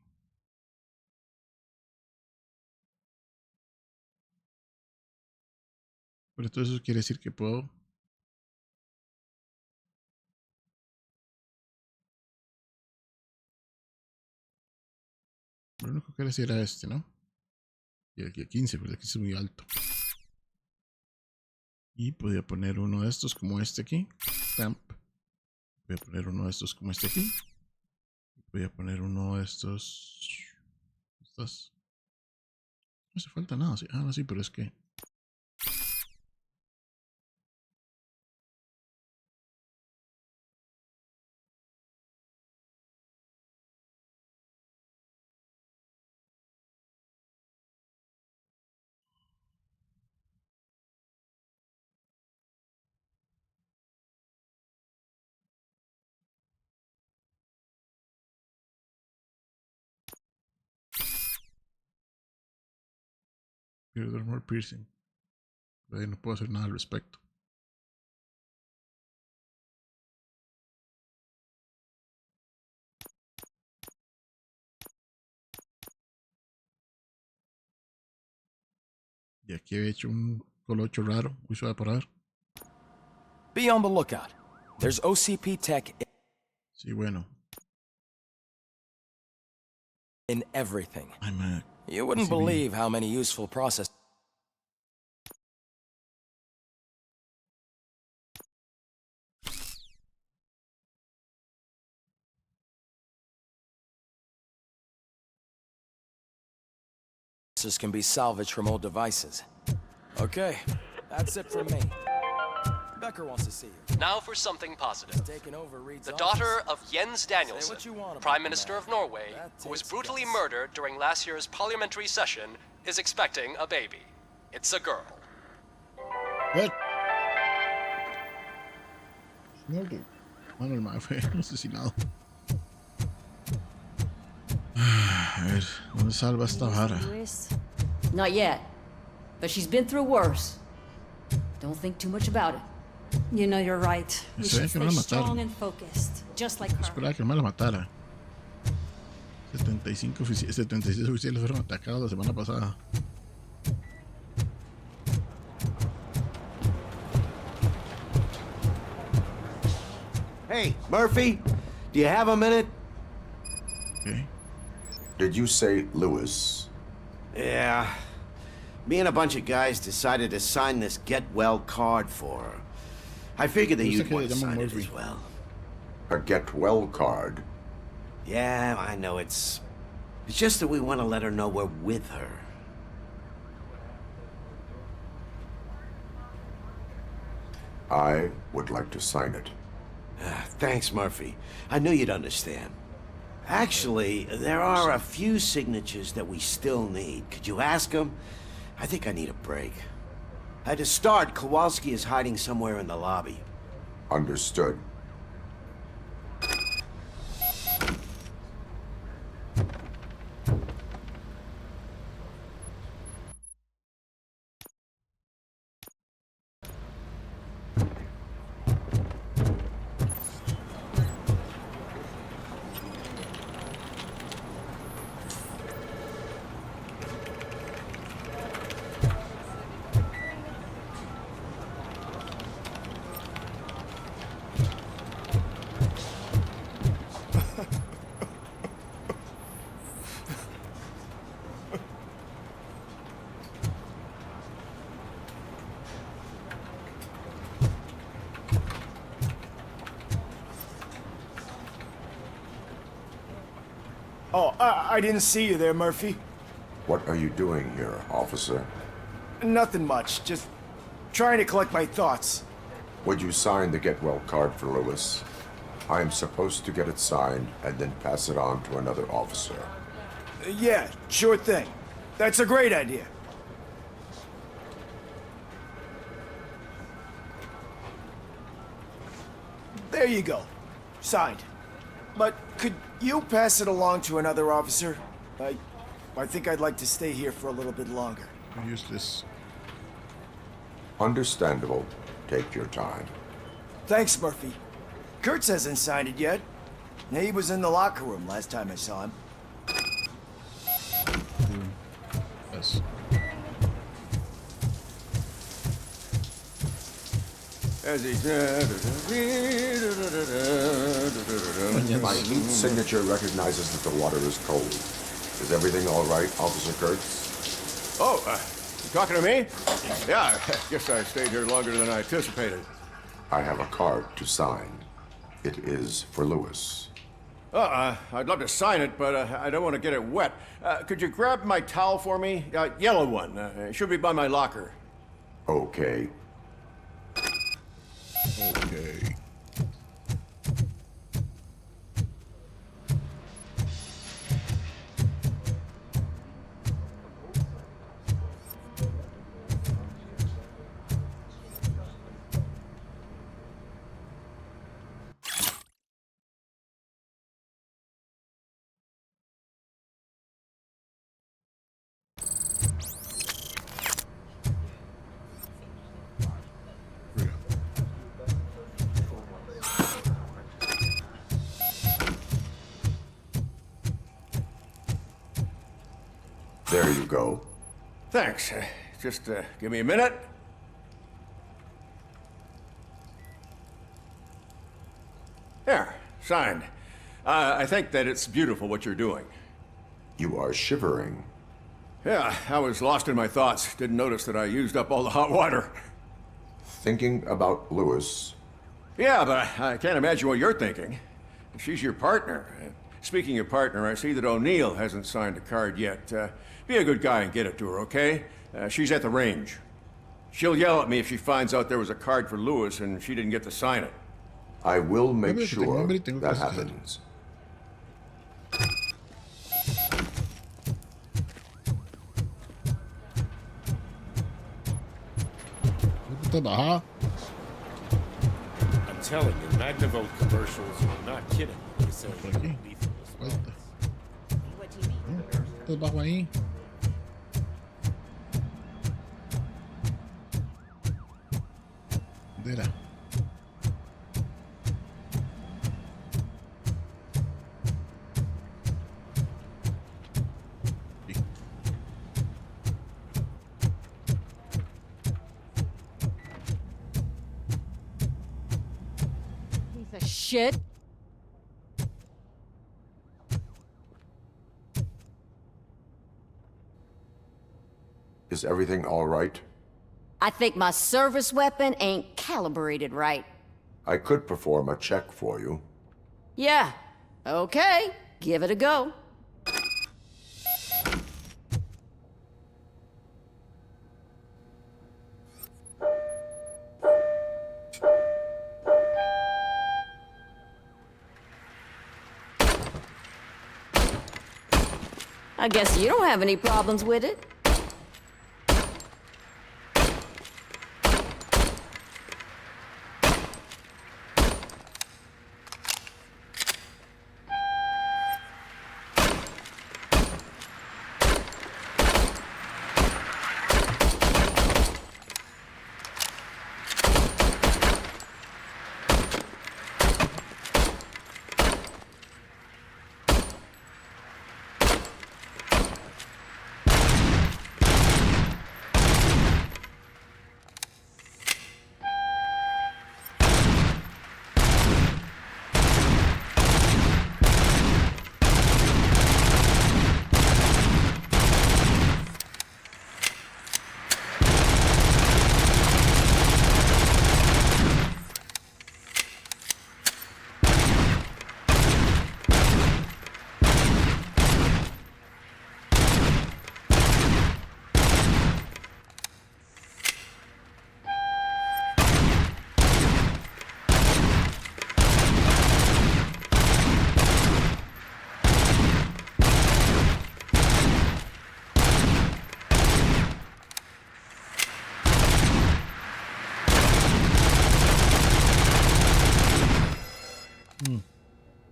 Speaker 1: Pero todo eso quiere decir que puedo. Lo único que quiere decir era este, ¿no? Y aquí a 15, pero aquí es muy alto. Y podía poner uno de estos como este aquí. Stamp. Voy a poner uno de estos como este aquí. Voy a poner uno de estos. Estas. No hace falta nada. ¿Sí? Ah, no, sí, pero es que. Quiero more piercing. Pero ahí no puedo hacer nada al respecto. Y aquí he hecho un colocho raro. Muy suave para ver.
Speaker 11: Be on the lookout. There's OCP tech
Speaker 1: Sí, bueno.
Speaker 11: in everything.
Speaker 1: I'm a
Speaker 11: You wouldn't
Speaker 1: PCB.
Speaker 11: believe how many useful processes can be salvaged from old devices. Okay, that's it from me. Becker wants to see you.
Speaker 12: Now for something positive.
Speaker 11: Taking over Reed's
Speaker 12: The
Speaker 11: office.
Speaker 12: daughter of Jens Danielson,
Speaker 11: Say what you want about
Speaker 12: Prime
Speaker 11: the
Speaker 12: Minister
Speaker 11: man.
Speaker 12: of Norway,
Speaker 11: That
Speaker 12: who was
Speaker 11: takes
Speaker 12: brutally
Speaker 11: guts.
Speaker 12: murdered during last year's parliamentary session, is expecting a baby. It's a girl.
Speaker 1: What? Murder. Bueno, el mae fue asesinado. A ver, ¿dónde salva esta vara?
Speaker 8: Not yet. But she's been through worse. Don't think too much about it.
Speaker 10: You know you're right. We
Speaker 1: Sé
Speaker 10: should
Speaker 1: que no
Speaker 10: stay
Speaker 1: la
Speaker 10: strong
Speaker 1: mataron.
Speaker 10: and focused, just like her.
Speaker 1: Esperaba que el mae la matara. 76 oficiales fueron atacados la semana pasada.
Speaker 18: Hey, Murphy, do you have a minute?
Speaker 1: Okay.
Speaker 5: Did you say Lewis?
Speaker 18: Yeah. Me and a bunch of guys decided to sign this get well card for her. I figured that you'd want to sign it as well.
Speaker 5: A get well card?
Speaker 18: Yeah, I know it's just that we want to let her know we're with her.
Speaker 5: I would like to sign it.
Speaker 18: Thanks, Murphy. I knew you'd understand. Actually, there are a few signatures that we still need. Could you ask them? I think I need a break. To start, Kowalski is hiding somewhere in the lobby.
Speaker 5: Understood.
Speaker 14: Oh, I didn't see you there, Murphy.
Speaker 5: What are you doing here, officer?
Speaker 14: Nothing much, just trying to collect my thoughts.
Speaker 5: Would you sign the get well card for Lewis? I am supposed to get it signed and then pass it on to another officer.
Speaker 14: Yeah, sure thing. That's a great idea. There you go. Signed. But could you pass it along to another officer? I think I'd like to stay here for a little bit longer.
Speaker 1: Use this.
Speaker 5: Understandable. Take your time.
Speaker 14: Thanks, Murphy. Kurtz hasn't signed it yet. He was in the locker room last time I saw him.
Speaker 1: Yes.
Speaker 5: My heat signature recognizes that the water is cold. Is everything all right, Officer Kurtz?
Speaker 13: Oh, you talking to me? Yeah, I guess I stayed here longer than I anticipated.
Speaker 5: I have a card to sign. It is for Lewis.
Speaker 13: I'd love to sign it, but I don't want to get it wet. Could you grab my towel for me? Yellow one. It should be by my locker.
Speaker 5: Okay.
Speaker 1: Okay.
Speaker 5: There you go.
Speaker 13: Thanks. Just give me a minute. There, signed. I think that it's beautiful what you're doing.
Speaker 5: You are shivering.
Speaker 13: Yeah, I was lost in my thoughts. Didn't notice that I used up all the hot water.
Speaker 5: Thinking about Lewis.
Speaker 13: Yeah, but I can't imagine what you're thinking. She's your partner. Speaking of partner, I see that O'Neill hasn't signed a card yet. Be a good guy and get it to her, okay? She's at the range. She'll yell at me if she finds out there was a card for Lewis and she didn't get to sign it.
Speaker 5: I will make sure that happens.
Speaker 18: telling you, Magnavolt commercials are not kidding. They say lethal as well.
Speaker 1: Todo bajo ahí. Bandera.
Speaker 8: Piece of shit.
Speaker 5: Is everything all right?
Speaker 8: I think my service weapon ain't calibrated right.
Speaker 5: I could perform a check for you.
Speaker 8: Yeah. Okay. Give it a go. I guess you don't have any problems with it.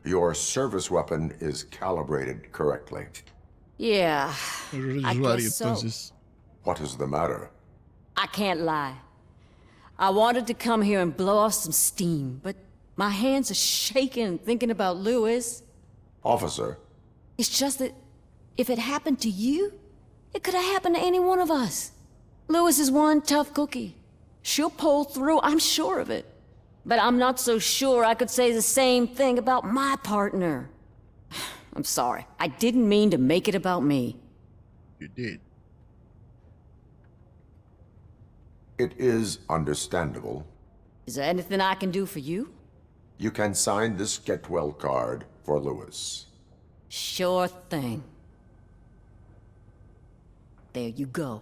Speaker 5: Your service weapon is calibrated correctly.
Speaker 8: Yeah, I guess so.
Speaker 5: What is the matter?
Speaker 8: I can't lie. I wanted to come here and blow off some steam, but my hands are shaking thinking about Lewis.
Speaker 5: Officer.
Speaker 8: It's just that if it happened to you, it could have happened to any one of us. Lewis is one tough cookie. She'll pull through, I'm sure of it. But I'm not so sure I could say the same thing about my partner. I'm sorry. I didn't mean to make it about me.
Speaker 1: You did.
Speaker 5: It is understandable.
Speaker 8: Is there anything I can do for you?
Speaker 5: You can sign this get well card for Lewis.
Speaker 8: Sure thing. There you go.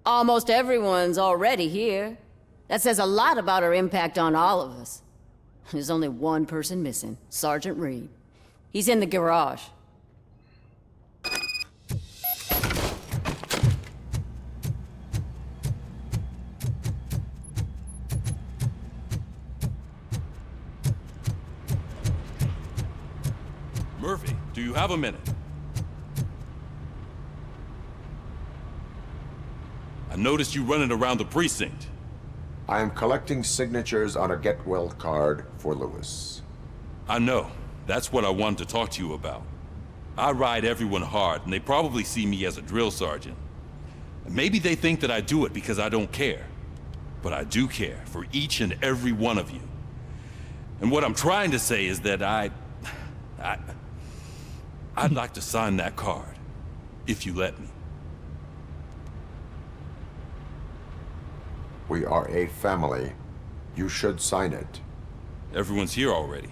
Speaker 8: Almost everyone's already here. That says a lot about her impact on all of us. There's only one person missing, Sergeant Reed. He's in the garage.
Speaker 15: Murphy, do you have a minute? I noticed you running around the precinct.
Speaker 5: I am collecting signatures on a get well card for Lewis.
Speaker 15: I know. That's what I wanted to talk to you about. I ride everyone hard, and they probably see me as a drill sergeant. And maybe they think that I do it because I don't care. But I do care for each and every one of you. And what I'm trying to say is that I'd like to sign that card, if you let me.
Speaker 5: We are a family. You should sign it.
Speaker 15: Everyone's here already.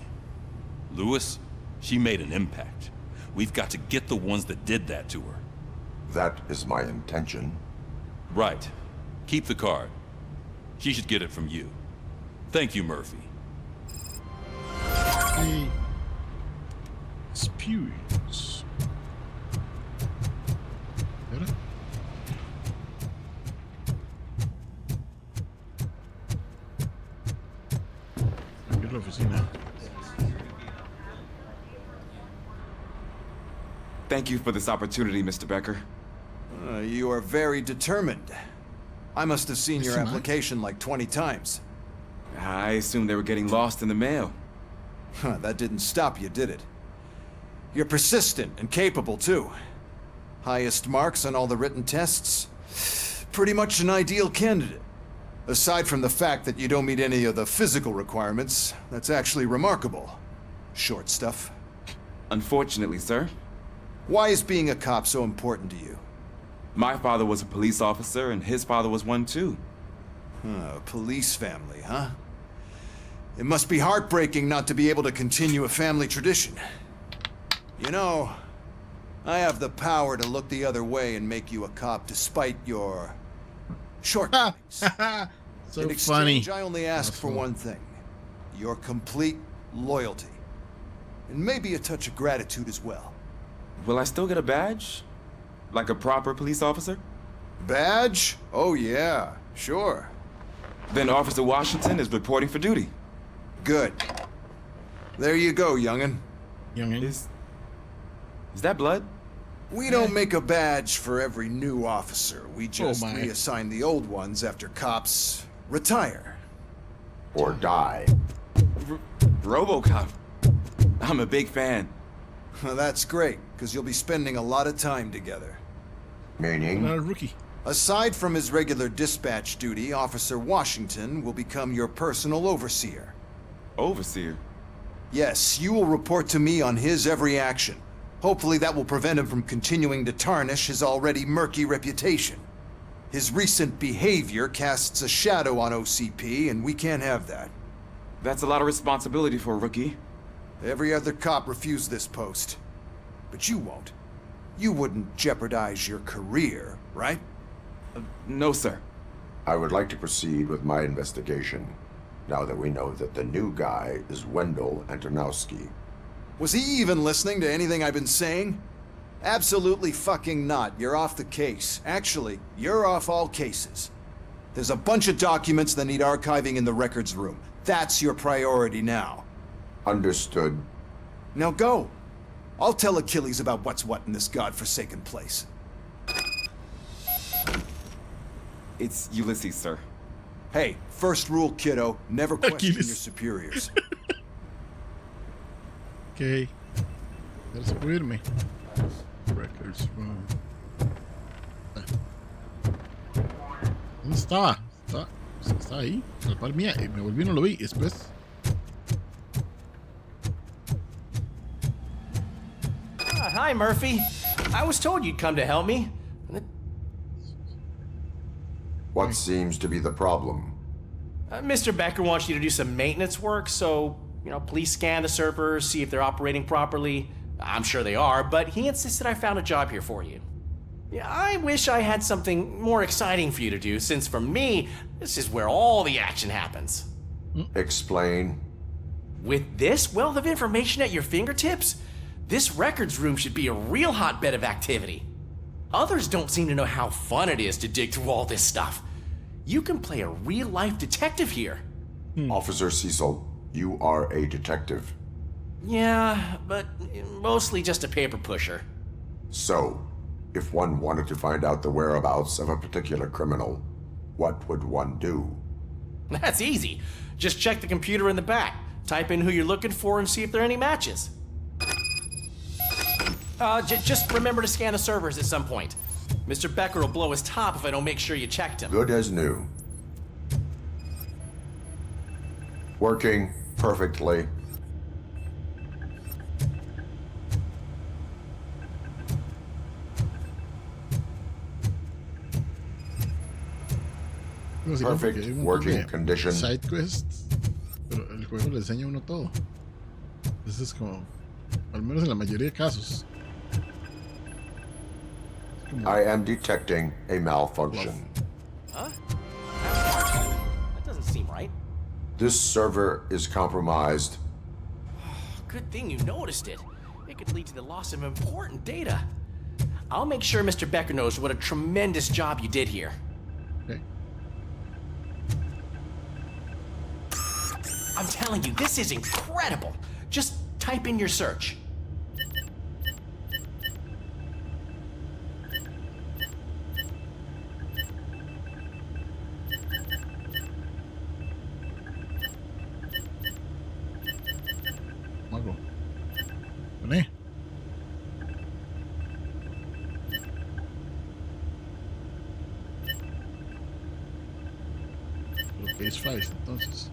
Speaker 15: Lewis, she made an impact. We've got to get the ones that did that to her.
Speaker 5: That is my intention.
Speaker 15: Right. Keep the card. She should get it from you. Thank you, Murphy.
Speaker 1: The experience.
Speaker 16: Thank you for this opportunity, Mr. Becker.
Speaker 6: You are very determined. I must have seen your application like 20 times.
Speaker 16: I assumed they were getting lost in the mail.
Speaker 6: That didn't stop you, did it? You're persistent and capable, too. Highest marks on all the written tests. Pretty much an ideal candidate. Aside from the fact that you don't meet any of the physical requirements, that's actually remarkable. Short stuff.
Speaker 16: Unfortunately, sir.
Speaker 6: Why is being a cop so important to you?
Speaker 16: My father was a police officer, and his father was one, too.
Speaker 6: A police family, huh? It must be heartbreaking not to be able to continue a family tradition. You know, I have the power to look the other way and make you a cop despite your shortcomings.
Speaker 1: So
Speaker 6: in exchange, I only ask for one thing. Your complete loyalty. And maybe a touch of gratitude as well.
Speaker 16: Will I still get a badge? Like a proper police officer?
Speaker 6: Badge? Oh yeah, sure.
Speaker 16: Then Officer Washington is reporting for duty.
Speaker 6: Good. There you go, young'un.
Speaker 16: Is that blood?
Speaker 6: We don't make a badge for every new officer. We just reassign the old ones after cops retire.
Speaker 5: Or die.
Speaker 16: Robocop. I'm a big fan.
Speaker 6: That's great, because you'll be spending a lot of time together.
Speaker 5: Meaning?
Speaker 1: Not a rookie.
Speaker 6: Aside from his regular dispatch duty, Officer Washington will become your personal overseer.
Speaker 16: Overseer?
Speaker 6: Yes, you will report to me on his every action. Hopefully that will prevent him from continuing to tarnish his already murky reputation. His recent behavior casts a shadow on OCP, and we can't have that.
Speaker 16: That's a lot of responsibility for a rookie.
Speaker 6: Every other cop refused this post. But you won't. You wouldn't jeopardize your career, right?
Speaker 16: No, sir.
Speaker 5: I would like to proceed with my investigation, now that we know that the new guy is Wendell Antonowski.
Speaker 6: Was he even listening to anything I've been saying? Absolutely fucking not. You're off the case. Actually, you're off all cases. There's a bunch of documents that need archiving in the records room. That's your priority now.
Speaker 5: Understood.
Speaker 6: Now go. I'll tell Achilles about what's what in this godforsaken place.
Speaker 16: It's Ulysses, sir.
Speaker 6: Hey, first rule, kiddo. Never question
Speaker 1: Achilles.
Speaker 6: your superiors.
Speaker 1: Ok. Gracias por irme. Records room. ¿Dónde estaba? Está ahí. Al par mía. Me volví y no lo vi. Después.
Speaker 21: Hi, Murphy. I was told you'd come to help me.
Speaker 5: What seems to be the problem?
Speaker 21: Mr. Becker wants you to do some maintenance work, so, please scan the servers, see if they're operating properly. I'm sure they are, but he insisted I found a job here for you. Yeah, I wish I had something more exciting for you to do, since for me, this is where all the action happens.
Speaker 5: Explain.
Speaker 21: With this wealth of information at your fingertips, this records room should be a real hotbed of activity. Others don't seem to know how fun it is to dig through all this stuff. You can play a real-life detective here.
Speaker 5: Officer Cecil, you are a detective.
Speaker 21: Yeah, but mostly just a paper pusher.
Speaker 5: So, if one wanted to find out the whereabouts of a particular criminal, what would one do?
Speaker 21: That's easy. Just check the computer in the back, type in who you're looking for, and see if there are any matches. Just remember to scan the servers at some point. Mr. Becker will blow his top if I don't make sure you checked him.
Speaker 5: Good as new. Working perfectly. Perfect working condition.
Speaker 1: Side quests, pero el juego le enseña a uno todo. Eso es como, al menos en la mayoría de casos.
Speaker 5: I am detecting a malfunction.
Speaker 21: Huh? That doesn't seem right.
Speaker 5: This server is compromised.
Speaker 21: Good thing you noticed it. It could lead to the loss of important data. I'll make sure Mr. Becker knows what a tremendous job you did here.
Speaker 1: Okay.
Speaker 21: I'm telling you, this is incredible. Just type in your search.
Speaker 1: Case 5, entonces.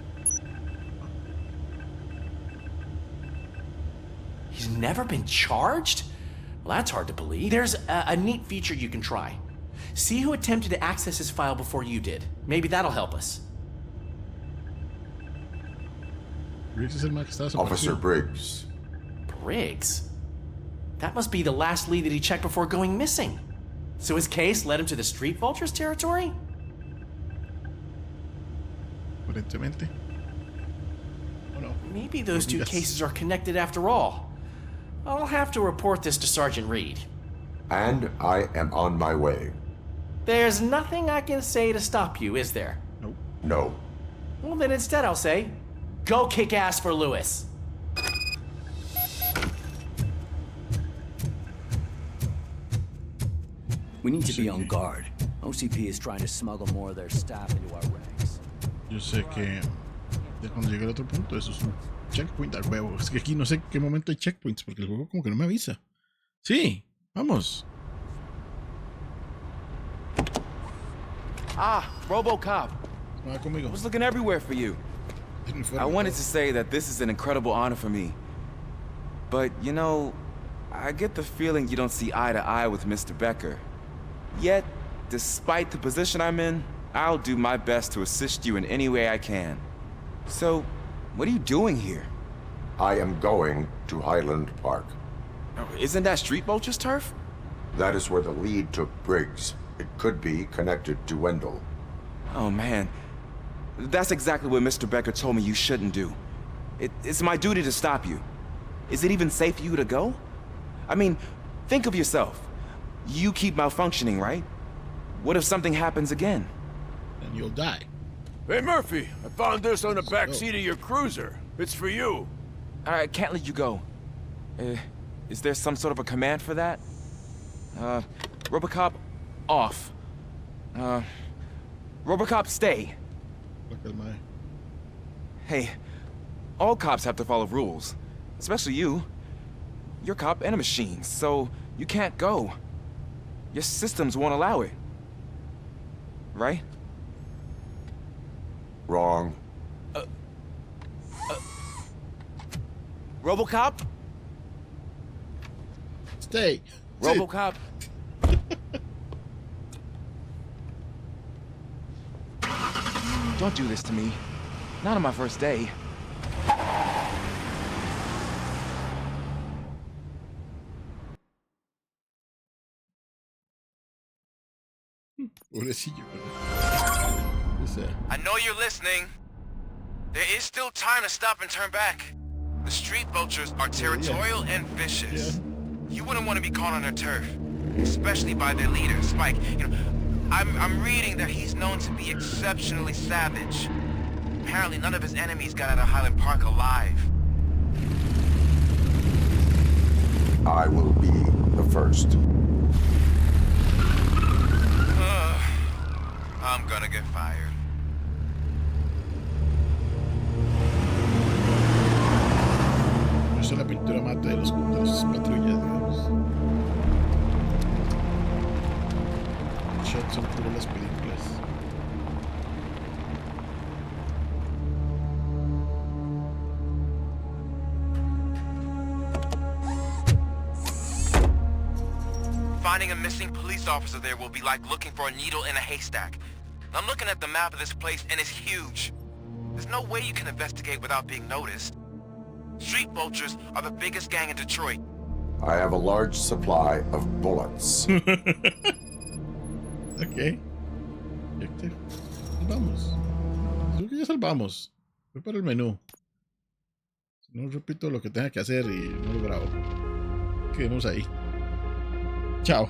Speaker 21: He's never been charged? Well, that's hard to believe. There's a neat feature you can try. See who attempted to access his file before you did. Maybe that'll help us.
Speaker 1: Briggs es el más que está
Speaker 5: Officer
Speaker 1: desaparecido.
Speaker 5: Briggs.
Speaker 21: Briggs? That must be the last lead that he checked before going missing. So his case led him to the Street Vultures territory?
Speaker 1: Aparentemente. Oh no.
Speaker 21: Maybe those two cases are connected after all. I'll have to report this to Sergeant Reed.
Speaker 5: And I am on my way.
Speaker 21: There's nothing I can say to stop you, is there?
Speaker 1: Nope.
Speaker 5: No.
Speaker 21: Well, then instead I'll say, go kick ass for Lewis.
Speaker 17: We need to be on guard. OCP is trying to smuggle more of their staff into our ranks.
Speaker 1: Yo sé que ya cuando llegue al otro punto, eso es un checkpoint al huevo. Es que aquí no sé en qué momento hay checkpoints, porque el juego como que no me avisa. Sí, vamos.
Speaker 16: Ah, Robocop.
Speaker 1: Conmigo.
Speaker 16: I was looking everywhere for you. I wanted to say that this is an incredible honor for me. But, you know, I get the feeling you don't see eye to eye with Mr. Becker. Yet, despite the position I'm in, I'll do my best to assist you in any way I can. So, what are you doing here?
Speaker 5: I am going to Highland Park.
Speaker 16: Isn't that Street Vulture's turf?
Speaker 5: That is where the lead took Briggs. It could be connected to Wendell.
Speaker 16: Oh, man. That's exactly what Mr. Becker told me you shouldn't do. It's my duty to stop you. Is it even safe for you to go? I mean, think of yourself. You keep malfunctioning, right? What if something happens again?
Speaker 1: Then you'll die.
Speaker 13: Hey, Murphy, I found this on the back seat of your cruiser. It's for you.
Speaker 16: I can't let you go. Is there some sort of a command for that? Robocop, off. Robocop, stay. Hey, all cops have to follow rules. Especially you. You're a cop and a machine, so you can't go. Your systems won't allow it. Right?
Speaker 5: Wrong.
Speaker 16: Robocop?
Speaker 1: Stay.
Speaker 16: Robocop? Don't do this to me. Not on my first day.
Speaker 1: Pobrecillo.
Speaker 3: I know you're listening. There is still time to stop and turn back. The Street Vultures are territorial and vicious. You wouldn't want to be caught on their turf, especially by their leader, Spike. You know, I'm reading that he's known to be exceptionally savage. Apparently, none of his enemies got out of Highland Park alive.
Speaker 5: I will be the first.
Speaker 3: I'm gonna get fired.
Speaker 1: Esa es la pintura mate de los patrullas, digamos. Shots son puro las películas.
Speaker 3: Finding a missing police officer there will be like looking for a needle in a haystack. I'm looking at the map of this place and it's huge. There's no way you can investigate without being noticed. Street Vultures are the biggest gang in Detroit.
Speaker 5: I have a large supply of bullets.
Speaker 1: Ok. Vamos. Creo que ya salvamos. Voy para el menú. Si no, repito lo que tenga que hacer y no lo grabo. Quedemos ahí. Chao.